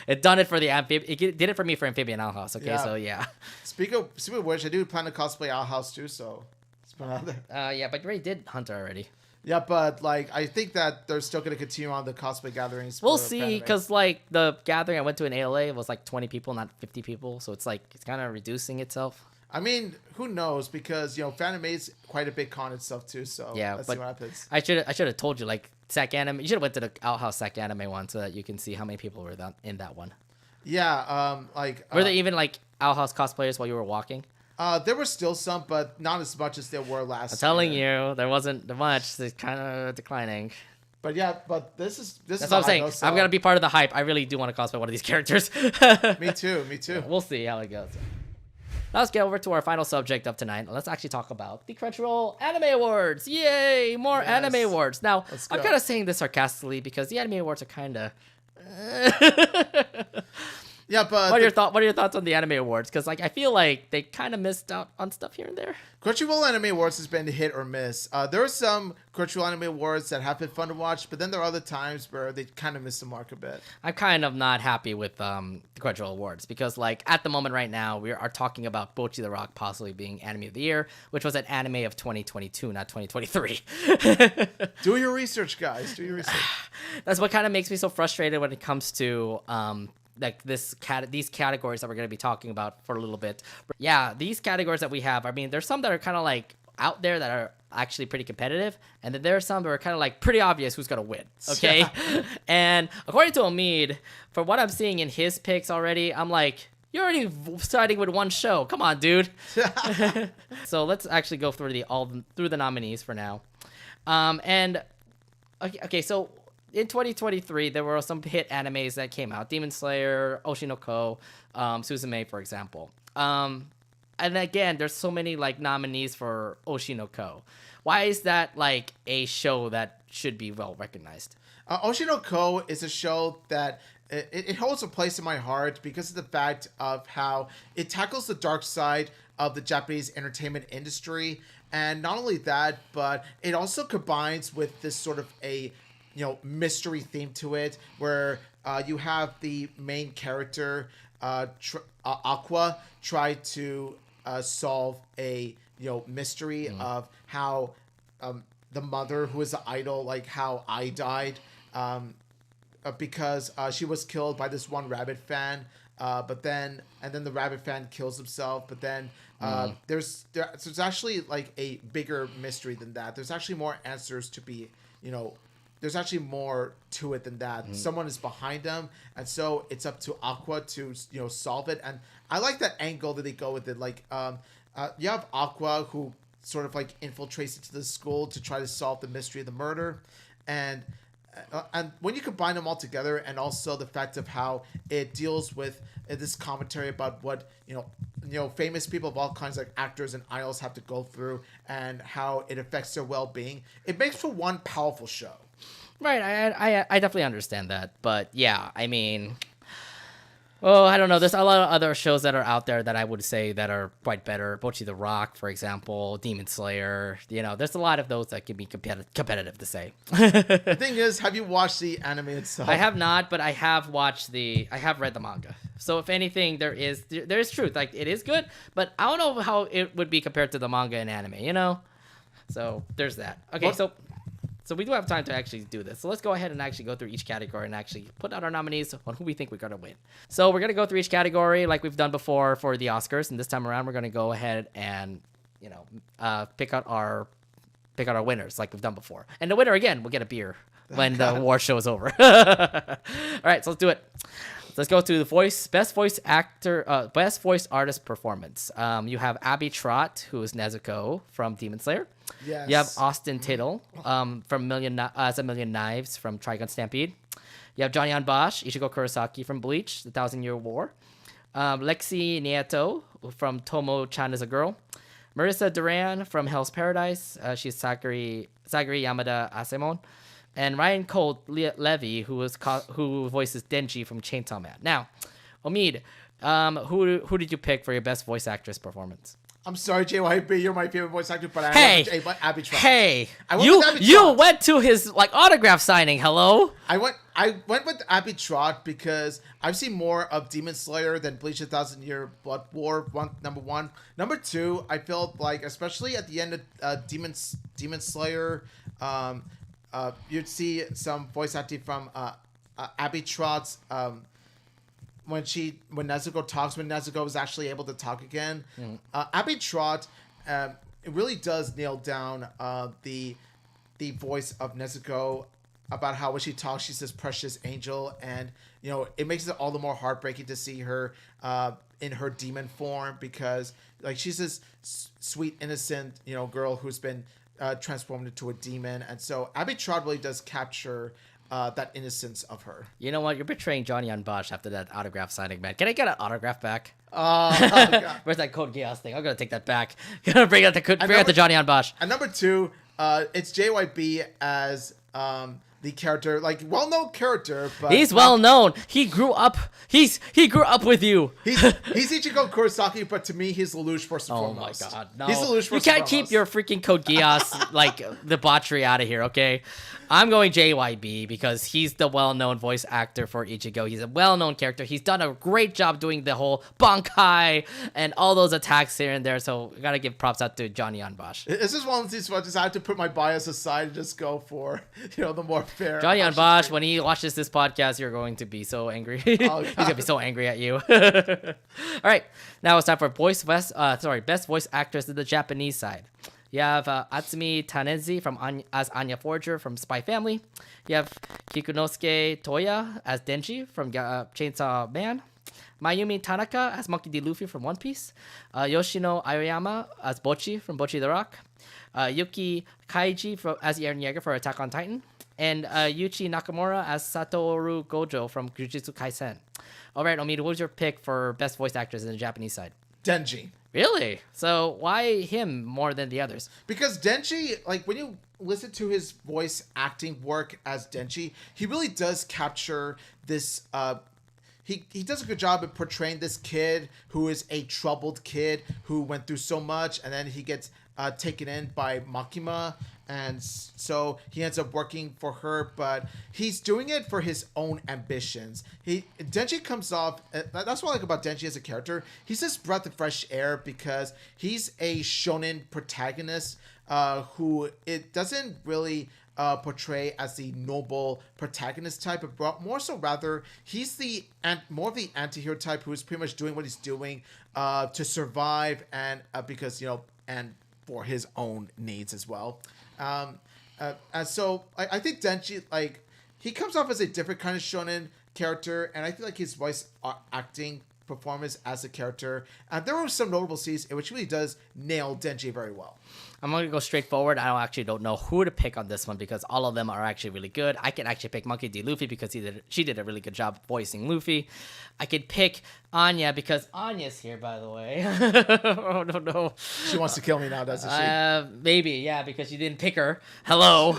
It done it for the it did it for me for Amphibian Owl House. Okay, so yeah.
Speaking of which, I do plan to cosplay Owl House too. So it's been out there.
Yeah, but you already did Hunter already.
Yeah, but like I think that they're still gonna continue on the cosplay gatherings.
We'll see, because like the gathering I went to in ALA was like 20 people, not 50 people. So it's like it's kind of reducing itself.
I mean, who knows? Because Fanime is quite a big con itself too. So
yeah,
let's see what happens.
I should have told you, like Sac Anime. You should have went to the Outhouse Sac Anime one so that you can see how many people were in that one.
Yeah,
were there even like Outhouse cosplayers while you were walking?
There were still some, but not as much as there were last year.
I'm telling you, there wasn't much. It's kind of declining.
But yeah, this
That's
is
what I'm saying. I'm gonna be part of the hype. I really do want to cosplay one of these characters.
Me too.
Yeah, we'll see how it goes. Now let's get over to our final subject of tonight. Let's actually talk about the Crunchyroll Anime Awards. Yay! More anime awards. Now, I'm kind of saying this sarcastically because the Anime Awards are kind of...
Yeah, but
what are your thoughts on the Anime Awards? Because like I feel like they kind of missed out on stuff here and there.
Crunchyroll Anime Awards has been hit or miss. There are some Crunchyroll Anime Awards that have been fun to watch, but then there are other times where they kind of miss the mark a bit.
I'm kind of not happy with the Crunchyroll Awards because like at the moment right now we are talking about Bocchi the Rock possibly being Anime of the Year, which was an anime of 2022, not 2023.
Do your research, guys. Do your research.
That's what kind of makes me so frustrated when it comes to like these categories that we're going to be talking about for a little bit. But yeah, these categories that we have, I mean, there's some that are kind of like out there that are actually pretty competitive, and then there are some that are kind of like pretty obvious who's going to win, okay? And according to Omid, for what I'm seeing in his picks already, I'm like, you're already starting with one show. Come on, dude. So let's actually go through the nominees for now. And okay, so in 2023, there were some hit animes that came out: Demon Slayer, Oshinoko, Suzume, for example. And again, there's so many like nominees for Oshinoko. Why is that like a show that should be well recognized?
Oshinoko is a show that it holds a place in my heart because of the fact of how it tackles the dark side of the Japanese entertainment industry. And not only that, but it also combines with this sort of a mystery theme to it, where you have the main character Aqua try to solve a mystery of how the mother, who is the idol, like how I died, because she was killed by this one rabbit fan. But then the rabbit fan kills himself. But then there's actually like a bigger mystery than that. There's actually more answers to be, there's actually more to it than that. Someone is behind them, and so it's up to Aqua to solve it. And I like that angle that they go with it. Like you have Aqua, who sort of like infiltrates into the school to try to solve the mystery of the murder, and when you combine them all together, and also the fact of how it deals with this commentary about what famous people of all kinds, like actors and idols, have to go through, and how it affects their well-being, it makes for one powerful show.
Right, I definitely understand that, but yeah, I mean, I don't know. There's a lot of other shows that are out there that I would say that are quite better. Bocchi the Rock, for example, Demon Slayer. There's a lot of those that can be competitive to say.
The thing is, have you watched the anime itself?
I have not, but I have read the manga. So if anything, there is truth. Like, it is good, but I don't know how it would be compared to the manga and anime. So there's that. Okay, So we do have time to actually do this. So let's go ahead and actually go through each category and actually put out our nominees on who we think we're going to win. So we're going to go through each category like we've done before for the Oscars. And this time around, we're going to go ahead and, pick out our winners like we've done before. And the winner, again, will get a beer when the award show is over. All right, so let's do it. Let's go to the best voice artist performance. You have Abby Trott, who is Nezuko from Demon Slayer.
Yes.
You have Austin Tittle from A Million Knives from Trigun Stampede. You have Johnny Bosch, Ichigo Kurosaki from Bleach, The 1,000-Year War. Lexi Nieto from Tomo-chan is a Girl. Marissa Duran from Hell's Paradise. She's Sagari Yamada Asemon. And Ryan Colt Levy, who voices Denji from Chainsaw Man. Now, Omid, who did you pick for your best voice actress performance?
I'm sorry, JYB, you're my favorite voice actor, but
I
went Abby Trott.
Hey, you went to his autograph signing. Hello.
I went with Abby Trott because I've seen more of Demon Slayer than Bleach: 1,000-Year Blood War. Number one. Number two, I felt like, especially at the end of Demon Slayer, you'd see some voice acting from Abby Trott's when Nezuko talks, when Nezuko is actually able to talk again. Abby Trott, it really does nail down the voice of Nezuko, about how when she talks, she's this precious angel, and it makes it all the more heartbreaking to see her in her demon form, because like she's this sweet, innocent girl who's been transformed into a demon. And so Abby Trott really does capture that innocence of her. You know what?
You're betraying Johnny Bosch after that autograph signing, man. Can I get an autograph back?
Oh, God.
Where's that Code Geass thing? I'm going to take that back. Gonna bring out the Johnny Bosch.
And number two, it's JYB as the character, like well-known character, but
he's well-known. He grew up. He grew up with you.
He's Ichigo Kurosaki, but to me, he's Lelouch first and foremost.
Oh my God, no!
He's Lelouch first.
You can't keep your freaking Code Geass like debauchery out of here, okay? I'm going JYB because he's the well-known voice actor for Ichigo. He's a well-known character. He's done a great job doing the whole Bankai and all those attacks here and there. So I gotta give props out to Johnny Bosch.
This is one of these ones. I have to put my bias aside and just go for the more fair.
Johnny Bosch, when he watches this podcast, you're going to be so angry.
Oh,
he's gonna be so angry at you. All right, now it's time for best voice actress in the Japanese side. You have Atsumi Tanezi as Anya Forger from Spy Family. You have Kikunosuke Toya as Denji from Chainsaw Man. Mayumi Tanaka as Monkey D. Luffy from One Piece. Yoshino Aoyama as Bocchi from Bocchi the Rock. Yuki Kaiji as Eren Yeager for Attack on Titan. And Yuichi Nakamura as Satoru Gojo from Jujutsu Kaisen. All right, Omid, what was your pick for best voice actors in the Japanese side?
Denji.
Really? So why him more than the others?
Because Denji, like when you listen to his voice acting work as Denji, he really does capture this. He does a good job at portraying this kid who is a troubled kid who went through so much, and then he gets taken in by Makima, and so he ends up working for her, but he's doing it for his own ambitions. Denji comes off. That's what I like about Denji as a character. He's this breath of fresh air because he's a shonen protagonist who it doesn't really portray as the noble protagonist type, but more so rather he's more of the anti-hero type who is pretty much doing what he's doing to survive and because and for his own needs as well. And so I think Denji, like, he comes off as a different kind of shonen character, and I feel like his voice acting performance as a character, there were some notable scenes in which he really does nail Denji very well.
I'm going to go straight forward. I don't know who to pick on this one because all of them are actually really good. I can actually pick Monkey D. Luffy because she did a really good job voicing Luffy. I could pick Anya because Anya's here, by the way. Oh, no.
She wants to kill me now, doesn't she?
Maybe, yeah, because you didn't pick her. Hello.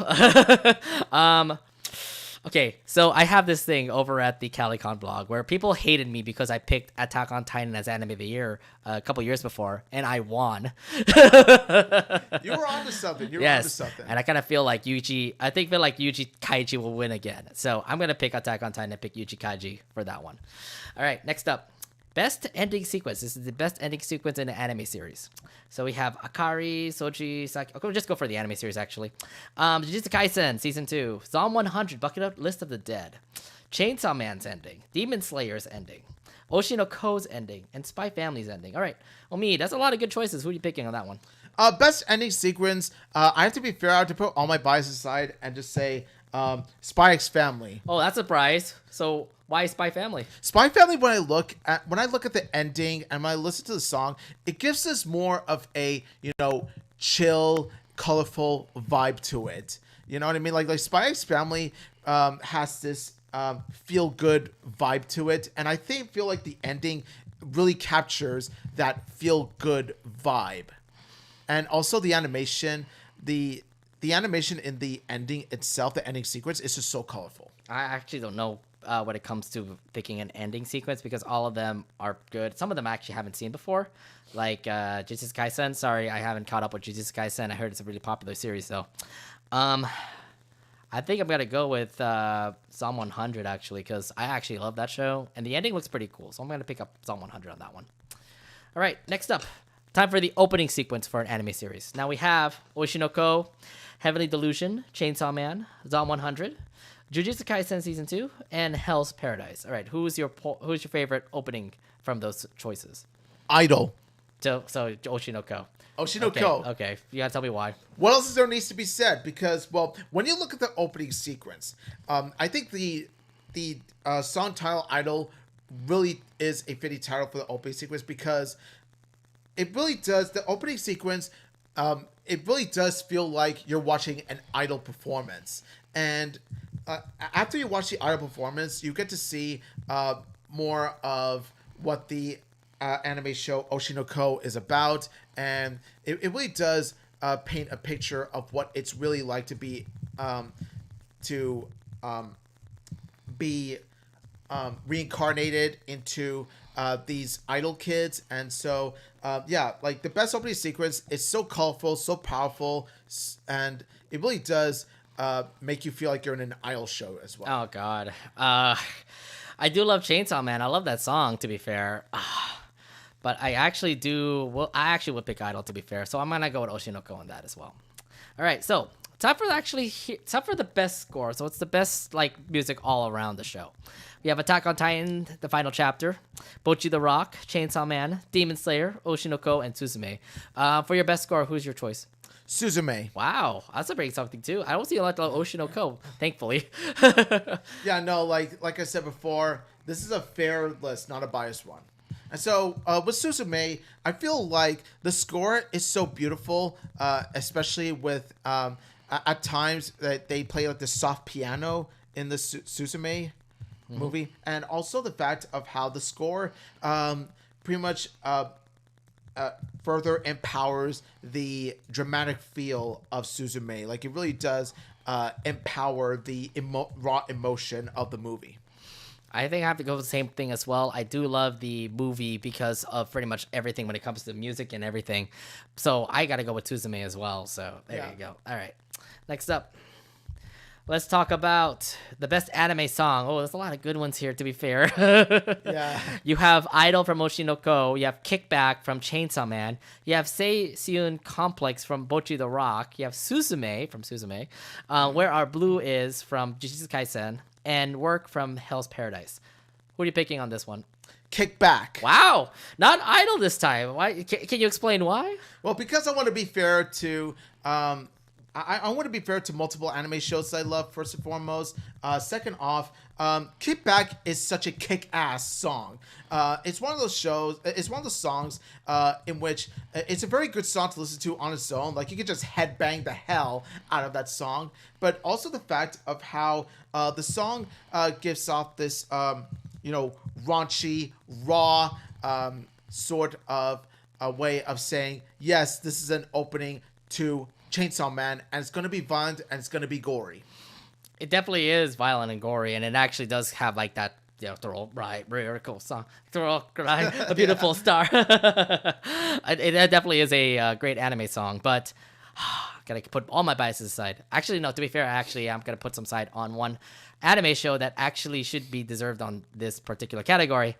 Okay, so I have this thing over at the CaliCon blog where people hated me because I picked Attack on Titan as Anime of the Year a couple years before, and I won.
You were onto something.
Yes, and I kind of feel like Yuichi Kaiji will win again. So I'm going to pick Attack on Titan and pick Yuichi Kaiji for that one. All right, next up. Best ending sequence. This is the best ending sequence in the anime series. So we have Akari, Soji, Saki. Okay, we'll just go for the anime series, actually. Jujutsu Kaisen, Season 2. Psalm 100, Bucket Up List of the Dead. Chainsaw Man's ending. Demon Slayer's ending. Oshino Ko's ending. And Spy Family's ending. All right. Well, that's a lot of good choices. Who are you picking on that one?
Best ending sequence. I have to be fair. I have to put all my biases aside and just say Spy X Family.
Oh, that's a prize. So why Spy Family?
Spy Family, when I look at the ending and when I listen to the song, it gives us more of a, chill, colorful vibe to it. You know what I mean? Like Spy X Family has this feel good vibe to it, and I feel like the ending really captures that feel good vibe. And also the animation, the animation in the ending itself, the ending sequence, is just so colorful.
I actually don't know when it comes to picking an ending sequence because all of them are good. Some of them I actually haven't seen before, like Jujutsu Kaisen. Sorry, I haven't caught up with Jujutsu Kaisen. I heard it's a really popular series, though. I think I'm gonna go with Psalm 100 actually because I actually love that show and the ending looks pretty cool. So I'm gonna pick up Psalm 100 on that one. All right, next up, time for the opening sequence for an anime series. Now we have Oshinoko, Heavenly Delusion, Chainsaw Man, Psalm 100. Jujutsu Kaisen Season 2, and Hell's Paradise. All right, who's your favorite opening from those choices?
Idol.
So Oshinoko.
Oshinoko.
Okay, you gotta tell me why.
What else is there needs to be said? Because, well, when you look at the opening sequence, I think the song title Idol really is a fitting title for the opening sequence because it really does, the opening sequence, it really does feel like you're watching an Idol performance. And after you watch the Idol performance, you get to see more of what the anime show Oshinoko is about, and it really does paint a picture of what it's really like to be reincarnated into these idol kids. And so like the best opening sequence is so colorful, so powerful, and it really does make you feel like you're in an idol show as well.
Oh god, I do love Chainsaw Man. I love that song, to be fair. But I actually do. Well, I actually would pick Idol, to be fair. So I'm gonna go with Oshinoko on that as well. All right, so time for the best score. So it's the best music all around the show. We have Attack on Titan, the final chapter, Bocchi the Rock, Chainsaw Man, Demon Slayer, Oshinoko, and Suzume. For your best score, who's your choice?
Suzume.
Wow, that's a pretty something too. I don't see a lot of Oshinoko, thankfully.
Yeah, no, like I said before, this is a fair list, not a biased one. And so with Suzume, I feel like the score is so beautiful, especially with at times that they play like the soft piano in the Suzume movie, and also the fact of how the score pretty much further empowers the dramatic feel of Suzume. Like it really does empower the raw emotion of the movie.
I think I have to go with the same thing as well. I do love the movie because of pretty much everything when it comes to music and everything. So I got to go with Suzume as well. So there you go. All right. Next up, let's talk about the best anime song. Oh, there's a lot of good ones here, to be fair.
Yeah.
You have Idol from Oshinoko. You have Kickback from Chainsaw Man. You have Seiyun Complex from Bocchi the Rock. You have Suzume from Suzume. Where Our Blue Is from Jujutsu Kaisen. And Work from Hell's Paradise. Who are you picking on this one?
Kick back.
Wow, not Idol this time. Why? Can you explain why?
Well, because I want to be fair to I want to be fair to multiple anime shows that I love, first and foremost. Second off, Kick Back is such a kick-ass song. It's one of those shows, it's one of those songs in which it's a very good song to listen to on its own. Like, you could just headbang the hell out of that song. But also the fact of how the song gives off this, raunchy, raw sort of a way of saying, yes, this is an opening to Chainsaw Man, and it's going to be violent and it's going to be gory.
It definitely is violent and gory, and it actually does have like that, throw right, miracle song, throw right, a beautiful star. It definitely is a great anime song, but gotta put all my biases aside. Actually, no, to be fair, I'm gonna put some side on one anime show that actually should be deserved on this particular category,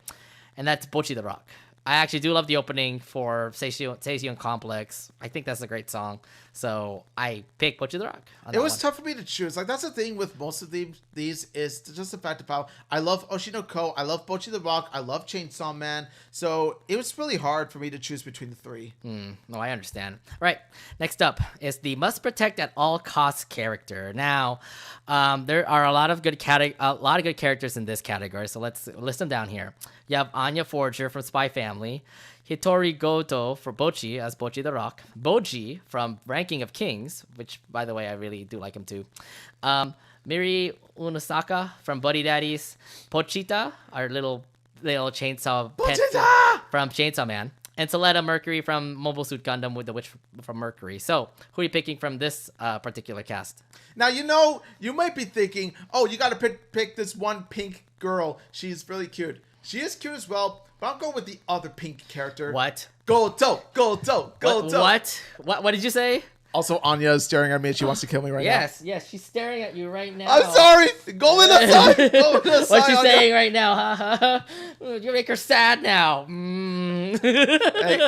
and that's Bocchi the Rock. I actually do love the opening for Seiyun Complex. I think that's a great song. So I picked Bocchi the Rock.
It was tough for me to choose. Like, that's the thing with most of these is just the fact of how I love Oshinoko, I love Bocchi the Rock, I love Chainsaw Man. So it was really hard for me to choose between the three.
No, I understand. Right. Next up is the must protect at all costs character. Now, there are a lot of good characters in this category. So let's list them down here. You have Anya Forger from Spy Family, Hitori Goto for Bocchi as Bocchi the Rock, Boji from Ranking of Kings, which, by the way, I really do like him too. Miri Unosaka from Buddy Daddies, Pochita, our little chainsaw pet from Chainsaw Man, and Soletta Mercury from Mobile Suit Gundam with the Witch from Mercury. So, who are you picking from this particular cast?
Now, you might be thinking, oh, you got to pick this one pink girl. She's really cute. She is cute as well, but I'm going with the other pink character.
What?
Goto.
What did you say?
Also, Anya is staring at me and she wants to kill me right now.
Yes, she's staring at you right now.
I'm sorry. Go in the side.
What's she saying right now? You make her sad now.
Hey,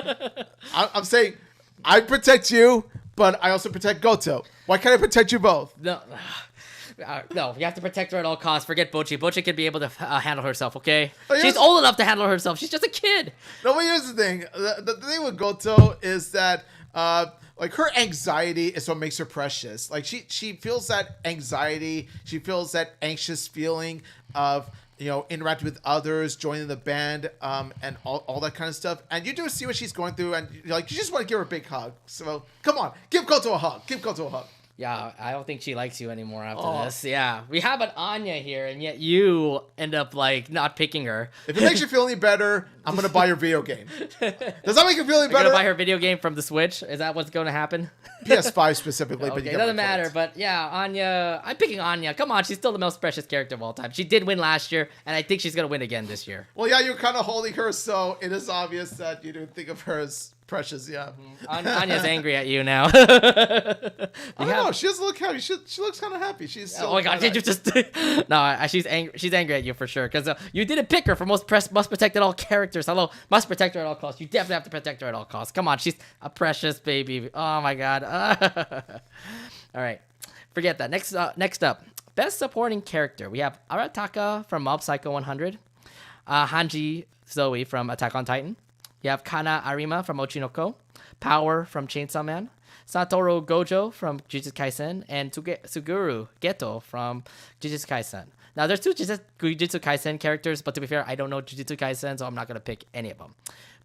I'm saying I protect you, but I also protect Goto. Why can't I protect you both?
No, you have to protect her at all costs. Forget Bocchi. Bocchi can be able to handle herself, okay?
Oh,
She's old enough to handle herself. She's just a kid.
No, but here's the thing. The thing with Goto is that, like, her anxiety is what makes her precious. Like, she feels that anxiety. She feels that anxious feeling of, interacting with others, joining the band, and all that kind of stuff. And you do see what she's going through, and you just want to give her a big hug. So, come on. Give Goto a hug.
Yeah, I don't think she likes you anymore after this. Yeah, we have an Anya here, and yet you end up, not picking her.
If it makes you feel any better, I'm going to buy your video game. Does that make you feel any better?
You're going to buy her video game from the Switch? Is that what's going to happen?
PS5 specifically.
Okay, it doesn't matter, but yeah, Anya. I'm picking Anya. Come on, she's still the most precious character of all time. She did win last year, and I think she's going to win again this year.
Well, yeah, you're kind of holding her, so it is obvious that you didn't think of her as precious, yeah.
Anya's angry at you now.
I don't know. She doesn't look happy. She looks kind of happy. She's
oh my god! Did you just? No, she's angry. She's angry at you for sure because you didn't pick her for must protect at all characters. Hello, must protect her at all costs. You definitely have to protect her at all costs. Come on, she's a precious baby. Oh my god. All right, forget that. Next up, best supporting character. We have Arataka from Mob Psycho 100, Hanji Zoe from Attack on Titan. You have Kana Arima from Ochinoko, Power from Chainsaw Man, Satoru Gojo from Jujutsu Kaisen, and Suguru Geto from Jujutsu Kaisen. Now, there's two Jujutsu Kaisen characters, but to be fair, I don't know Jujutsu Kaisen, so I'm not going to pick any of them.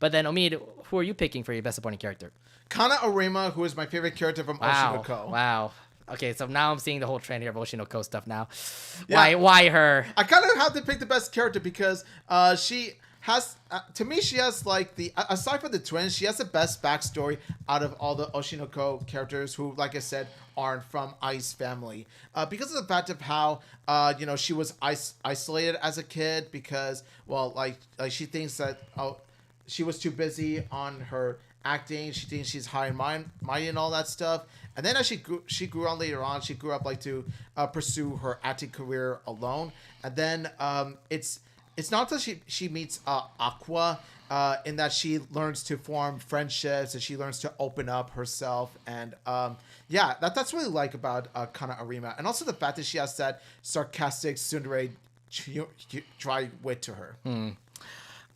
But then, Omid, who are you picking for your best supporting character?
Kana Arima, who is my favorite character from Oshinoko.
Wow. Okay, so now I'm seeing the whole trend here of Oshinoko stuff now.
Yeah.
Why her?
I kind of have to pick the best character because she has, to me, she has like aside from the twins, she has the best backstory out of all the Oshinoko characters who, like I said, aren't from Ice family. Because of the fact of how, she was isolated as a kid because, well, like she thinks that she was too busy on her acting. She thinks she's high and mighty and all that stuff. And then as she grew on later on, she grew up like to pursue her acting career alone. And then it's not until she meets Aqua in that she learns to form friendships and she learns to open up herself. And that's really like about Kana Arima. And also the fact that she has that sarcastic tsundere dry wit to her.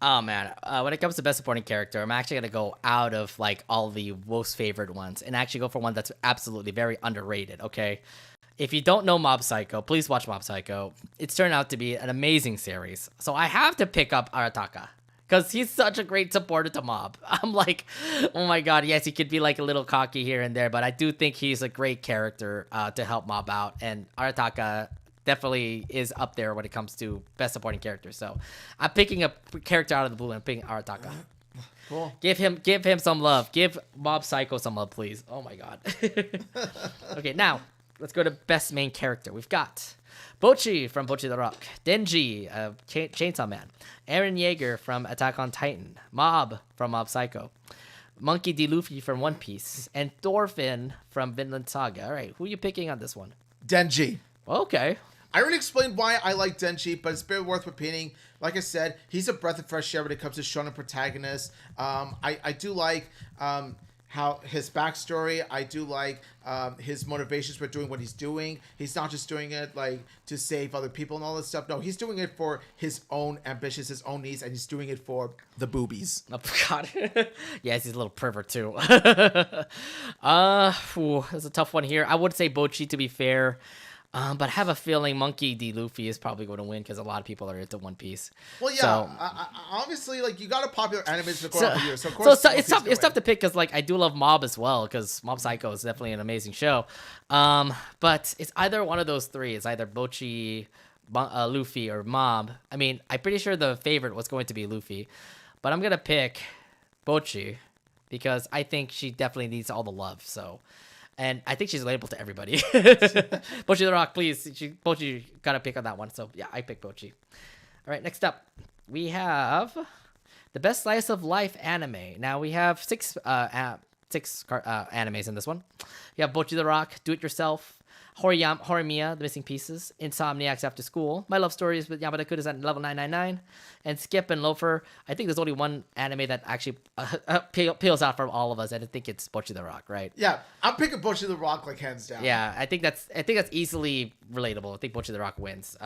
Oh man, when it comes to best supporting character, I'm actually gonna go out of like all the most favorite ones and actually go for one that's absolutely very underrated. Okay, if you don't know Mob Psycho, please watch Mob Psycho. It's turned out to be an amazing series, so I have to pick up Arataka because he's such a great supporter to Mob. I'm like, oh my god, yes, he could be like a little cocky here and there, but I do think he's a great character to help Mob out, and Arataka definitely is up there when it comes to best supporting character. So I'm picking a character out of the blue and I'm picking Arataka.
Cool.
Give him some love. Give Mob Psycho some love, please. Oh my god. Okay, now let's go to best main character. We've got Bocchi from Bocchi the Rock, Denji, Chainsaw Man, Eren Yeager from Attack on Titan, Mob from Mob Psycho, Monkey D. Luffy from One Piece, and Thorfinn from Vinland Saga. All right, who are you picking on this one?
Denji.
Okay.
I already explained why I like Denji, but it's very worth repeating. Like I said, he's a breath of fresh air when it comes to shonen protagonists. I do like how his backstory. I do like his motivations for doing what he's doing. He's not just doing it like to save other people and all this stuff. No, he's doing it for his own ambitions, his own needs, and he's doing it for the boobies.
Oh god. Yes, he's a little pervert too. That's a tough one here. I would say Bocchi to be fair. But I have a feeling Monkey D. Luffy is probably going to win because a lot of people are into One Piece.
Well, yeah,
so,
obviously, like you got a popular animes for over years, so of course.
So it's tough to pick because like I do love Mob as well because Mob Psycho is definitely an amazing show. But it's either one of those three. It's either Bocchi, Luffy, or Mob. I mean, I'm pretty sure the favorite was going to be Luffy, but I'm gonna pick Bocchi because I think she definitely needs all the love. So. And I think she's relatable to everybody. Bocchi the Rock, please. Bocchi got to pick on that one. So, yeah, I pick Bocchi. All right, next up, we have the best slice of life anime. Now, we have six animes in this one. You have Bocchi the Rock, Do It Yourself, Horimiya, The Missing Pieces, Insomniacs After School, My Love Stories with Yamada-kun is at level 999, and Skip and Loafer. I think there's only one anime that actually peels out from all of us, and I think it's Bocchi the Rock, right?
Yeah, I'm picking Bocchi the Rock like hands down.
Yeah, I think that's easily relatable. I think Bocchi the Rock wins.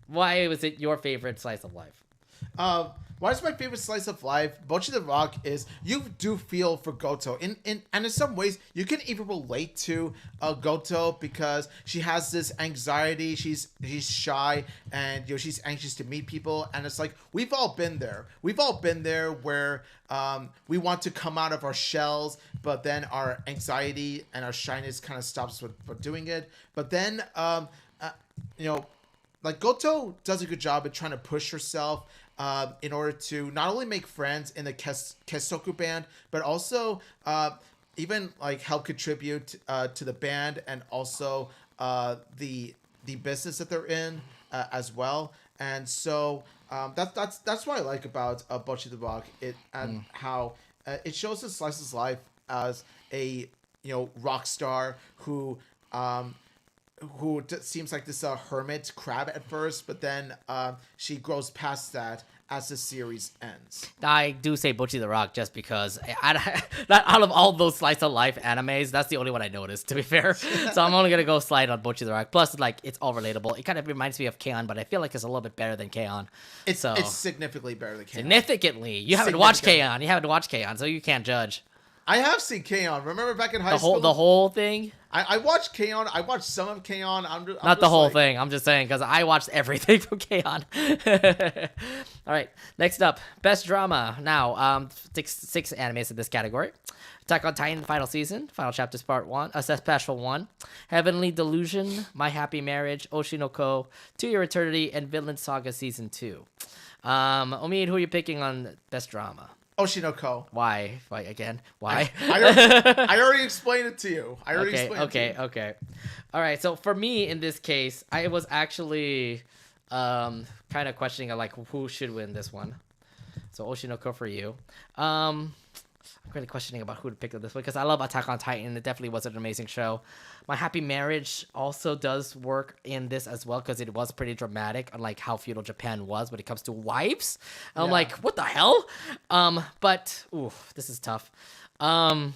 Why was it your favorite slice of life?
Why is my favorite slice of life? Bocchi the Rock is you do feel for Goto and in some ways you can even relate to Goto because she has this anxiety. She's shy and she's anxious to meet people, and it's like we've all been there. We've all been there where we want to come out of our shells, but then our anxiety and our shyness kind of stops us from doing it. But then like Goto does a good job at trying to push herself. In order to not only make friends in the Kesoku band, but also even like help contribute to the band and also the business that they're in as well. And so that's what I like about Bocchi the Rock. How it shows his slices life as a rock star who seems like this hermit crab at first, but then she grows past that as the series ends.
I do say Bocchi the Rock just because out of all those slice of life animes, that's the only one I noticed, to be fair. So I'm only going to go slide on Bocchi the Rock. Plus, like, it's all relatable. It kind of reminds me of K-On!, but I feel like it's a little bit better than K-On!
It's significantly better than K-On!
Significantly. You haven't watched K-On!, so you can't judge.
I have seen K-On! Remember back in high
The
school?
whole thing?
I watched K-On! I watched some of K-On! I'm
Not
just
the whole
like,
thing. I'm just saying because I watched everything from K-On! All right, next up, best drama. Now, six animes in this category: Attack on Titan final season, final chapters part 1, special 1, Heavenly Delusion, My Happy Marriage, Oshinoko, To Your Eternity, and Vinland Saga season 2. Omid, who are you picking on best drama?
Oshinoko.
Why? Why again? Why?
I already explained it to you.
Okay. All right. So for me in this case, I was actually kind of questioning like who should win this one. So Oshinoko for you. I'm really questioning about who to pick up this one because I love Attack on Titan. It definitely was an amazing show. My Happy Marriage also does work in this as well because it was pretty dramatic, unlike how feudal Japan was when it comes to wives. I'm like, what the hell? But this is tough. I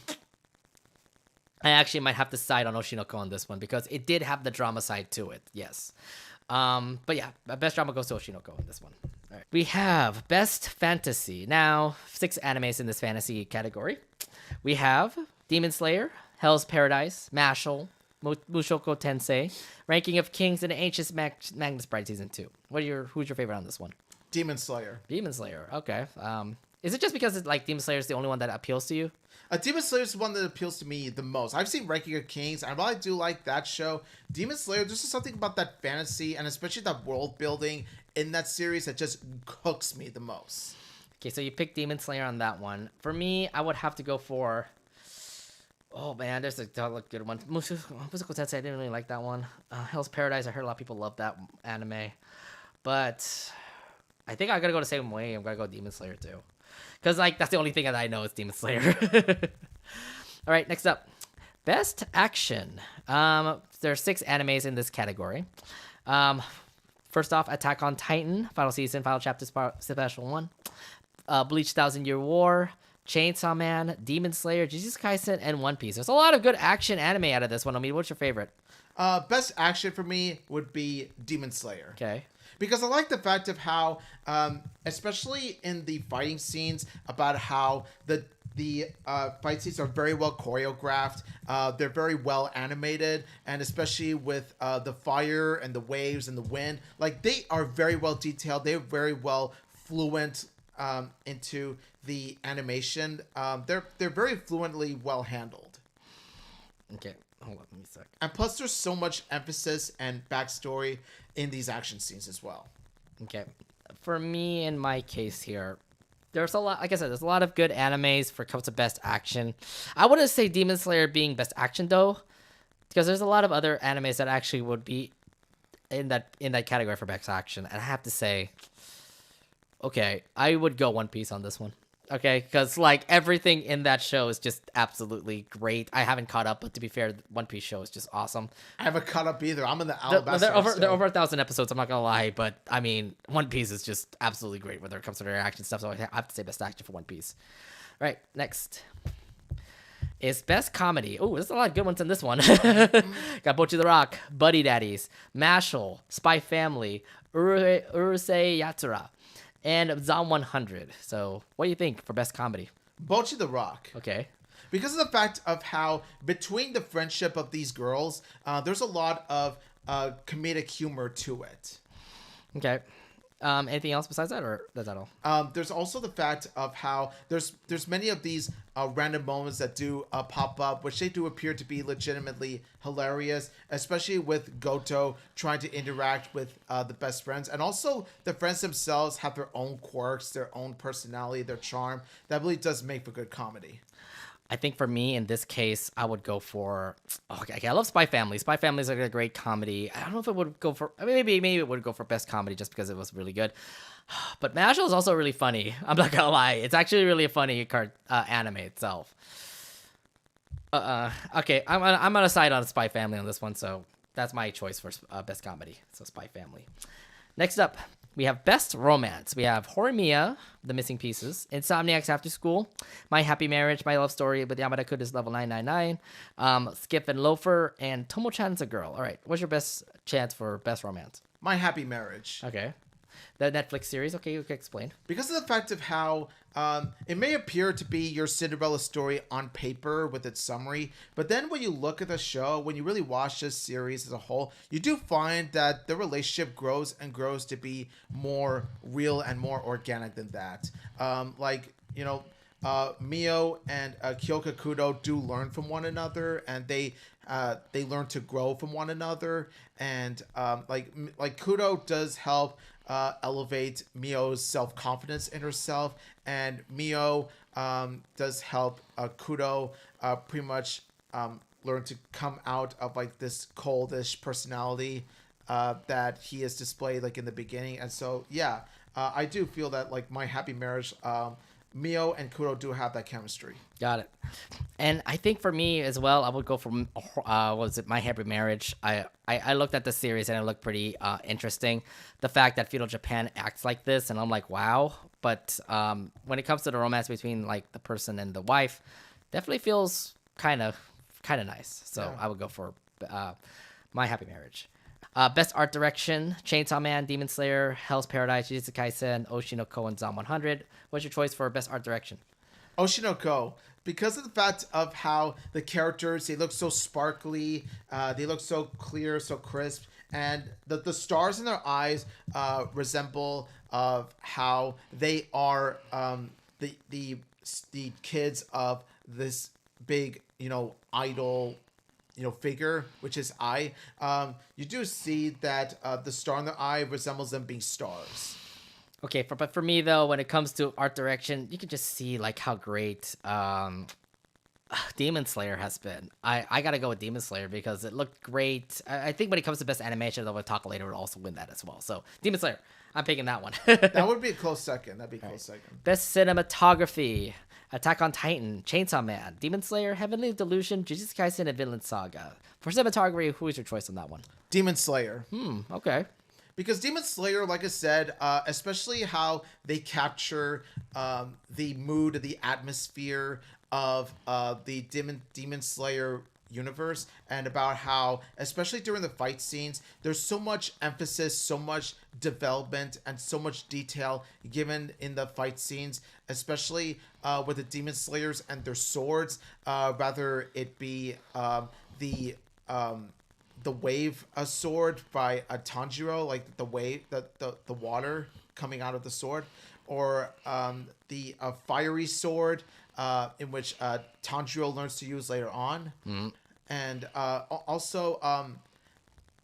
actually might have to side on Oshinoko on this one because it did have the drama side to it. Yes. But yeah, best drama goes to Oshinoko in this one. All right. We have best fantasy. Now, 6 animes in this fantasy category. We have Demon Slayer, Hell's Paradise, Mashle, Mushoku Tensei, Ranking of Kings, and Ancient Magnus Bride season 2. Who's your favorite on this one?
Demon Slayer.
Demon Slayer. Okay. Is it just because it's like Demon Slayer is the only one that appeals to you?
Demon Slayer is the one that appeals to me the most. I've seen Ranking of Kings, and while I do like that show, Demon Slayer, there's just something about that fantasy, and especially that world building in that series that just hooks me the most.
Okay, so you picked Demon Slayer on that one. For me, I would have to go for... Oh man, there's a good one. Mushoku Tensei, I didn't really like that one. Hell's Paradise, I heard a lot of people love that anime. But I think I gotta go the same way. I'm gonna go Demon Slayer too. Because, like, that's the only thing that I know is Demon Slayer. All right, next up. Best Action. There are 6 animes in this category. First off, Attack on Titan, final season, final chapter, special 1. Bleach 1,000 Year War, Chainsaw Man, Demon Slayer, Jujutsu Kaisen, and One Piece. There's a lot of good action anime out of this one. I mean, what's your favorite?
Best action for me would be Demon Slayer.
Okay.
Because I like the fact of how, especially in the fighting scenes, about how the fight scenes are very well choreographed. They're very well animated, and especially with the fire and the waves and the wind, like they are very well detailed. They're very well fluent into the animation. They're very fluently well handled.
Okay. Hold on, let me sec.
And plus, there's so much emphasis and backstory in these action scenes as well.
Okay. For me, in my case here, there's a lot, like I said, there's a lot of good animes for comes to best action. I wouldn't say Demon Slayer being best action though, because there's a lot of other animes that actually would be in that category for best action. And I have to say, okay, I would go One Piece on this one. Okay, because like everything in that show is just absolutely great. I haven't caught up, but to be fair, One Piece show is just awesome.
I haven't caught up either. I'm in the Alabasta.
They're over 1,000 episodes. I'm not gonna lie, but I mean, One Piece is just absolutely great when it comes to their action stuff. So I have to say best action for One Piece. All right, next is best comedy. Oh, there's a lot of good ones in this one. Got Bocchi the Rock, Buddy Daddies, Mashle, Spy Family, Urusei Yatsura, and Zom 100. So, what do you think for best comedy?
Bocchi the Rock.
Okay.
Because of the fact of how between the friendship of these girls, there's a lot of comedic humor to it.
Okay. Anything else besides that, or that's that all?
There's also the fact of how there's many of these random moments that do pop up, which they do appear to be legitimately hilarious, especially with Goto trying to interact with the best friends. And also the friends themselves have their own quirks, their own personality, their charm. That really does make for good comedy.
I think for me, in this case, I would go for... Okay, I love Spy Family. Spy Family is like a great comedy. I don't know if it would go for... I mean, maybe it would go for best comedy just because it was really good. But Mashle is also really funny. I'm not gonna lie. It's actually really a funny anime itself. Okay, I'm gonna side on Spy Family on this one, so that's my choice for best comedy. So Spy Family. Next up, we have best romance. We have Horimiya, The Missing Pieces, Insomniacs After School, My Happy Marriage, My Love Story with Yamada Kuda's Level 999, Skip and Loafer, and Tomo-chan's a Girl. All right, what's your best chance for best romance?
My Happy Marriage.
Okay. The Netflix series. Okay, you can explain.
Because of the fact of how it may appear to be your Cinderella story on paper with its summary, but then when you look at the show, when you really watch this series as a whole, you do find that the relationship grows and grows to be more real and more organic than that. Mio and Kyoka Kudo do learn from one another, and they learn to grow from one another, and Kudo does help elevate Mio's self-confidence in herself, and Mio does help Kudo pretty much learn to come out of like this coldish personality that he has displayed like in the beginning. And so I do feel that like My Happy Marriage, Mio and Kudo do have that chemistry.
Got it. And I think for me as well, I would go for My Happy Marriage. I looked at the series and it looked pretty interesting. The fact that feudal Japan acts like this, and I'm like, wow. But when it comes to the romance between like the person and the wife, definitely feels kind of nice. So I would go for My Happy Marriage. Best art direction: Chainsaw Man, Demon Slayer, Hell's Paradise, Jujutsu Kaisen, Oshinoko, and Zom 100. What's your choice for best art direction?
Oshinoko, because of the fact of how the characters, they look so sparkly, they look so clear, so crisp, and the stars in their eyes resemble of how they are the kids of this big idol figure, which is I. You do see that the star in their eye resembles them being stars.
Okay, but for me though, when it comes to art direction, you can just see like how great Demon Slayer has been. I gotta go with Demon Slayer because it looked great. I think when it comes to best animation, though we'll talk later, would also win that as well. So Demon Slayer, I'm picking that one.
That would be a close second. That'd be a close second.
Best cinematography: Attack on Titan, Chainsaw Man, Demon Slayer, Heavenly Delusion, Jujutsu Kaisen, and Vinland Saga. For cinematography, who is your choice on that one?
Demon Slayer.
Okay.
Because Demon Slayer, like I said, especially how they capture the mood, the atmosphere of the Demon Slayer universe, and about how, especially during the fight scenes, there's so much emphasis, so much development, and so much detail given in the fight scenes, especially with the Demon Slayers and their swords, rather it be the wave sword by Tanjiro, like the wave, the water coming out of the sword, or the fiery sword in which Tanjiro learns to use later on. And also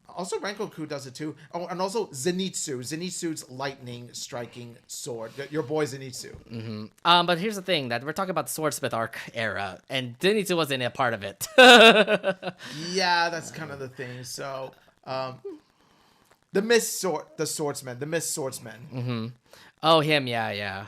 Rengoku does it too. Oh, and also Zenitsu's lightning striking sword. Your boy Zenitsu.
But here's the thing, that we're talking about the Swordsmith arc era, and Zenitsu wasn't a part of it.
Yeah, that's kind of the thing. So, the Mist Swordsman.
Oh, him, yeah.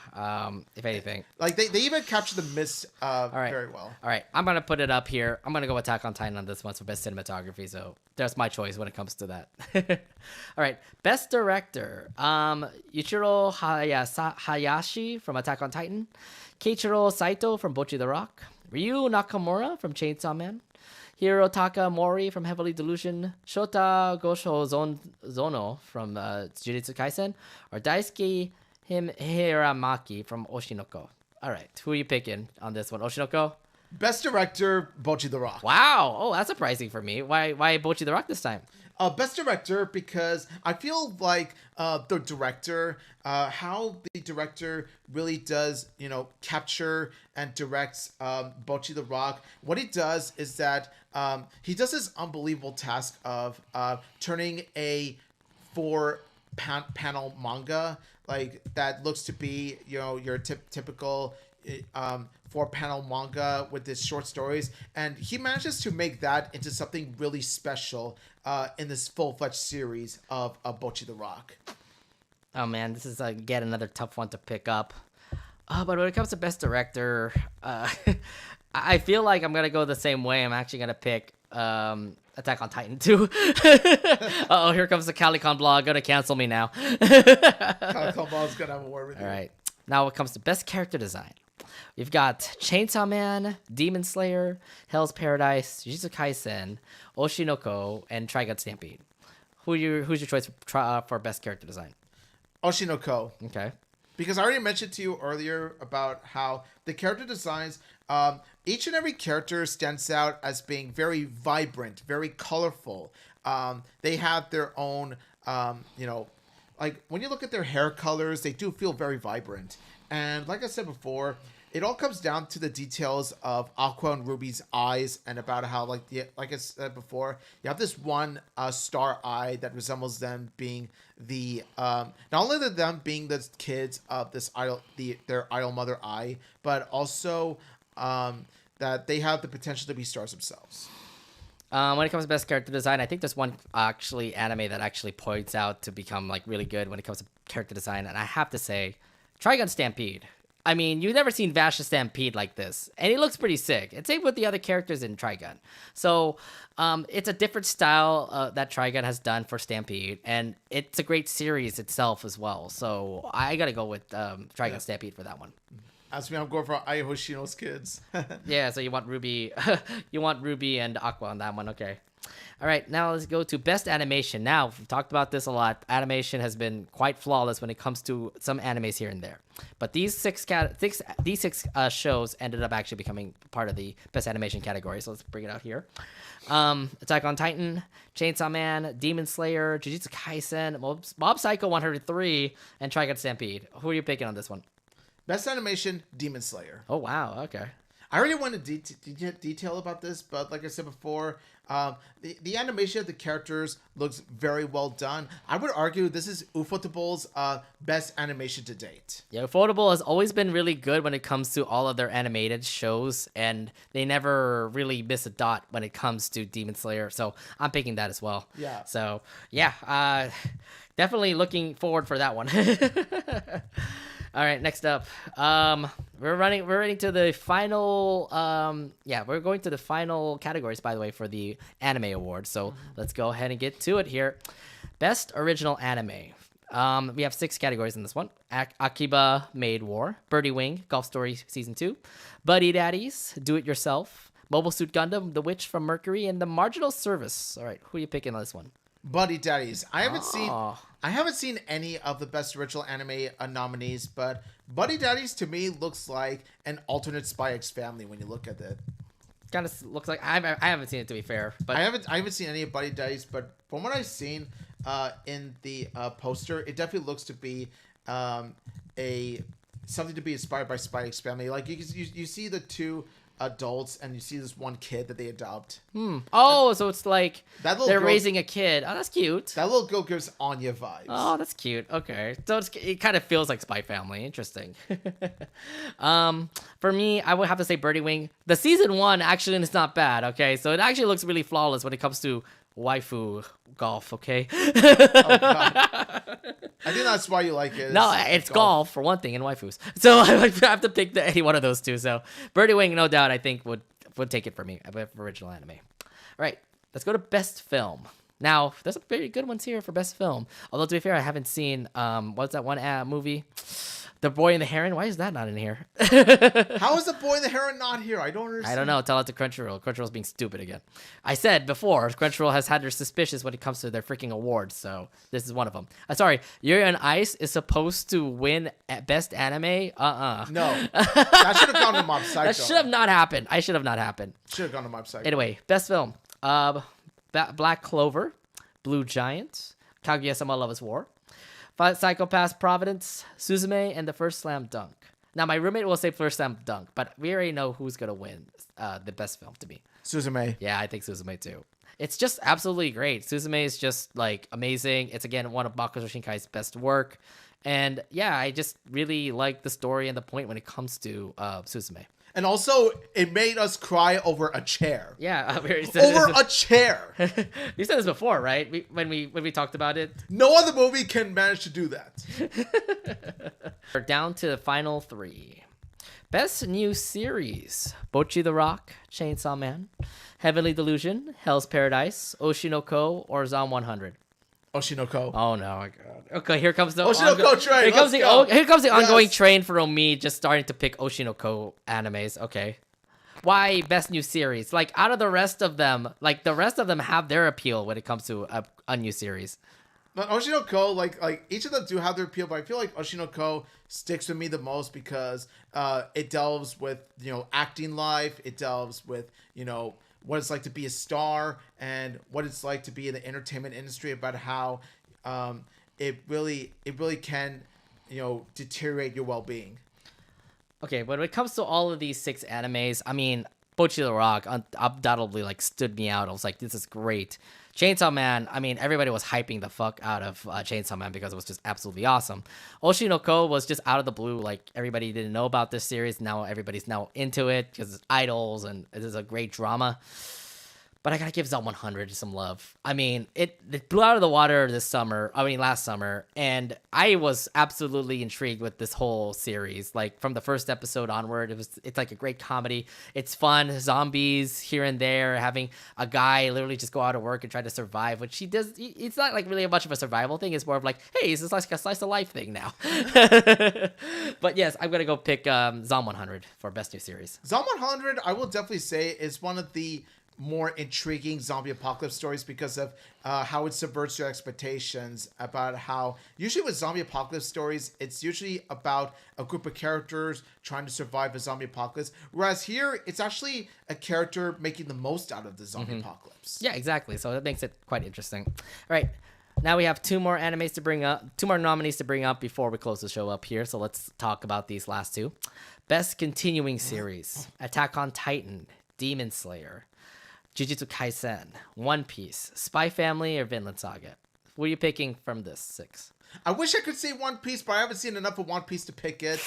If anything.
Like, they even captured the mist
right.
very well.
All right, I'm going to put it up here. I'm going to go Attack on Titan on this one for best cinematography, so that's my choice when it comes to that. All right, best director: Yuichiro Hayashi from Attack on Titan, Keiichiro Saito from Bocchi the Rock, Ryu Nakamura from Chainsaw Man, Hirotaka Mori from Heavenly Delusion, Shota Zono from Jujutsu Kaisen, or Daisuke Hiramaki from Oshinoko. All right, who are you picking on this one? Oshinoko?
Best director, Bocchi the Rock.
Wow. Oh, that's surprising for me. Why Bocchi the Rock this time?
Best director, because I feel like the director, how the director really does, capture and directs Bocchi the Rock. What he does is that he does this unbelievable task of turning a panel manga like that looks to be your typical 4-panel manga with his short stories, and he manages to make that into something really special in this full-fledged series of Bocchi the Rock.
Oh man, this is again another tough one to pick up. But when it comes to best director, I feel like I'm gonna go the same way. I'm actually gonna pick Attack on Titan 2. Uh-oh, here comes the CaliCon blog. Gonna cancel me now.
CaliCon blog's gonna have a word with you.
All right. Now when it comes to best character design, we've got Chainsaw Man, Demon Slayer, Hell's Paradise, Jujutsu Kaisen, Oshinoko, and Trigun Stampede. Who's your choice for best character design?
Oshinoko.
Okay.
Because I already mentioned to you earlier about how the character designs, each and every character stands out as being very vibrant, very colorful. They have their own, like when you look at their hair colors, they do feel very vibrant. And like I said before, it all comes down to the details of Aqua and Ruby's eyes, and about how, like I said before, you have this one star eye that resembles them being the not only them being the kids of this idol, their idol mother eye, but also that they have the potential to be stars themselves.
When it comes to best character design, I think there's one actually anime that actually points out to become like really good when it comes to character design, and I have to say, Trigun Stampede. I mean, you've never seen Vash Stampede like this, and he looks pretty sick. And same with the other characters in Trigun. So it's a different style that Trigun has done for Stampede, and it's a great series itself as well. So I gotta go with Trigun Stampede for that one.
As me, I'm going for Ai Hoshino's kids.
Yeah, so you want Ruby, you want Ruby and Aqua on that one. Okay. All right, now let's go to best animation. Now, we've talked about this a lot. Animation has been quite flawless when it comes to some animes here and there. But these six shows ended up actually becoming part of the best animation category. So let's bring it out here. Attack on Titan, Chainsaw Man, Demon Slayer, Jujutsu Kaisen, Mob Psycho 103, and Trigun Stampede. Who are you picking on this one?
Best animation, Demon Slayer.
Oh, wow. Okay.
I already went into detail about this, but like I said before, the animation of the characters looks very well done. I would argue this is Ufotable's best animation to date.
Yeah, Ufotable has always been really good when it comes to all of their animated shows, and they never really miss a dot when it comes to Demon Slayer. So I'm picking that as well.
Yeah.
So yeah, definitely looking forward for that one. All right, next up, we're running to the final. We're going to the final categories, by the way, for the Anime Awards. So let's go ahead and get to it here. Best Original Anime. We have 6 categories in this one: Akiba Maid War, Birdie Wing, Golf Story Season 2, Buddy Daddies, Do It Yourself, Mobile Suit Gundam, The Witch from Mercury, and The Marginal Service. All right, who are you picking on this one?
Buddy Daddies. I haven't seen any of the best original anime nominees, but Buddy Daddies to me looks like an alternate Spy X Family when you look at it.
Kind of looks like I haven't seen it, to be fair, but
I haven't seen any of Buddy Daddies, but from what I've seen in the poster, it definitely looks to be something to be inspired by Spy X Family. Like you see the two adults and you see this one kid that they adopt.
Oh, so it's like they're
girl,
raising a kid. Oh, that's cute.
That little girl gives Anya vibes.
Oh, that's cute. Okay, so it kind of feels like Spy Family. Interesting. For me, I would have to say Birdie Wing. The season 1 actually is not bad. Okay, so it actually looks really flawless when it comes to waifu golf. Okay.
Oh, God. I think that's why you like it.
No, it's golf for one thing, and waifus. So I have to pick any one of those two. So Birdie Wing, no doubt, I think would take it for me. For original anime. All right, let's go to best film. Now, there's some very good ones here for best film. Although to be fair, I haven't seen what's that one movie? The Boy and the Heron. Why is that not in here?
How is The Boy and the Heron not here? I don't understand.
I don't know. Tell it to Crunchyroll. Crunchyroll's being stupid again. I said before, Crunchyroll has had their suspicions when it comes to their freaking awards, so this is one of them. Sorry, Yuri on Ice is supposed to win at best anime?
No. That should have gone to Mob Psycho.
That should have not happened. I should have not happened.
Should have gone to Mob Psycho.
Anyway, best film. Black Clover, Blue Giant, Kaguya-sama Love is War, Psychopath Providence, Suzume, and The First Slam Dunk. Now, my roommate will say First Slam Dunk, but we already know who's going to win the best film to me.
Suzume.
Yeah, I think Suzume too. It's just absolutely great. Suzume is just like amazing. It's again one of Makoto Shinkai's best work. And yeah, I just really like the story and the point when it comes to Suzume.
And also, it made us cry over a chair.
Yeah,
over a chair.
You said this before, right? When we talked about it.
No other movie can manage to do that.
We're down to the final 3. Best new series: Bocchi the Rock, Chainsaw Man, Heavenly Delusion, Hell's Paradise, Oshinoko, or Zom 100.
Oshinoko.
Oh no, my God. Okay, here comes the
Oshinoko train.
Here comes the ongoing train for Omi, just starting to pick Oshinoko animes. Okay. Why best new series? Like out of the rest of them, the rest of them have their appeal when it comes to a new series.
But Oshinoko, like each of them do have their appeal, but I feel like Oshinoko sticks with me the most because it delves with, acting life. It delves with, what it's like to be a star and what it's like to be in the entertainment industry, about how it really can, deteriorate your well-being.
Okay, but when it comes to all of these 6 animes, I mean, Bocchi the Rock undoubtedly like stood me out. I was like, this is great. Chainsaw Man, I mean, everybody was hyping the fuck out of Chainsaw Man because it was just absolutely awesome. Oshinoko was just out of the blue. Like, everybody didn't know about this series. Now everybody's now into it because it's idols and it is a great drama. But I gotta give Zom 100 some love. I mean, it blew out of the water last summer, and I was absolutely intrigued with this whole series. Like, from the first episode onward, it's like a great comedy. It's fun, zombies here and there, having a guy literally just go out of work and try to survive, which he does. It's not like really much of a survival thing. It's more of like, hey, this is like a slice of life thing now. But yes, I'm gonna go pick Zom 100 for best new series.
Zom 100, I will definitely say, is one of the more intriguing zombie apocalypse stories because of how it subverts your expectations about how usually with zombie apocalypse stories, it's usually about a group of characters trying to survive a zombie apocalypse. Whereas here, it's actually a character making the most out of the zombie apocalypse.
Yeah, exactly. So that makes it quite interesting. All right. Now we have 2 more animes to bring up, 2 more nominees to bring up before we close the show up here. So let's talk about these last 2. Best Continuing Series: Attack on Titan, Demon Slayer, Jujutsu Kaisen, One Piece, Spy Family, or Vinland Saga. What are you picking from this 6?
I wish I could say One Piece, but I haven't seen enough of One Piece to pick it.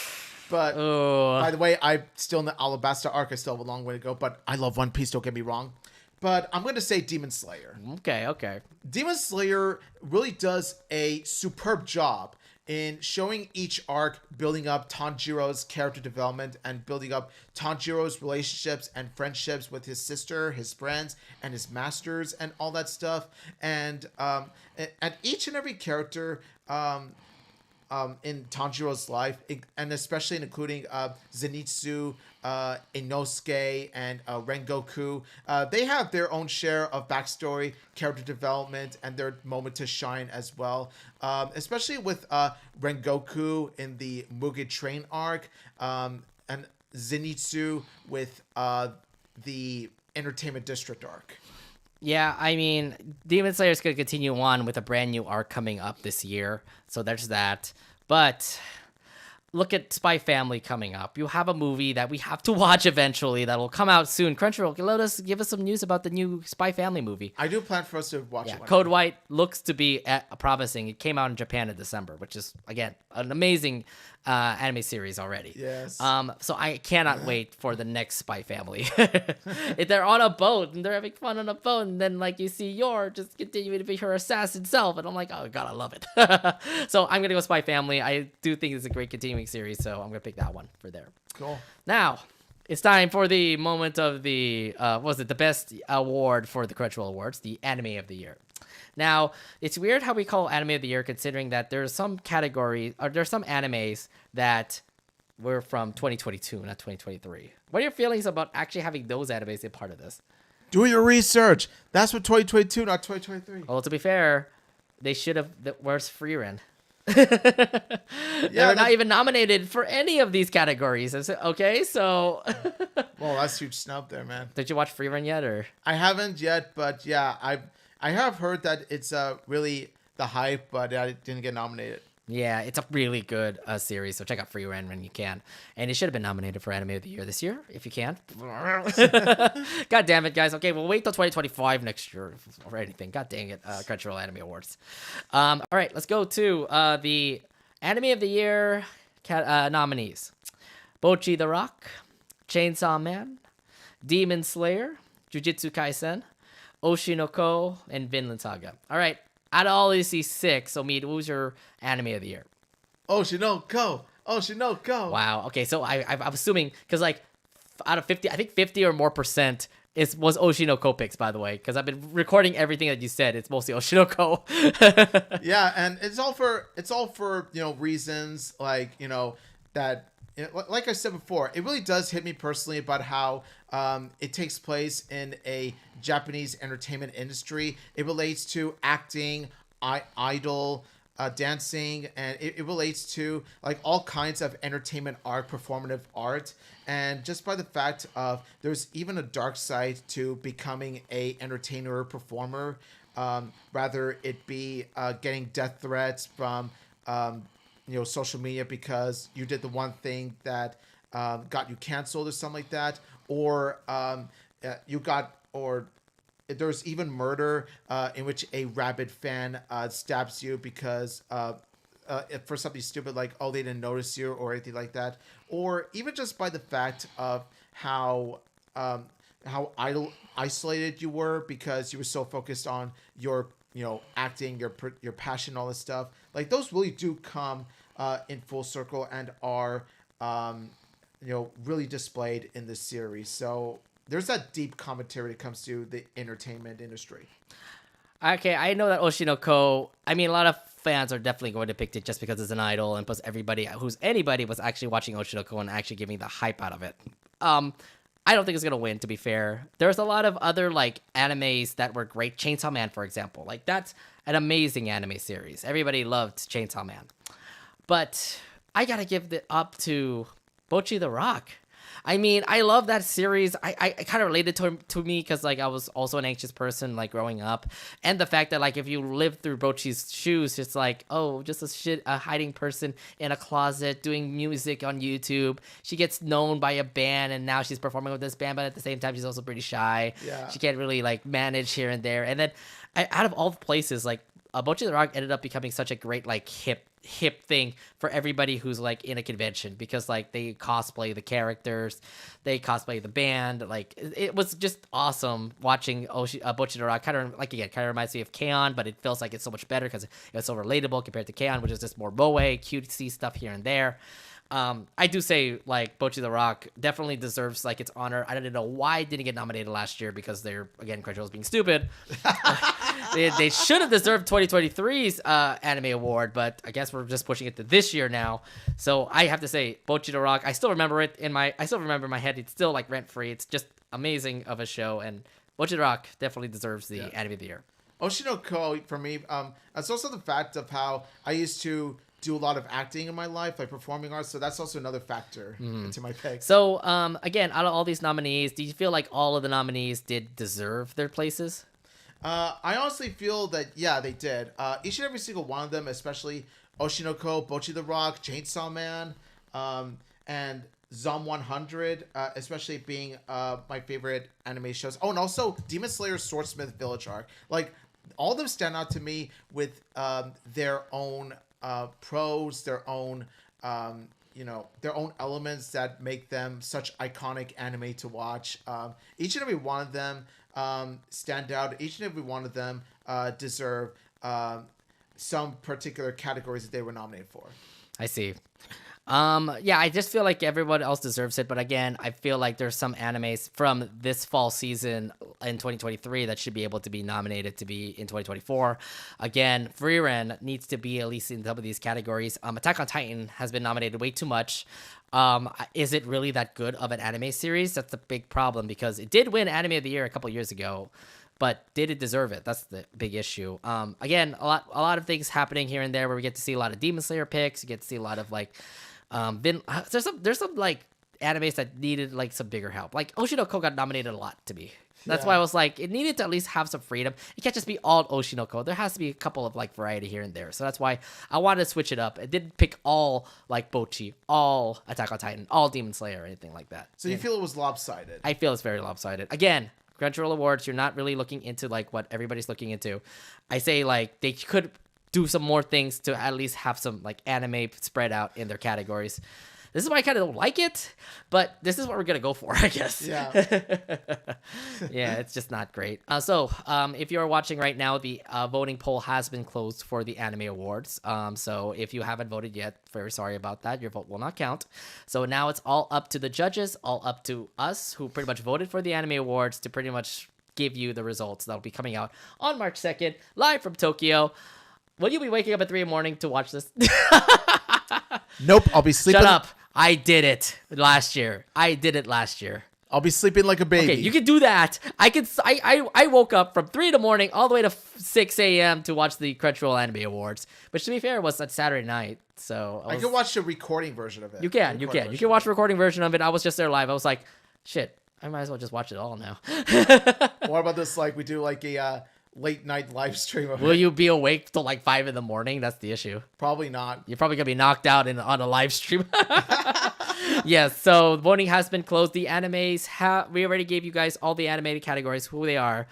But by the way, I'm still in the Alabasta arc. I still have a long way to go, but I love One Piece, don't get me wrong. But I'm going to say Demon Slayer.
Okay.
Demon Slayer really does a superb job in showing each arc, building up Tanjiro's character development and building up Tanjiro's relationships and friendships with his sister, his friends, and his masters, and all that stuff. And each and every character in Tanjiro's life, and especially including Zenitsu, Inosuke, and Rengoku, they have their own share of backstory, character development, and their moment to shine as well. Especially with Rengoku in the Mugen Train arc, and Zenitsu with the Entertainment District arc.
Yeah, I mean, Demon Slayer is going to continue on with a brand new arc coming up this year. So there's that. But look at Spy Family coming up. You have a movie that we have to watch eventually that will come out soon. Crunchyroll, give us some news about the new Spy Family movie.
I do plan for us to watch it.
Code White looks to be promising. It came out in Japan in December, which is, again, an amazing anime series already.
Yes.
So I cannot wait for the next Spy Family. If they're on a boat and they're having fun on a boat, and then like you see Yor just continuing to be her assassin self, and I'm like, oh god, I love it. So I'm gonna go Spy Family. I do think it's a great continuing series, so I'm gonna pick that one for there.
Cool.
Now it's time for the moment of the the best award for the Crunchyroll Awards, the Anime of the Year. Now, it's weird how we call Anime of the Year, considering that there's some categories, or there's some animes that were from 2022, not 2023. What are your feelings about actually having those animes a part of this?
Do your research. That's for 2022, not 2023.
Well, to be fair, they should have. Where's Freeran? They're not even nominated for any of these categories. Okay, so.
Well, that's a huge snub there, man.
Did you watch Freeran yet, or?
I haven't yet, but yeah, I have heard that it's really the hype, but I didn't get nominated.
Yeah, it's a really good series, so check out Freeran when you can. And it should have been nominated for Anime of the Year this year, if you can. God damn it, guys. Okay, we'll wait till 2025 next year or anything. God dang it, Crunchyroll Anime Awards. All right, let's go to the Anime of the Year nominees. Bocchi the Rock, Chainsaw Man, Demon Slayer, Jujutsu Kaisen, Oshinoko, and Vinland Saga. All right. Out of all these 6, Omid, what was your Anime of the Year?
Oshinoko.
Wow. Okay, so I'm assuming, because like out of 50, I think 50 or more percent was Oshinoko picks, by the way, because I've been recording everything that you said. It's mostly Oshinoko.
Yeah, and it's all for reasons like that. Like I said before, it really does hit me personally about how it takes place in a Japanese entertainment industry. It relates to acting, idol dancing, and it relates to like all kinds of entertainment art, performative art, and just by the fact of there's even a dark side to becoming a entertainer or performer, rather it be getting death threats from social media because you did the one thing that got you canceled or something like that, or there's even murder in which a rabid fan stabs you because for something stupid like, oh, they didn't notice you or anything like that, or even just by the fact of how isolated you were because you were so focused on your acting, your passion, all this stuff. Like those really do come in full circle and are really displayed in this series. So there's that deep commentary when it comes to the entertainment industry.
Okay, I know that Oshinoko, I mean, a lot of fans are definitely going to pick it just because it's an idol, and plus anybody was actually watching Oshinoko and actually giving the hype out of it. I don't think it's going to win, to be fair. There's a lot of other, like, animes that were great. Chainsaw Man, for example. Like, that's an amazing anime series. Everybody loved Chainsaw Man. But I got to give it up to Bocchi the Rock. I mean, I love that series. I kind of related to me because, like, I was also an anxious person, like, growing up. And the fact that, like, if you live through Bocchi's shoes, it's like, oh, just a hiding person in a closet doing music on YouTube. She gets known by a band, and now she's performing with this band, but at the same time, she's also pretty shy.
Yeah.
She can't really, like, manage here and there. And then, out of all the places, like, Bocchi the Rock ended up becoming such a great, like, hip thing for everybody who's like in a convention, because like they cosplay the characters, they cosplay the band. Like it was just awesome watching Bocchi the Rock. Kind of reminds me of K-On!, but it feels like it's so much better because it's so relatable compared to K-On!, which is just more moe, cutesy stuff here and there. I do say, like, Bocchi the Rock definitely deserves, like, its honor. I don't know why it didn't get nominated last year, because Crunchyroll's being stupid. They should have deserved 2023's Anime Award, but I guess we're just pushing it to this year now. So I have to say, Bocchi the Rock, I still remember in my head. It's still, like, rent-free. It's just amazing of a show, and Bocchi the Rock definitely deserves the Anime of the Year.
Oshinoko, for me, it's also the fact of how I used to do a lot of acting in my life, like performing arts, so that's also another factor into my pick.
So, again, out of all these nominees, do you feel like all of the nominees did deserve their places?
I honestly feel that, yeah, they did. Each and every single one of them, especially Oshinoko, Bocchi the Rock, Chainsaw Man, and Zom 100, especially being my favorite anime shows. Oh, and also Demon Slayer Swordsmith Village arc. Like, all of them stand out to me with their own pros, their own elements that make them such iconic anime to watch. Each and every one of them stand out. Each and every one of them deserve some particular categories that they were nominated for.
I see. Yeah, I just feel like everyone else deserves it, but again, I feel like there's some animes from this fall season in 2023 that should be able to be nominated to be in 2024. Again, Frieren needs to be at least in some of these categories. Attack on Titan has been nominated way too much. Is it really that good of an anime series? That's a big problem, because it did win Anime of the Year a couple years ago. But did it deserve it? That's the big issue. Again, a lot of things happening here and there where we get to see a lot of Demon Slayer picks. You get to see a lot of, like, there's some like animes that needed, like, some bigger help. Like Oshinoko got nominated a lot to me. That's why I was like, it needed to at least have some freedom. It can't just be all Oshinoko. There has to be a couple of, like, variety here and there. So that's why I wanted to switch it up. It didn't pick all, like, Bocchi, all Attack on Titan, all Demon Slayer, or anything like that.
So you feel it was lopsided?
I feel it's very lopsided. Again, Crunchyroll Awards, you're not really looking into, like, what everybody's looking into. I say, like, they could do some more things to at least have some, like, anime spread out in their categories. This is why I kind of don't like it, but this is what we're going to go for, I guess.
Yeah.
Yeah, it's just not great. So if you're watching right now, the voting poll has been closed for the Anime Awards. So if you haven't voted yet, very sorry about that. Your vote will not count. So now it's all up to the judges, all up to us, who pretty much voted for the Anime Awards, to pretty much give you the results. That'll be coming out on March 2nd, live from Tokyo. Will you be waking up at 3 a.m. to watch this?
Nope, I'll be sleeping.
Shut up. I did it last year. I'll
be sleeping like a baby.
Okay, you can do that. I woke up from 3 a.m. all the way to 6 a.m. to watch the Crunchyroll Anime Awards, which to be fair was at Saturday night. So
I can watch the recording version of it.
You can watch the recording version of it. I was just there live. I was like, shit, I might as well just watch it all now.
What about this? Like we do like a late night live stream of
Will
it.
you be awake till like 5 in the morning? That's the issue.
Probably not.
You're probably gonna be knocked out on a live stream. Yes, so voting has been closed. The animes we already gave you guys all the animated categories, who they are.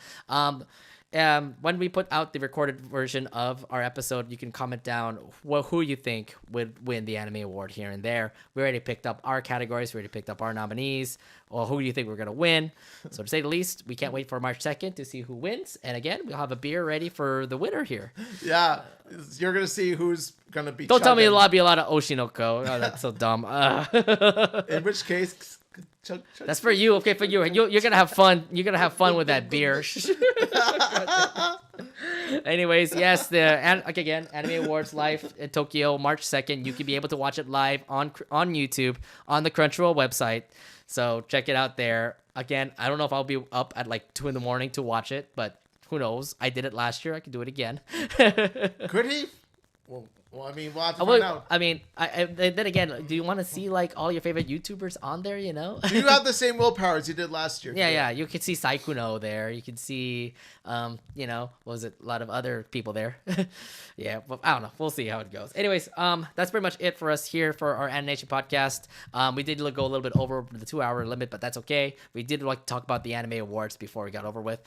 When we put out the recorded version of our episode, you can comment down who you think would win the anime award here and there. We already picked up our categories. We already picked up our nominees. Or who do you think we're going to win? So to say the least, we can't wait for March 2nd to see who wins. And again, we'll have a beer ready for the winner here.
Yeah, you're going to see who's going to be
Don't tell me it'll be a lot of Oshinoko. Oh, that's so dumb.
In which case...
That's for you. Okay, for you. You're gonna have fun. You're gonna have fun with that beer. Anyways, yes, again, Anime Awards live in Tokyo, March 2nd. You can be able to watch it live on YouTube on the Crunchyroll website. So check it out there. Again, I don't know if I'll be up at like 2 a.m. to watch it, but who knows? I did it last year. I can do it again.
Could he? Well, I mean, we'll have to find out.
I mean, then again, do you want to see like all your favorite YouTubers on there? You know,
do you have the same willpower as you did last year?
Yeah. You can see Saikuno there. You can see, what was it? A lot of other people there. Yeah, but I don't know. We'll see how it goes. Anyways, that's pretty much it for us here for our Anination podcast. We did go a little bit over the 2-hour limit, but that's okay. We did like to talk about the Anime Awards before we got over with.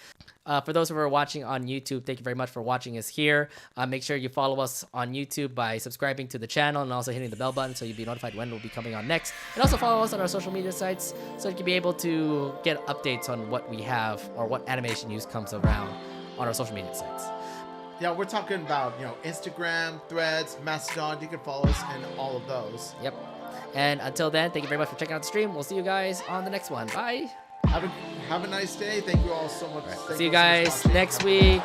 For those who are watching on YouTube, thank you very much for watching us here. Make sure you follow us on YouTube by subscribing to the channel and also hitting the bell button so you'll be notified when we'll be coming on next. And also follow us on our social media sites so you can be able to get updates on what we have or what animation news comes around on our social media sites.
Yeah, we're talking about, Instagram, Threads, Mastodon. You can follow us in all of those.
Yep. And until then, thank you very much for checking out the stream. We'll see you guys on the next one. Bye.
Have a nice day. Thank you all so much.
See you guys next week.